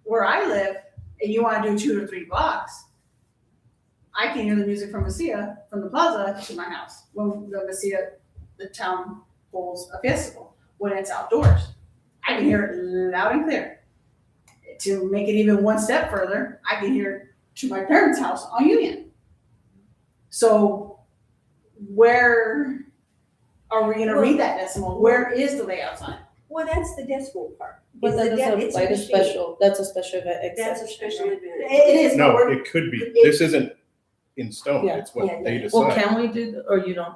where I live, and you wanna do 2 or 3 blocks, I can hear the music from Mesilla, from the plaza to my house, when the Mesilla, the town holds a festival, when it's outdoors. I can hear it loud and clear. To make it even one step further, I can hear it to my parents' house on Union. So where are we gonna read that decimal? Where is the layout sign? Well, that's the decimal part. But that It's doesn't like a machine. special, that's a special event That's a exception. special right? event. It is, but No, we're, it could be. It- This isn't in stone. Yeah. It's what Yeah, they yeah. Well, decide. can we do, or you don't?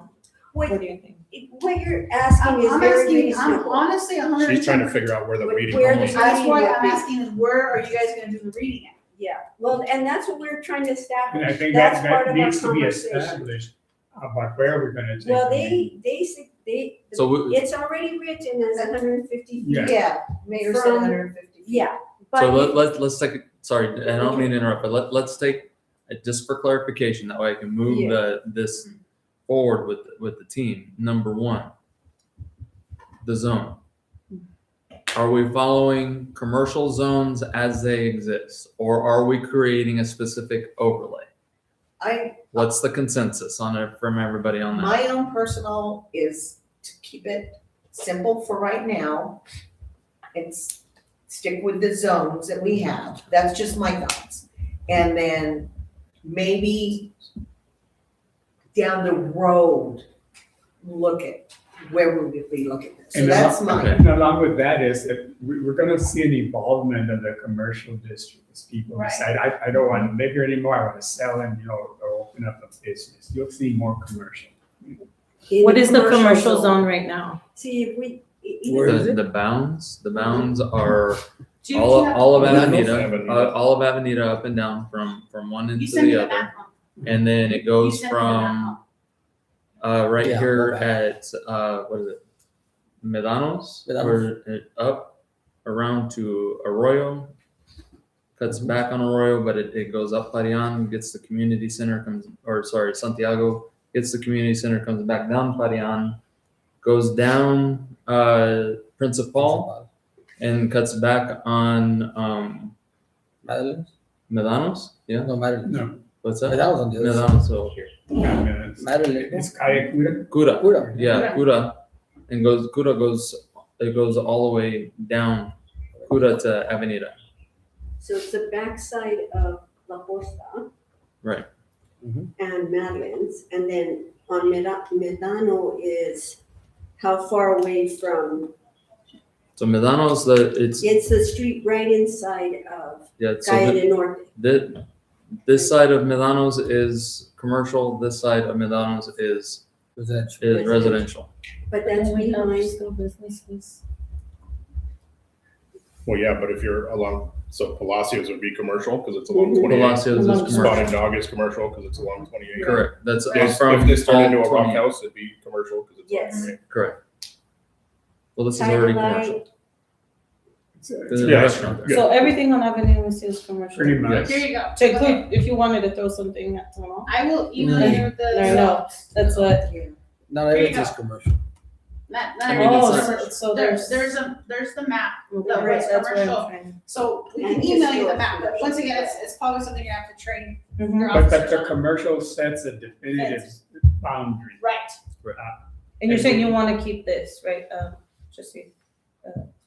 What What, do you think? what you're asking is I'm very asking, I'm reasonable. honestly 110%. She's trying to figure out where the reading Where will the- be. That's why Reading I'm will be. asking is where are you guys gonna do the reading at? Yeah, well, and that's what we're trying to And establish. I think That's that, part that of our needs to be conversation. established about where we're gonna take. Well, the meeting. they, So we- it's already written as 150 feet. Yeah. Yeah, Mayor said From- 150 feet. Yeah, So but let's take, sorry, I don't mean to interrupt, but let's take, just for clarification, that way I can move Yeah. this forward with the team. Number one, the zone. Are we following commercial zones as they exist, or are we creating a specific overlay? What's the consensus on it from everybody on that? My own personal is to keep it simple for right now and stick with the zones that we have. That's just my thoughts. And then maybe down the road, look at where we would be looking at. So And that's along- mine. And along with that is that we're gonna see an involvement of the commercial district as people Right. decide, I don't want to live here anymore, I wanna sell and, or open up a business. You'll see more commercial. in What is the commercial zone. zone right now? See, if we, Where is it? The bounds are Do you all have- of Avenida. Avenida, all of Avenida up and down from one end You to sent me the the other. map. And then it You goes sent me the map. from, right Yeah, here go back. at, what is it? Medanos, Medanos. where it up around to Arroyo, cuts back on Arroyo, but it goes up Parian, gets the community center, Santiago, gets the community center, comes back down Parian, goes down, Principal, and cuts back on, Madeline? Medanos, yeah, No, Madeline. No, what's That that? was on the other side. Medanos over here. Madeline. it's Kayakura. Cura. Cura. Yeah, Cura, and it goes all the way down Cura to Avenida. So it's the backside of La Costa. Right. Mhm. And Madeline's, and then on Medano is how far away from, So Medanos, it's the street right inside of yeah. So Calle de Norte. this side of Medanos is commercial. This side of Medanos is Residential. residential. But that's behind, Still businesses. Well, yeah, but if you're along, so Palacios would be commercial because it's along Mhm. 28. Palacios is Along- commercial. Spotted Dog is commercial because it's along 28. Correct. That's If this turned into a rock 28. house, it'd be commercial because it's Yes. along 28. Correct. Well, this is already commercial. It's It's a yeah, restaurant there. So everything on Avenue is commercial. pretty much. Here you go. To include, if you wanted to throw something at someone, I will email you the. No, that's what. Not Here you everything's go. commercial. Not I mean, everything's it's commercial. so There's there's. the map, Okay, that was that's what I'm commercial. trying. So we And can email you the historic map, but commercial. once again, it's probably something you have to train Mhm. your But officers the on. commercial sets a definitive boundary. Right. And you're saying you want to keep this, right? Just so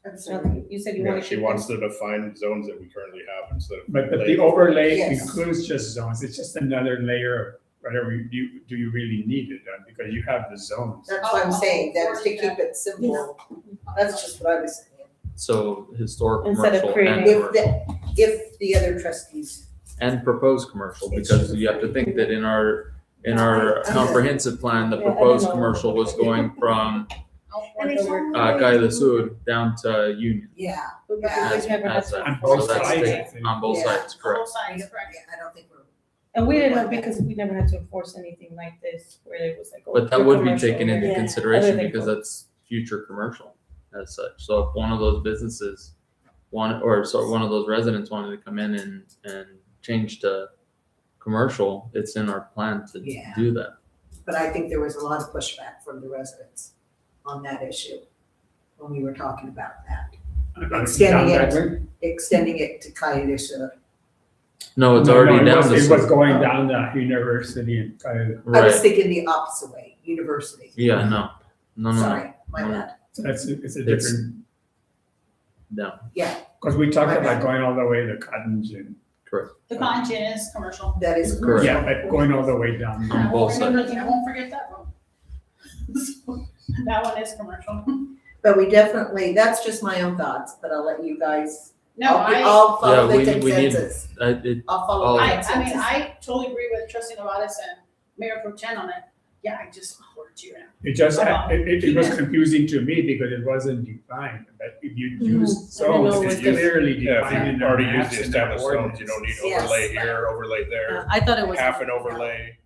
Absolutely. you said you Yeah, want to she keep wants this. to define zones that we currently have instead of. But the labels. overlay Yes. includes just zones, it's just another layer of whatever do you really need it done, because you have the zones. That's what I'm saying, that's to keep it simple. That's just what I was saying. So historic Instead of commercial creating- and If commercial. if the other trustees, And proposed commercial, because you have to think that in our comprehensive plan, the Yeah, I don't proposed know. commercial was going from and it's all. Calle de Sur down to Union. yeah, But Yeah. we've never had As to a- On enforce both so that's sides, the- I think. On both Yeah. sides, correct. Both sides, correct. yeah, I don't think we're. And we didn't know because we never had to enforce anything like this where it was like. oh, But that you're would be commercial. taken into Yeah. consideration Other than because co- that's future commercial as such. So if one of those businesses one of those residents wanted to come in and change to commercial, it's in our plan to Yeah. do that. But I think there was a lot of pushback from the residents on that issue when we were talking about that, Extending Down it. that way? extending it to Calle de Sur. No, it's No, already it down was- to It was Sur. going down the university and I was Right. thinking the opposite way, university. Yeah, no. Sorry, my No. bad. so it's a It's- different, Down. Yeah, because we talked My about bad. going all the way to Cotton's and The cotton gin is commercial. That is Correct. Yeah, but going all the way down. I won't both forget- I won't forget that one. That one is commercial. But we definitely, that's just my own thoughts, but I'll let you guys, No, I'll follow Yeah, the we need- consensus. It, I'll follow the I consensus. I totally agree with trustee Novalis and Mayor Pro Tem on it. Yeah, I just ordered you now. It just, Hold on. it was confusing to me because it wasn't defined, but if you use I didn't know zones, it it's was different. clearly Yeah, defined if in you the already use maps the and the established zones, you don't need Yes. overlay here, overlay there, I thought it was. half an overlay,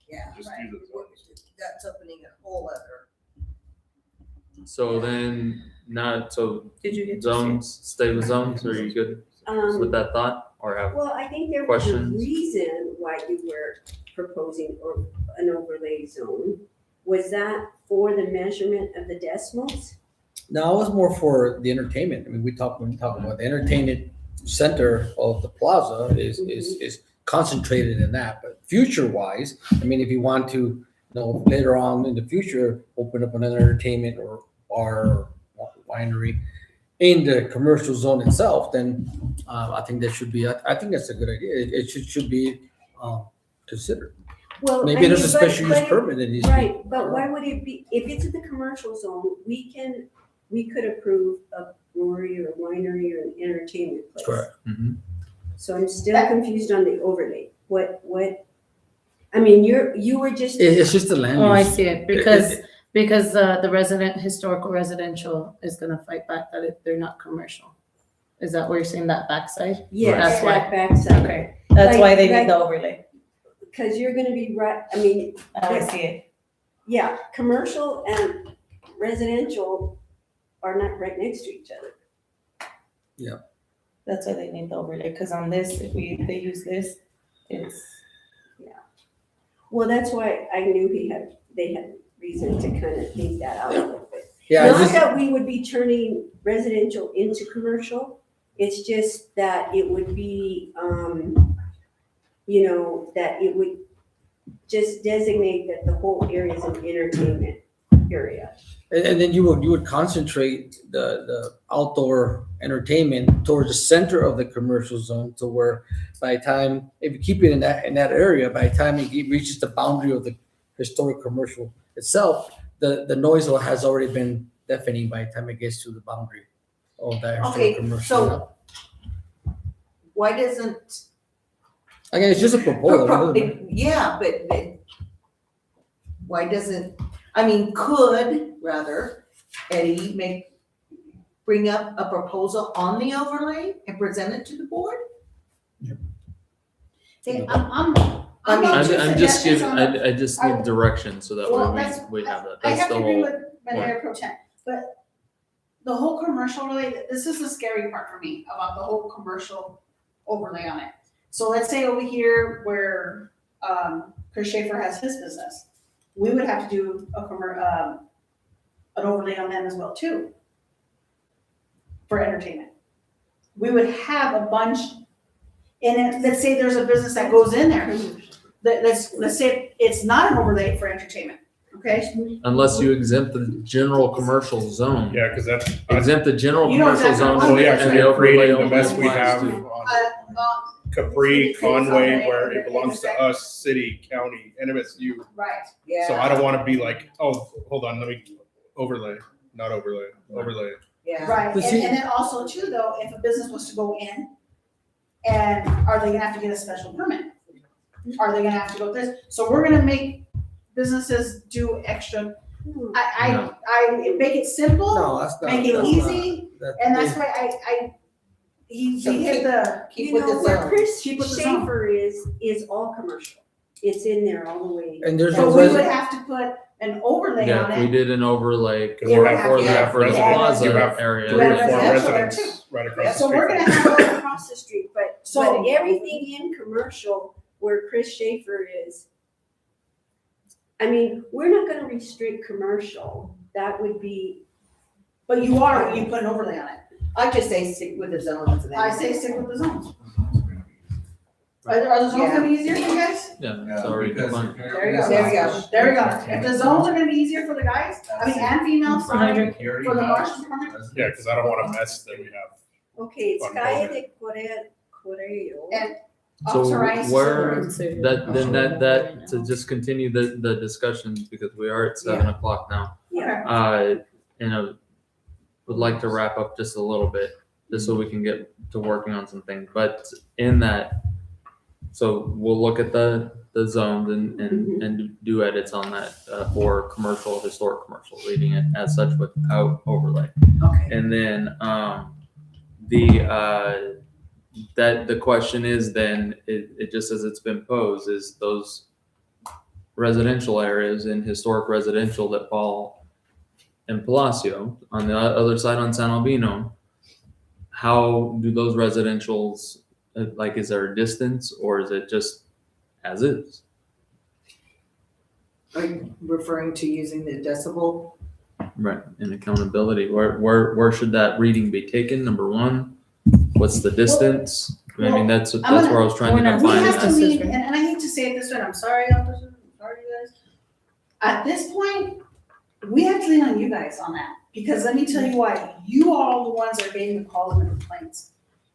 Yeah. just do the zones. That's opening a whole other. so then not, so Did you get to see it? zones, stay with zones, or are you good with that thought? Or have, Well, I think there was a Questions? reason why you were proposing or an overlay zone. Was that for the measurement of the decimals? No, it was more for the entertainment. I mean, when we talk about the entertainment center of the plaza is concentrated in that. But future wise, I mean, if you want to, you know, later on in the future, open up another entertainment or bar or winery in the commercial zone itself, then I think that should be, I think that's a good idea. It should be considered. Well, Maybe I there's a mean, special use but- permit that needs to be. Right, but why would it be, if it's in the commercial zone, we could approve a brewery or a winery or an entertainment place. Correct. Mhm. So I'm still confused on the overlay. What, I mean, you were just, It's just the land Oh, I use. see it, because the historical residential is gonna fight back that they're not commercial. Is that what you're saying, that backside? yes, That's why. that backside. Okay, that's why they Like- need the overlay. Because you're gonna be right, I mean, I see it. yeah, commercial and residential are not right next to each other. That's why they need the overlay, because on this, if they use this, it's, Well, that's why I knew they had reason to kind of think that out a little bit. Yeah, it's Not just, that we would be turning residential into commercial, it's just that it would be, you know, that it would just designate that the whole area is an entertainment area. and then you would concentrate the outdoor entertainment towards the center of the commercial zone to where by the time, if you keep it in that area, by the time it reaches the boundary of the historic commercial itself, the noise has already been deafening by the time it gets to the boundary of that Okay, historic commercial. so why doesn't, Again, it's just a proposal. yeah, but why doesn't, I mean, could rather Eddie bring up a proposal on the overlay and present it to the board? See, I I'm mean, not too I'm just suggestions giving, on the- I just need direction so that Well, way that's- we have that. I That's have the to agree whole, with Mayor Pro Tem, but the whole commercial overlay, this is the scary part for me about the whole commercial overlay on it. So let's say over here where, Chris Schaefer has his business, we would have to do an overlay on them as well too. For entertainment. We would have a bunch, and then, let's say there's a business that goes in there. Let's say it's not an overlay for entertainment, okay? unless you exempt the general commercial zone. Yeah, because that's, Exempt the general You know commercial exactly zone what so and we the actually are overlay creating the only mess we applies have to. on Capri, Conway, where it belongs to us, city, county, NMSU. Right. yeah. So I don't want to be like, oh, hold on, let me overlay, not overlay, overlay. Yeah. Right, But and, see- and then also too, though, if a business was to go in, and are they gonna have to get a special permit? Are they gonna have to go this, so we're gonna make businesses do extra, I make it simple, No, that's not. make it that's easy, not- and that's why he hit the, Keep You with know, the where zone. Chris Keep with the zone. Schaefer is all commercial. It's in there all the way. And there's but no we would resident, have to put an overlay Yeah, on if we it. did an overlay Because we're Yeah, for you the have for the residents, plaza you have area. three or Yeah, four residential there residents right Yeah, across the so we're street. gonna have, All across the street, but So- everything in commercial where Chris Schaefer is, I mean, we're not gonna restrict commercial. That would be, but you are, when you put an overlay on it. I just say stick with the zones. and then- I say stick with the zones. Are the zones gonna be easier for you guys? Yeah, sorry, come on. There you go. There you go. There we go. If the zones are gonna be easier for the guys, I mean, and females, sorry, for the marshal's department. Yeah, because I don't want to mess that we have. okay, it's On Calle board. de Correo. And So Authorized where, Consider- to just continue the discussions, because we are at 7 o'clock now. Yeah. And I would like to wrap up just a little bit, just so we can get to working on some things. But in that, so we'll look at the zones and do edits on that for commercial, historic commercial, leaving it as such without overlay. Okay. And then the question is then, it just as it's been posed, is those residential areas in historic residential that fall in Palacio, on the other side on San Albino, how do those residentials, like, is there a distance or is it just as is? Are you referring to using the decibel? Right, and accountability, where should that reading be taken, number one? What's the distance? I mean, that's where I was trying to Well, We define have to that. lean, and I hate to say it this way, and I'm sorry, officers, I'm sorry, you guys. At this point, we have to lean on you guys on that, because let me tell you why, you are all the ones that are getting the calls and the complaints.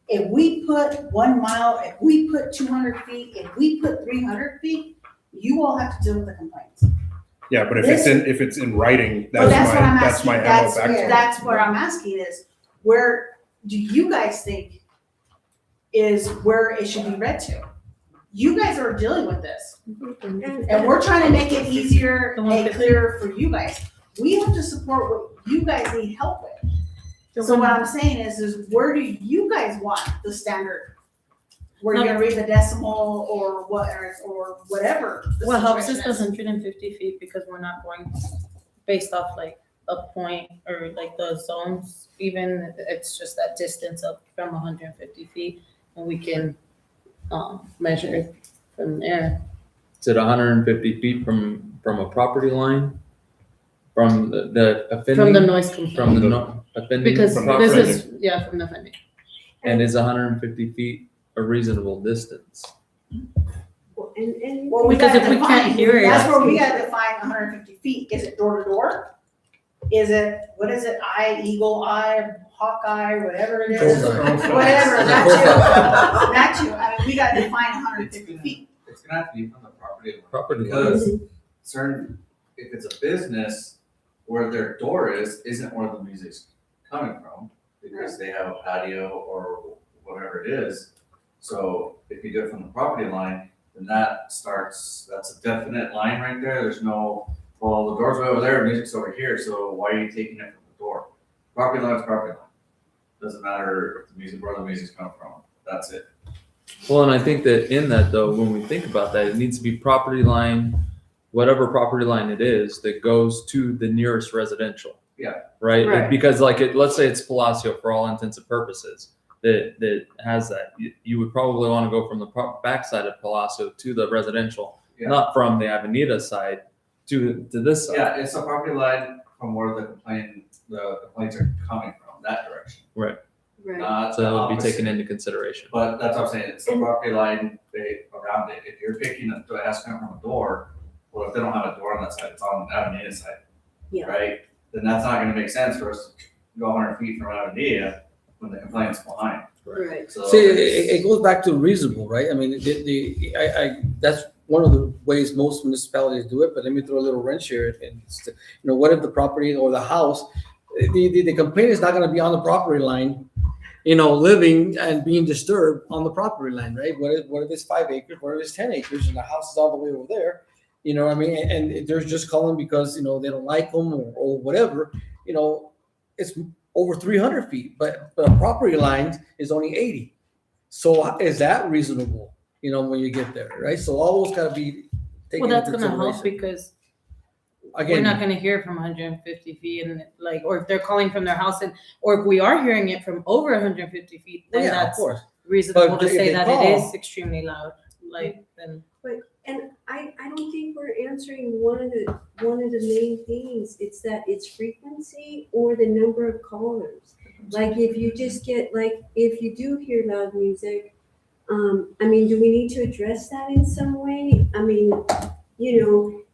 If we put 1 mile, if we put 200 feet, if we put 300 feet, you all have to deal with the complaints. Yeah, but if it's in writing, But that's what I'm that's my asking, ammo back to them. that's where I'm asking is, where do you guys think is where it should be read to? You guys are dealing with this, and we're trying to make it easier and clearer for you guys. We have to support what you guys need help with. So what I'm saying is where do you guys want the standard? Where you're gonna read the decimal or what, or whatever the What helps is situation the 150 feet, because we're not going based off like a point or like the zones, even it's just that distance up from 150 feet, and we can measure it from there. Is it 150 feet from a property line? From the offending? From the noise complaint. From the offending Because property? this is, from the offending. And is 150 feet a reasonable distance? Well, and Well, we Because gotta if we can't define, hear it- that's where we gotta define 150 feet. Is it door to door? Is it, what is it, eagle eye, hawk eye, whatever it is? Bullseye. Whatever, that too. I mean, we gotta define 150 feet. It's gonna have to be from the property line. Property line. Because if it's a business, where their door isn't where the music's coming from, because they have a patio or whatever it is. So if you do it from the property line, then that's a definite line right there. There's no, well, the door's way over there, music's over here, so why are you taking it from the door? Property line's property line. Doesn't matter if the music, where the music's coming from. That's it. Well, and I think that in that though, when we think about that, it needs to be property line, whatever property line it is that goes to the nearest residential. Yeah. Right? Right. Because let's say it's Palacio for all intents and purposes that has that. You would probably want to go from the backside of Palacio to the residential, Yeah. not from the Avenida side to this side. Yeah, it's a property line from where the complaints are coming from, that direction. right. Not So the that would be opposite. taken into consideration. But that's what I'm saying, it's the property line around it. If you're picking it has to come from a door, well, if they don't have a door on that side, it's on the Avenida side. Yeah. Right? Then that's not gonna make sense for us to go 100 feet from Avenida when the complaint's behind. Right. So See, it's- it goes back to reasonable, right? I mean, that's one of the ways most municipalities do it, but let me throw a little wrench here. And what if the property or the house, the complaint is not gonna be on the property line, living and being disturbed on the property line, right? What if it's 5 acres, what if it's 10 acres and the house is all the way over there? You know what I mean? And they're just calling because, they don't like them or whatever, it's over 300 feet, but the property line is only 80. So is that reasonable, when you get there, right? So all those gotta be taken Well, into that's gonna help consideration. because we're Again, not gonna hear it from 150 feet and or if they're calling from their house or if we are hearing it from over 150 feet, then yeah, of that's course. reasonable But to if say they that call- it is extremely loud, then. And I don't think we're answering one of the main things. It's that it's frequency or the number of callers. Like if you just get, if you do hear loud music, do we need to address that in some way?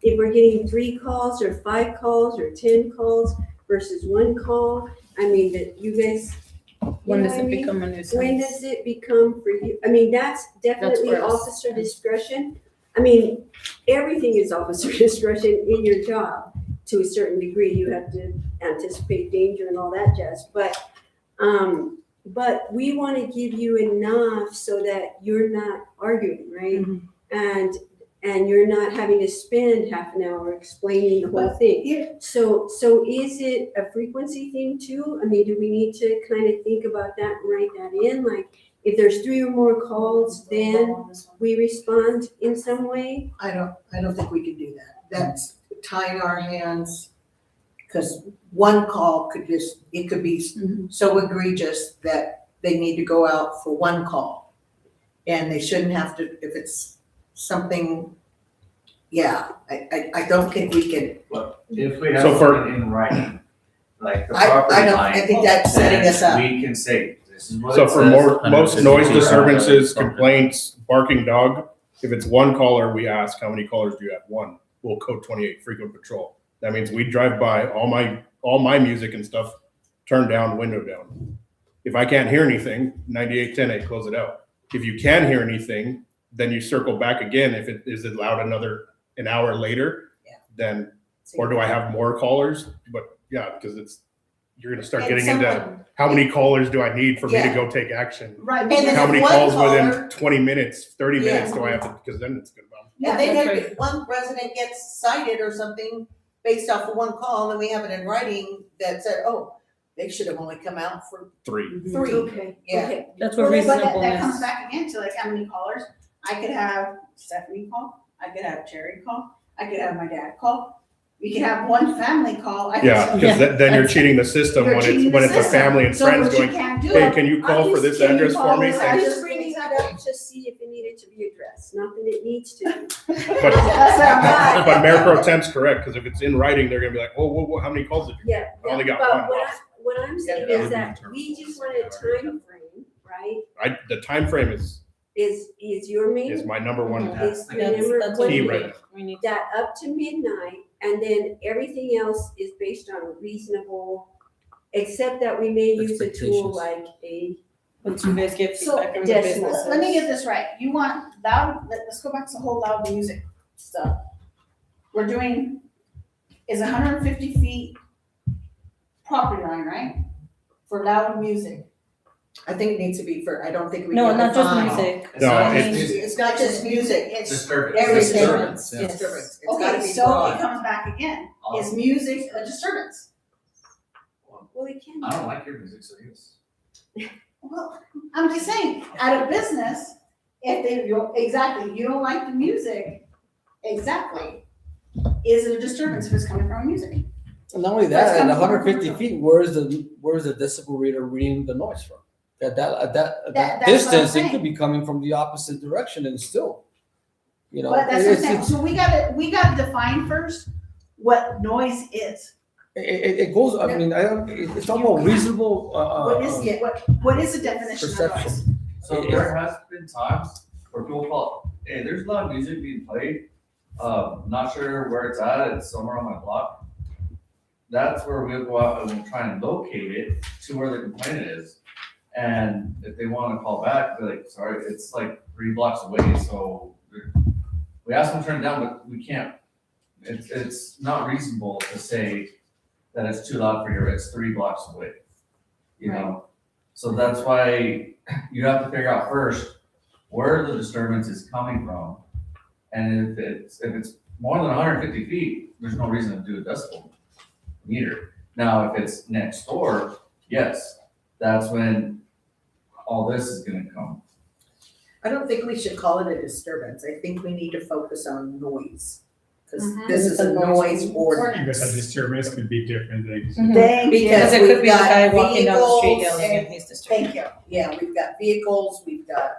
If we're getting 3 calls or 5 calls or 10 calls versus 1 call, that you guys When know does what I it mean? become a nuisance? When does it become for you? I mean, that's definitely where it's- officer discretion. I mean, everything is officer discretion in your job to a certain degree. You have to anticipate danger and all that jazz. But we want to give you enough so that you're not arguing, right? Mhm. And you're not having to spend half an hour explaining the whole thing. Yeah. So is it a frequency thing too? I mean, do we need to kind of think about that and write that in? Like, if there's 3 or more calls, then we respond in some way? I don't think we can do that. That's tying our hands, because one call could it could be so egregious that they need to go out for one call. And they shouldn't have to, if it's something, I don't think we can, If we have So for- something in writing, like the I property don't, line, I think that's setting us then up. we can say, this is what So it for says. most noise 150 disturbances, something. complaints, barking dog, if it's one caller, we ask, how many callers do you have? One. We'll code 28, frequent patrol. That means we drive by, all my music and stuff, turn down, window down. If I can't hear anything, 9810, close it out. If you can hear anything, then you circle back again. If it is it loud an hour later, then, or do I have more callers? But yeah, because you're gonna start And getting into someone- how many callers do I need for me to Yeah. go take action? Right. And then How if many one calls caller- within 20 minutes, 30 Yeah. minutes do I have to, because then it's gonna bounce. And then that's if one resident gets cited or something based off of one call, and we have it in writing that said, oh, they should have only come out for 3. 3. Okay, Yeah. okay. That's where Well, but that reasonableness. comes back again to like how many callers. I could have Stephanie call, I could have Terry call, I could have my dad call. We could have one family call. I could- Yeah, because then you're cheating the system You're when cheating it's, when the it's a system. family and So friends what you going, can't do hey, it- can you call for this Can you address call for me? this I'm address? just bringing it up to see if it needed to be addressed, not that it needs to. That's what I'm But Mayor Pro Tem's correct, because if it's in writing, they're gonna be like, whoa, how many calls did you? Yeah, I only got but one. what I'm saying Yeah. is that we just want a time frame, right? The time frame is Is your main, my number one. is That's- remember That's when Key we right need. We need. that up to midnight, and then everything else is based on a reasonable, except that we may use a tool Expectations. like a Once you guys get So, feedback from the decimal. business. Let me get this right. You want loud, let's go back to the whole loud music stuff. We're doing, is 150 feet property line, right? For loud music. I think it needs to be I don't think we No, can not just define. music. It's No, not it's- just It's not just music, it's disturbance. everything. Disturbance, yeah. Disturbance. It's gotta Okay, be so it broad. comes back again. Um, Is music a disturbance? well, it can. I don't like your music, so yes. Well, I'm just saying, at a business, if they, exactly, you don't like the music, exactly. Is it a disturbance if it's coming from music? And not only That's that, at coming from 150 commercial. feet, where's the decibel reader reading the noise from? At that That's what I'm distance, it saying. could be coming from the opposite direction and still, you know. But that's what I'm it's- saying, it's- so we gotta define first what noise is. It goes, I mean, it's all about reasonable, What is it, what is the definition of noise? perception. So there has been times where people call, hey, there's a lot of music being played. Not sure where it's at, it's somewhere on my block. That's where we'll go out and we'll try and locate it to where the complaint is. And if they wanna call back, be like, sorry, it's like 3 blocks away, so we ask them to turn it down, but we can't. It's not reasonable to say that it's too loud for you, it's 3 blocks away, you know? So that's why you have to figure out first where the disturbance is coming from. And if it's more than 150 feet, there's no reason to do a decibel meter. Now, if it's next door, yes, that's when all this is gonna come. I don't think we should call it a disturbance. I think we need to focus on noise. Because Mhm. this is a noise Because a ordinance. disturbance could be different things. Mhm. Thank you. Because Because it could we've be the got guy walking down the street vehicles yelling and- and he's disturbed. Thank you. Yeah, we've got vehicles, we've got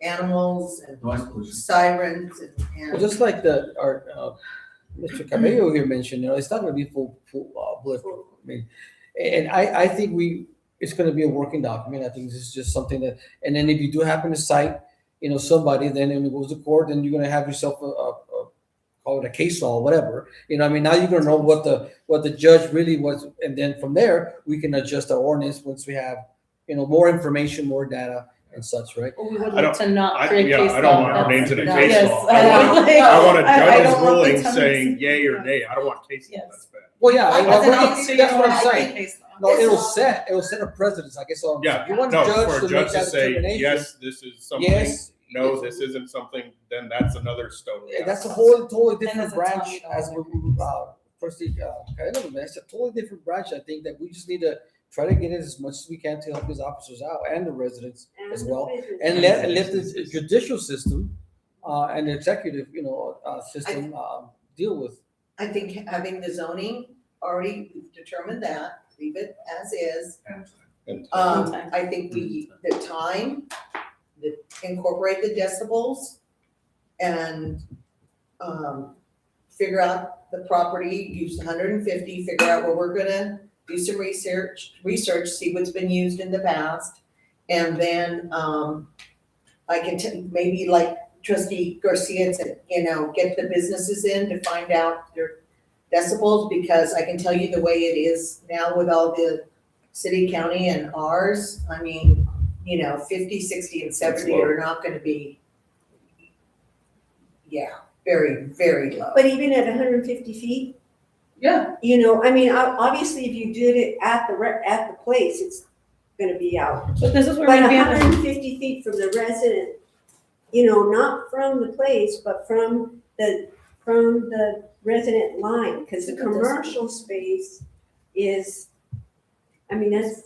animals and Noise pollution. sirens and Well, just like Mr. Cabello here mentioned, it's not gonna be full bulletproof. I mean, and I think it's gonna be a working document. I think this is just something that, and then if you do happen to cite, somebody, then when it goes to court, then you're gonna have yourself call it a case law, whatever. I mean, now you're gonna know what the judge really was, and then from there, we can adjust our ordinance once we have more information, more data and such, right? Or we would I like to not create yeah, case I don't law. want our names in a That's- case yes, law. I want a I judge's don't want the ruling tons. saying yay or nay. I don't want case law. Yes. That's bad. Well, yeah, I well, wasn't that's what I'm I saying. think- No, it'll set a precedence, I guess. Yeah, You want no, a judge for a to judge make to that say, determination. yes, this is something, Yes. no, this isn't something, then that's another stone. we Yeah, have that's to a cross. whole totally And different as a branch town, you don't as wanna we, trustee, that's a totally different branch. I think that we just need to try to get it as much as we can to help these officers out and the residents as well. And let the judicial system, and the executive, system, deal with. I think having the zoning already, we've determined that, leave it as is. And I think the time, incorporate the decibels and, figure out the property, use 150, figure out where we're gonna do some research, see what's been used in the past. And then, I can maybe like Trustee Garcia said, get the businesses in to find out their decibels, because I can tell you the way it is now with all the city, county and ours, 50, 60 and 70 low. are not gonna be, very, very low. But even at 150 feet, Yeah. obviously if you did it at the place, it's gonna be out. But this is where But we have 150 feet from the resident, not from the place, but from the resident line, because the commercial space is, that's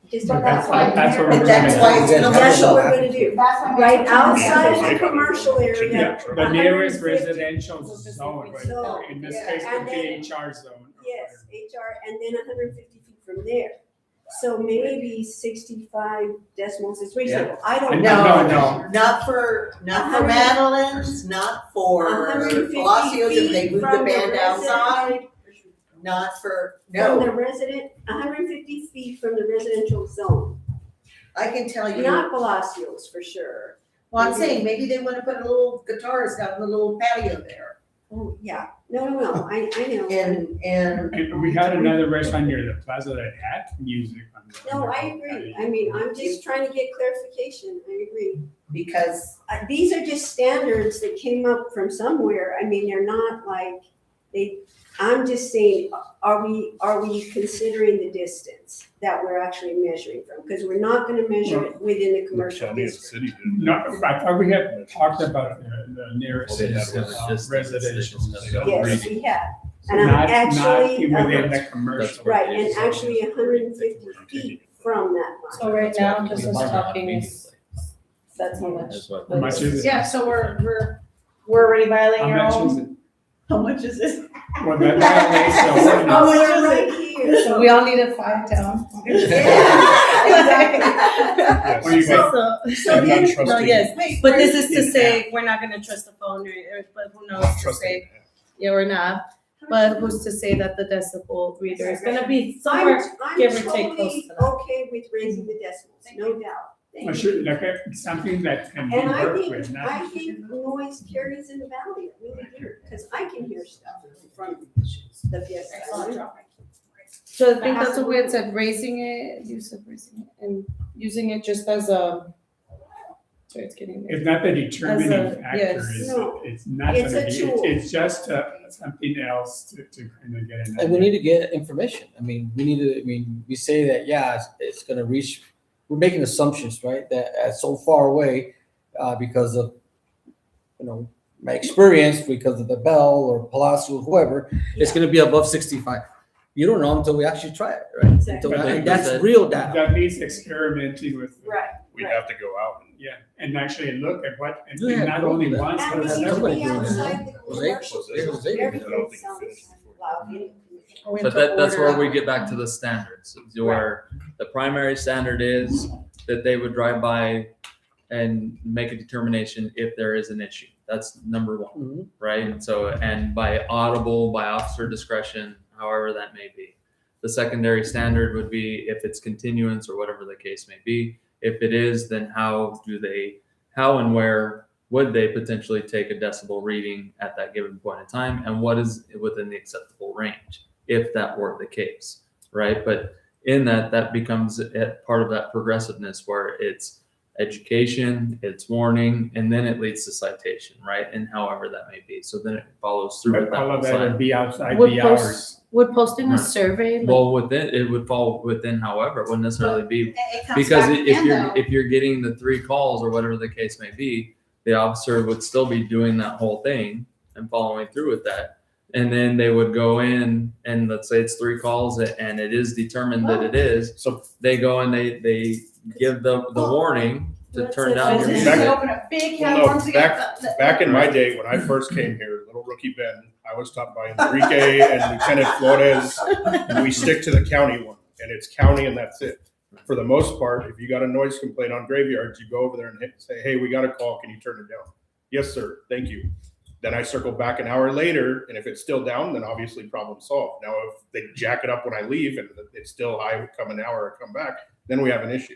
just. But that's why- that's what we're And that's gonna why it's do. That's what we're gonna do. That's why. Right outside of Yeah. the commercial area. Yeah, the nearest 150. residential zone, So, but in this yeah, case would and be then- HR zone. or Yes, whatever. HR, and then 150 feet from there. So maybe 65 decimals is reasonable. I don't No, know. no. Not for Madeline's, not for 150 Palacios if they feet move the from the band resident- outside, not for, From the no, resident, 150 feet from the residential zone. I can tell you. Not Palacios for sure. Well, I'm saying maybe they wanna put a little guitarist out in the little patio there. Oh, yeah. No, I know. And And we had another restaurant near the plaza that had music on the. No, I agree. I'm just trying to get clarification. I agree. because These are just standards that came up from somewhere. They're not like, I'm just saying, are we considering the distance that we're actually measuring from? Because we're not gonna measure it within the commercial County and district. city did. No, I thought we had talked about the nearest Well, they have residential distance. zone. Yes, we have. And I'm Not actually, within the commercial. right, and actually 150 feet from that line. So right now, just us talking is, that's how much. How much is it? Yeah, so we're already violating How our much is own. it? How much is it? Well, that violates the ordinance. Oh, we're right here. So we all need to 5 down. Yes. What do you think? So, I'm not no, trusting- yes, but this is to say, we're not gonna trust the phone, but who knows to Trusting. say, yeah, we're not. But who's to say that the decibel reader is gonna be somewhere, I'm give or take close totally to that. okay with raising the decibels, no doubt. Thank Well, you. should look at something that can be And I worked think, with, not. I think noise carries in the valley, I really do, because I can hear stuff from the Fiesta. So I think that's what we had said, raising it, you said raising it, and using it just as a, sorry, it's getting me. It's not the determining As a- factor, yes. is No. it's not It's gonna a be, tool. it's just something else to kind of get an And we idea. need to get information. We say that, it's gonna reach, we're making assumptions, right? That it's so far away, because of, my experience, because of the Bell or Palacio, whoever, it's gonna be above 65. You don't know until we actually try it, right? Exactly. And that's real data. That means experimenting with. Right, We'd right. have to go out and Yeah, and actually look at what, and Yeah, not don't only do that. once, And but we need to several. be outside the commercial Jose, district, Jose, everything I don't think it sounds finished before. loud. But that's where we get back to the standards, where the primary standard is that they would drive by and make a determination if there is an issue. That's number one, Mhm. right? So, and by audible, by officer discretion, however that may be. The secondary standard would be if it's continuance or whatever the case may be. If it is, then how and where would they potentially take a decibel reading at that given point in time? And what is within the acceptable range, if that were the case, right? But in that becomes part of that progressiveness where it's education, it's warning, and then it leads to citation, right? And however that may be. So then it follows through with But that all whole of that would cycle. be outside Would the post- hours. Would posting a Right. survey, like, Well, it would fall within, however, it wouldn't necessarily be It comes because back if again, though. you're getting the 3 calls or whatever the case may be, the officer would still be doing that whole thing and following through with that. And then they would go in and let's say it's 3 calls and it is determined that it is. So They go and they give the warning to Let's turn say down your it's- music. Just open a big can of Well, no, worms again. back in my day, when I first came here, little rookie Ben, I was taught by Enrique and Lieutenant Flores, and we stick to the county one, and it's county and that's it. For the most part, if you got a noise complaint on graveyards, you go over there and say, hey, we got a call, can you turn it down? Yes, sir, thank you. Then I circle back an hour later, and if it's still down, then obviously problem solved. Now, if they jack it up when I leave and it's still high, come an hour or come back, then we have an issue.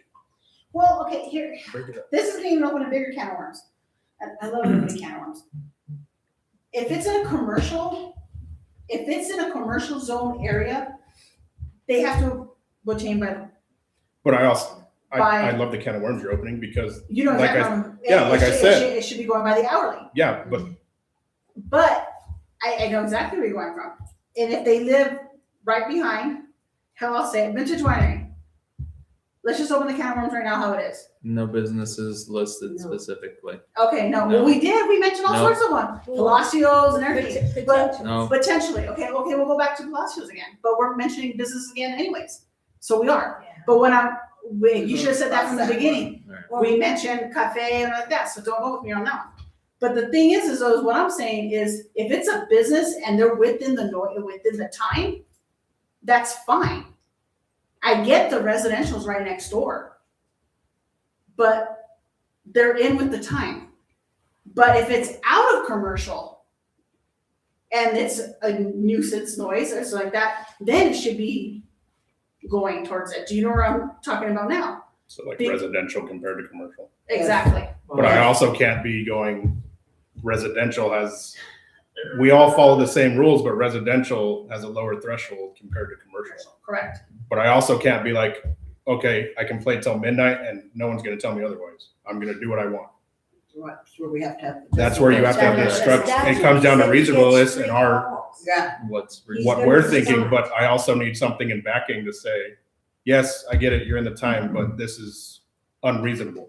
Well, okay, here, Break it up. this is gonna even open a bigger can of worms. I love a big can of worms. If it's in a commercial zone area, they have to obtain by, But I also, I By- love the can of worms you're opening because, you know, Like exactly. yeah, like I said. It should be going by the hourly. yeah, but But I know exactly where you're going from. And if they live right behind, how I'll say it, Vintage Winery. Let's just open the can of worms right now, how it is. No businesses listed No. specifically. Okay, no, No. well, we mentioned all No. sorts of ones, Palacios and everything. But No. potentially, okay, we'll go back to Palacios again, but we're mentioning business again anyways. So we are. But you should have said that from the beginning. We mentioned cafe and like that, so don't go with me on that one. But the thing is what I'm saying is, if it's a business and they're within the time, that's fine. I get the residential's right next door, but they're in with the time. But if it's out of commercial and it's a nuisance noise or something like that, then it should be going towards it. Do you know where I'm talking about now? so like Big- residential compared to commercial. Exactly. But I also can't be going, residential has, we all follow the same rules, but residential has a lower threshold compared to commercial. Correct. But I also can't be like, okay, I can play till midnight and no one's gonna tell me otherwise. I'm gonna do what I want. That's where we have to have. That's where you have to have the structure. It comes down to reasonableness and Yeah, What's He's what gonna we're do thinking, something. but I also need something in backing to say, yes, I get it, you're in the time, but this is unreasonable.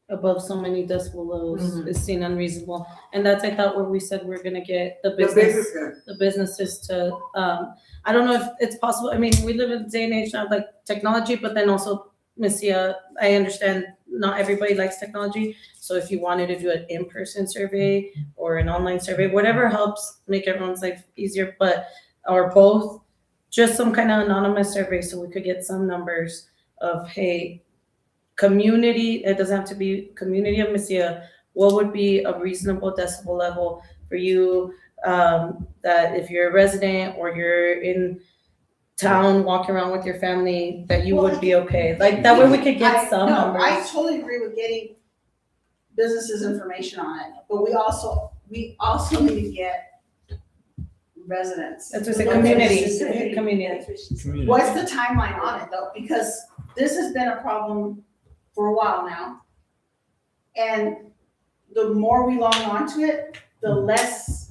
above so many decibel lows Mhm. is seen unreasonable. And that's, I thought, where we said we're gonna get the the business, business, the businesses to, I don't know if it's possible, I mean, we live in a day and age now, like technology, but then also, Missia, I understand not everybody likes technology. So if you wanted to do an in-person survey or an online survey, whatever helps make everyone's life easier, or both, just some kind of anonymous survey so we could get some numbers of, hey, community, it doesn't have to be community of Missia, what would be a reasonable decibel level for you, that if you're a resident or you're in town walking around with your family, that you would be okay? Like, that way we could get some numbers. I totally agree with getting businesses information on it, but we also need to get residents. That's what I say, That's community, what she said. community. That's what she said. Community. What's the timeline on it though? Because this has been a problem for a while now. And the more we long on to it, the less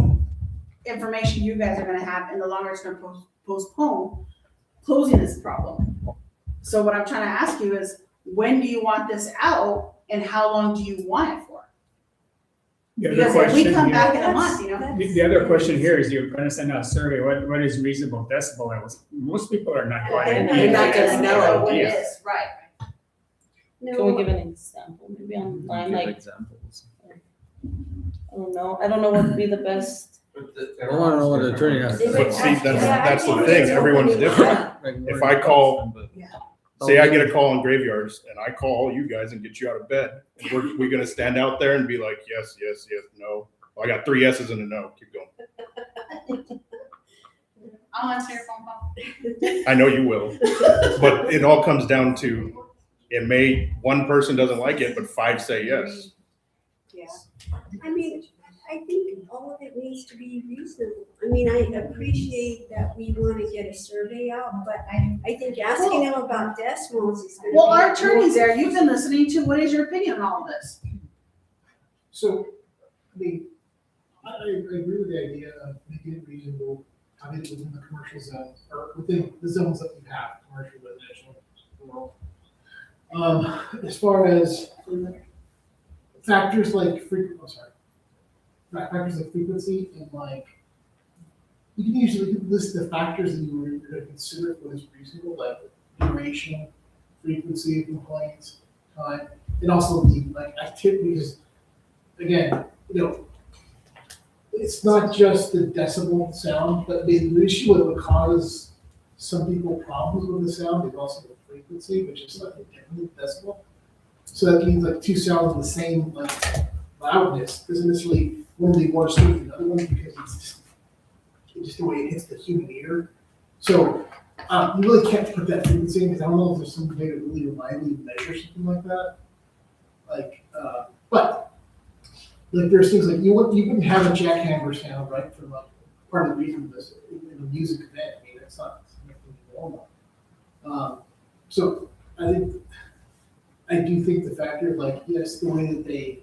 information you guys are gonna have and the longer it's gonna postpone closing this problem. So what I'm trying to ask you is, when do you want this out and how long do you want it for? The other Because if we question come here- back in a month, you know, The other question here is, you're gonna send out a survey, what is reasonable decibel levels? Most people are not going They're to. not be You're not able gonna to know get an what it idea. is, right? Can we No, give an example, maybe online, Give like, examples. I don't know what would be the best. I wanna know what the attorney has to But say. see, that's the thing, everyone's different. If I call, say I get a call on graveyards and I call you guys and get you out of bed, and we're gonna stand out there and be like, yes, yes, yes, no. Well, I got 3 yeses and a no, keep going. I'll answer your phone call. I know you will, but it all comes down to, one person doesn't like it, but 5 say yes. yeah. I mean, I think all of it needs to be reasonable. I mean, I appreciate that we want to get a survey out, but I think asking them about decimals is gonna be. Well, our attorney's there, you've been listening to, what is your opinion on all of this? So, I mean, I agree with the idea of making it reasonable, having it within the commercial zone, or within the zones that you have, commercial, residential, rural. As far as factors like factors like frequency and like, you can usually list the factors that you were going to consider what is reasonable, like duration, frequency of complaints, time, and also the like activity, because again, it's not just the decibel sound, but the issue that would cause some people problems with the sound is also the frequency, which is slightly different than decibel. So that means like two sounds of the same like loudness doesn't necessarily one be more disturbing than the other one because it's just the way it hits the human ear. So you really can't put that frequency in because I don't know if there's some way to really reliably measure something like that. But like there's things like you wouldn't have a jackhammer sound right from like part of the reason this in a music event. I mean that's not something normal. So I do think the factor of like yes the way that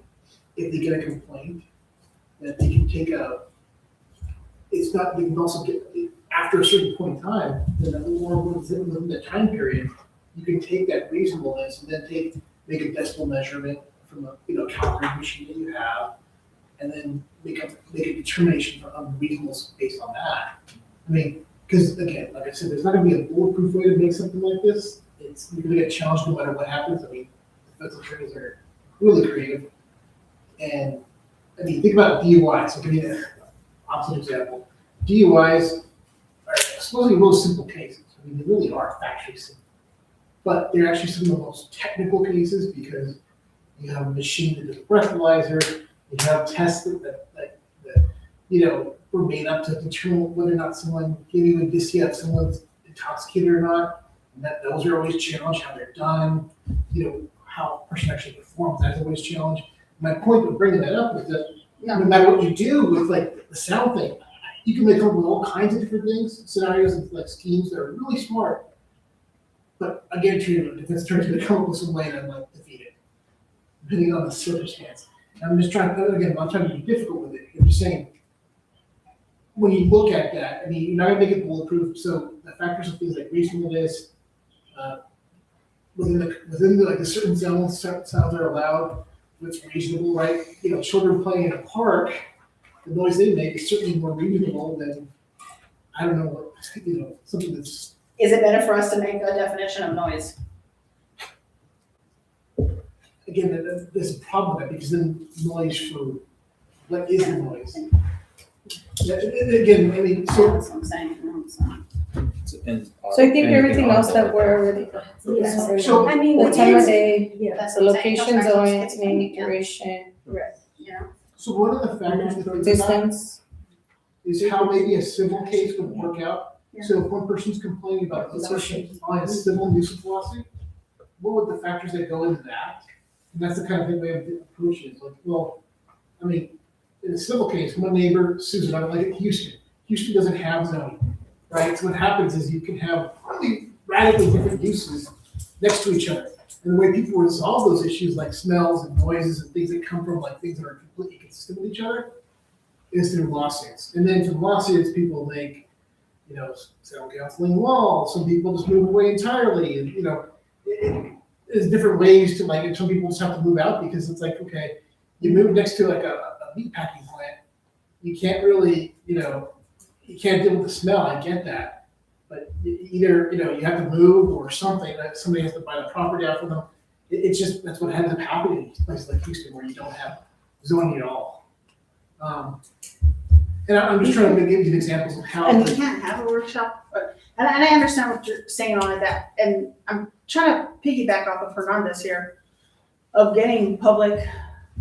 if they get a complaint that they can take it's not they can also get after a certain point in time then within the time period you can take that reasonableness and then make a decibel measurement from a calculating machine that you have, and then make a determination on reasonableness based on that. I mean, because again, like I said, there's not going to be a bulletproof way to make something like this. You're going to get challenged no matter what happens. I mean, defense attorneys are really creative, and I mean, think about DUIs. So give me an opposite example. DUIs are supposedly real simple cases. I mean, they really are factually simple, but they're actually some of the most technical cases because you have a machine that does a breathalyzer. You have tests that were made up to determine whether or not someone gave you a DCF, if someone's intoxicated or not. And those are always challenged, how they're done, how a person actually performs, that's always challenged. My point of bringing that up is that no matter what you do with like the sound thing, you can come up with all kinds of different things, scenarios and like schemes that are really smart. But I guarantee you, the defense attorney's going to come up with some way to like defeat it, depending on the circumstance. And I'm just trying to be difficult with it. I'm just saying, when you look at that, I mean, you're not going to make it bulletproof. So the factors of things like reasonableness, within the like the certain sounds are allowed, what's reasonable, right? Children playing in a park, the noise they make is certainly more reasonable than I don't know what something that's. Is it better for us to make a definition of noise? Again, there's a problem with that because then noise for what is the noise? Yeah, again, I mean, so That's what I'm saying. So I think everything else that we're already. So- I mean, The time of day, yeah, That's the what I'm saying. location, Those zone, factors name, get- duration, Yeah. So one of the factors to think about distance. is how maybe a civil case would work out. Yeah. So if one person's complaining about another person filing a civil nuisance lawsuit, what would the factors that go into that? And that's the kind of thing we have to approach it. Like, well, I mean, in a civil case, my neighbor sues it, like at Houston. Houston doesn't have zoning, right? So what happens is you can have really radically different uses next to each other. And the way people resolve those issues, like smells and noises and things that come from like things that are completely consistent with each other, is through lawsuits. And then from lawsuits, people make, sound canceling walls. Some people just move away entirely, and there's different ways to like. And some people just have to move out because it's like, okay, you move next to like a meat packing plant, you can't really, you can't deal with the smell. I get that, but either you have to move or something. That somebody has to buy the property out for them. It's just that's what ends up happening in places like Houston where you don't have zoning at all. And I'm just trying to give you examples of how. And we can't have a workshop, and I understand what you're saying on that, and I'm trying to piggyback off of Hernandez here, of getting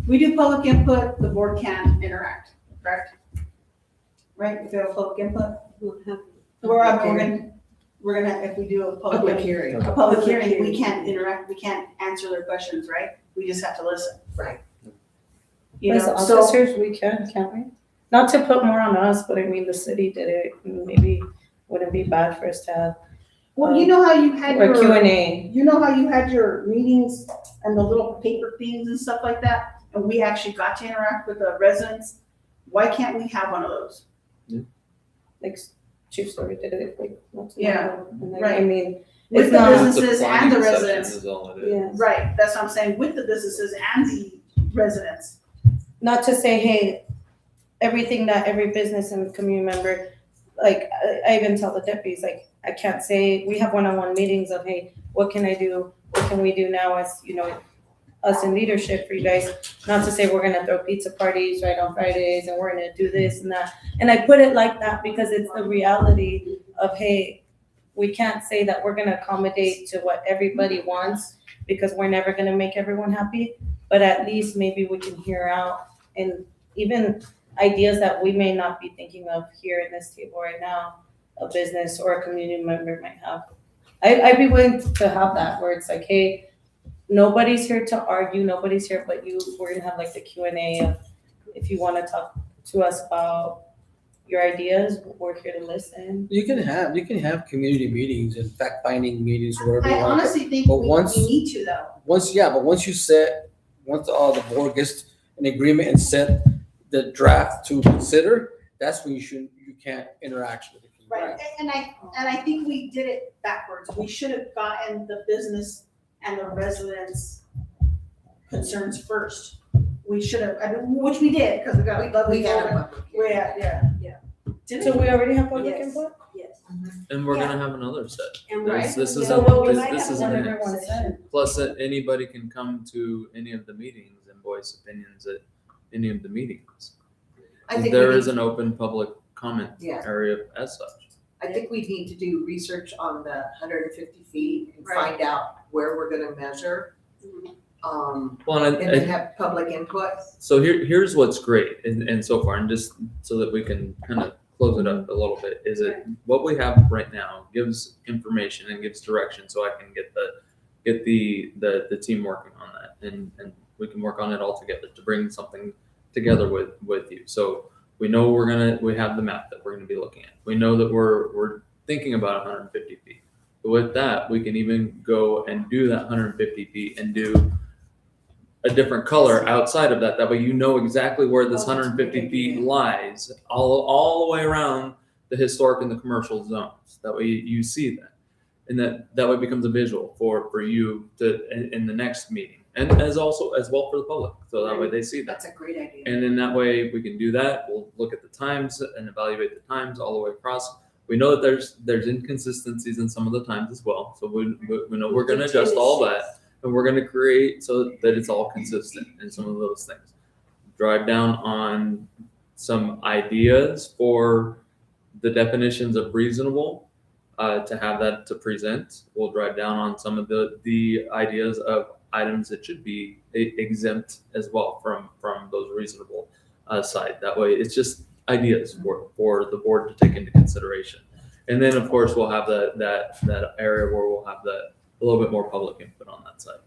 we do public input, the board can interact, correct? Right, if we have public input, we're gonna, if we do a public hearing. we can't interact, we can't answer their questions, right? We just have to listen. Right. You As know, so, officers, we can't we? Not to put more on us, but I mean, the city did it, and maybe wouldn't be bad for us to have well, you know how you had a Q your, and A. you know how you had your meetings and the little paper things and stuff like that? And we actually got to interact with the residents? Why can't we have one of those? Like Chief Story did it like not too long Yeah, ago. And, like, right. I mean, With it's the not, businesses and the residents. Is all it is. yeah. Right, that's what I'm saying, with the businesses and the residents. Not to say, hey, everything that every business and community member, like, I even tell the deputies, like, I can't say, we have one-on-one meetings of, hey, what can I do? What can we do now as, you know, us in leadership for you guys? Not to say we're gonna throw pizza parties right on Fridays and we're gonna do this and that. And I put it like that because it's the reality of, hey, we can't say that we're gonna accommodate to what everybody wants because we're never gonna make everyone happy. But at least maybe we can hear out and even ideas that we may not be thinking of here in this table right now, a business or a community member might have. I'd be willing to have that where it's like, hey, nobody's here to argue, nobody's here but you. We're gonna have like the Q&A of if you wanna talk to us about your ideas, we're here to listen. You can have community meetings and fact-finding meetings, whatever you I want. honestly think But we once- need to though. Once the board gets an agreement and set the draft to consider, that's when you can't interact with the community. Right, and I think we did it backwards. We should have gotten the business and the residents' concerns first. We should have, I mean, which we did, because we got, We had a public we hearing. had, yeah. Didn't So we? we already have public Yes. input? Yes. And we're Yeah. gonna have another set. And This we're- isn't, So what we this might this have isn't one it. everyone said. Plus, that anybody can come to any of the meetings and voice opinions at any of the meetings. I think There we is need, an open public comment Yeah. area as such. I think we need to do research on the 150 feet and Right. find out where we're gonna measure. Well, And then have public input. so here's what's great, and so far, and just so that we can kind of close it up a little bit, is that what we have right now gives information and gives direction, so I can get the team working on that, and we can work on it all together to bring something together with you. So we know we have the map that we're gonna be looking at. We know that we're thinking about 150 feet. But with that, we can even go and do that 150 feet and do a different color outside of that. That way you know exactly where this 150 feet lies all the way around the historic and the commercial zones. That way you see that. And that way becomes a visual for you in the next meeting. And as well for the public. So that way they see that. That's a great idea. And in that way we can do that. We'll look at the times and evaluate the times all the way across. We know that there's inconsistencies in some of the times as well. So we know we're gonna adjust all that. And we're going to create so that it's all consistent in some of those things. Drive down on some ideas for the definitions of reasonable to have that to present. We'll drive down on some of the ideas of items that should be exempt as well from those reasonable side. That way, it's just ideas for the board to take into consideration. And then, of course, we'll have that area where we'll have a little bit more public input on that side.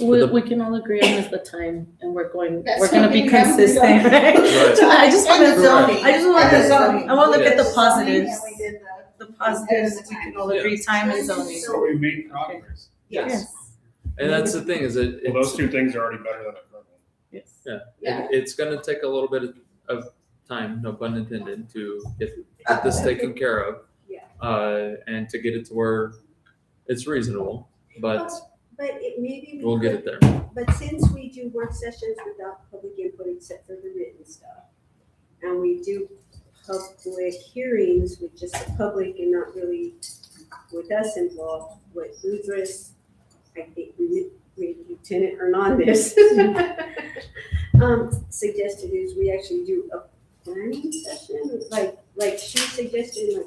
We can all agree on is the time, and we're gonna be something we haven't consistent, done. right? Right. So I just And wanna, the zoning. I just want And the to, zoning. I want to look at the Yes. positives. And we did The positives, we can all agree, time and zoning. So we made progress. Yes. And that's the thing is that Well, those two things are already better than a current one. Yes. Yeah, it's going to take a little bit of time, no pun intended, to get this taken care of. Yeah. And to get it to where it's reasonable, but But it maybe. we'll get it there. But since we do work sessions without public input except for the written stuff, and we do public hearings with just the public and not really with us involved, what Ludris, I think Lieutenant Hernandez suggested is we actually do a planning session, like she suggested.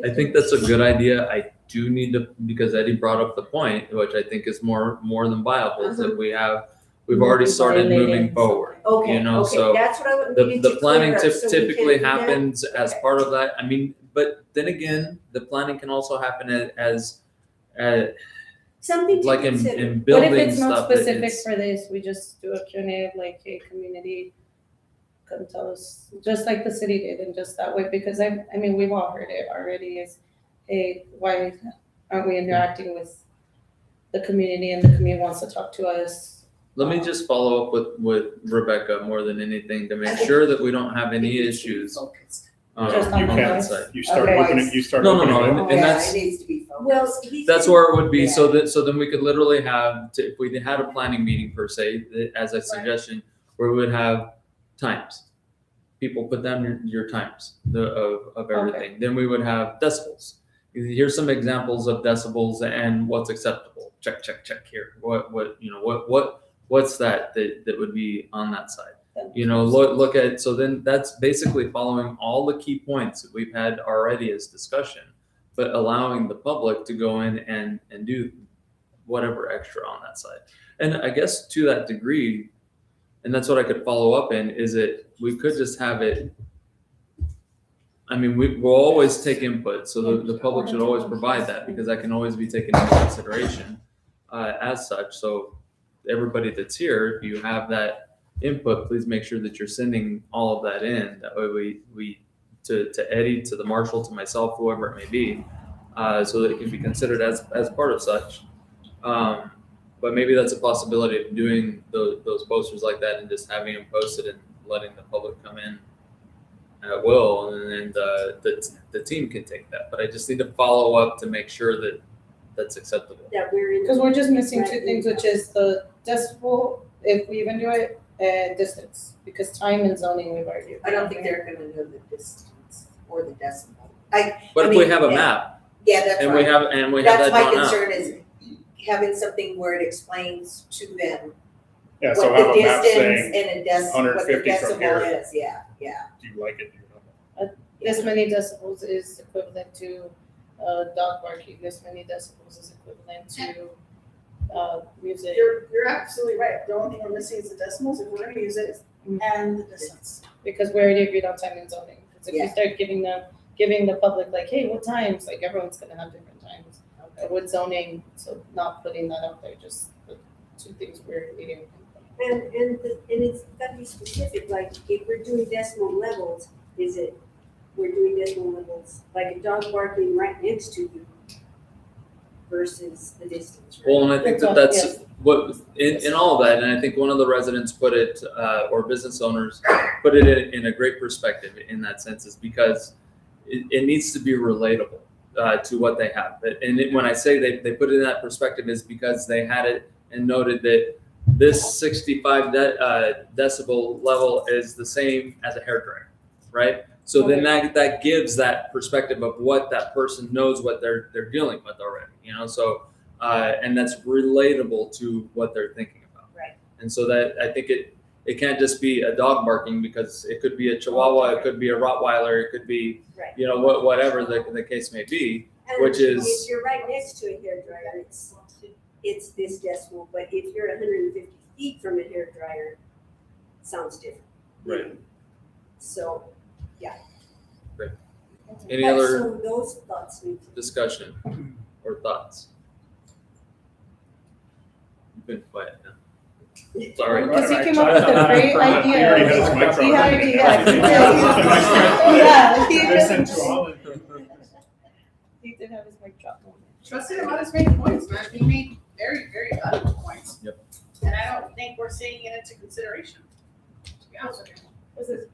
I think that's a good idea. I do need to, because Eddie brought up the point, which I think is more than viable, is that we've already started moving forward. Okay, You know, okay, so that's what I would need The to planning clear up, so we can typically do that. happens as part of that. I mean, but then again, the planning can also happen as Something to like in consider. What if building it's not stuff. that specific it's- for this, we just do a Q&A of like, hey, community, come tell us, just like the city did, and just that way, because I mean, we've all heard it already, is, hey, why aren't we interacting with the community, and the community wants to talk to us? Let me just follow up with Rebecca more than anything to make sure that we don't have any issues. Focused. Just on You the can't, voice. you start Otherwise- opening, you start No, no, opening no, it and- up. and that's- It needs to be focused. Well, he's. That's where it would be, so Yeah. that, so then we could literally have, if we had a planning meeting per se, as a suggestion, where we would have times. People put down your times of everything. Then we would have decibels. Here's some examples of decibels and what's acceptable. Check, check, check here. What's that would be on that side? Look at, so then that's basically following all the key points that we've had already as discussion, but allowing the public to go in and do whatever extra on that side. And I guess to that degree, and that's what I could follow up in, is it, we could just have it, I mean, we'll always take input, so the public should always provide that, because that can always be taken into consideration as such. So everybody that's here, if you have that input, please make sure that you're sending all of that in. That way we to Eddie, to the marshal, to myself, whoever it may be, so that it can be considered as part of such. But maybe that's a possibility of doing those posters like that and just having them posted and letting the public come in at will, and then the team can take that. But I just need to follow up to make sure that that's acceptable. That we're in. Because we're just missing two things, which is the decibel, if we even do it, and distance, because time and zoning we've already. I don't think they're gonna know the distance or the decibel. But if we have a map Yeah, that's and we right. have that That's my drawn out. concern is having something where it explains to them Yeah, so what have the a map distance saying, and what the 150 from here. decibel is, yeah. do you like it? Do you not? This many decibels is equivalent to dog barking, this many decibels is equivalent to music. You're absolutely right. The only thing we're missing is the decimals, if we're gonna use it, and the distance. Because we already agreed on time and zoning. Because if we Yeah. start giving the public like, hey, what times? Like everyone's gonna have different times. With zoning, so not putting that out there, just the two things we're needing. And it's gotta be specific, like if we're doing decimal levels, we're doing decimal levels, like a dog barking right next to you versus the distance, right? Well, and I think That's that's yes. what, in all of that, and I think one of the residents put it, or business owners put it in a great perspective in that sense, is because it needs to be relatable to what they have. When I say they put it in that perspective, is because they had it and noted that this 65 decibel level is the same as a hairdryer, right? So then that gives that perspective of what that person knows what they're dealing with already, so and that's relatable to what they're thinking about. Right. And so that I think it can't just be a dog barking, because it could be a Chihuahua, it could be a Rottweiler, it could be, Right. whatever the case may be. And which is- if you're right next to a hairdryer, it's this decimal, but if you're 150 feet from a hairdryer, it sounds different. Right. So, Any other so those thoughts need to. discussion or thoughts? You've been quiet now. Sorry. Because he came up with a great He already idea. has a microphone. He already, yeah, he did. Yeah, he did. He did have his mic drop. Trustee Amadas made points, man. He made very, very valuable points. Yep. And I don't think we're taking it into consideration, to be honest with you. Was it?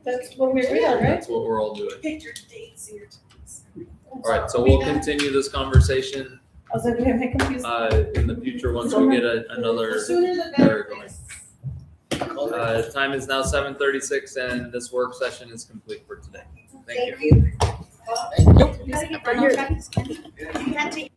That's what we agreed on, right? That's what we're all doing. Pick your dates and your times. All right, so we'll continue this conversation I was like, am I confused? in the future once we get another. The sooner the There better. we go. Time is now 7:36 and this work session is complete for today. Thank you. You gotta get your, you can't take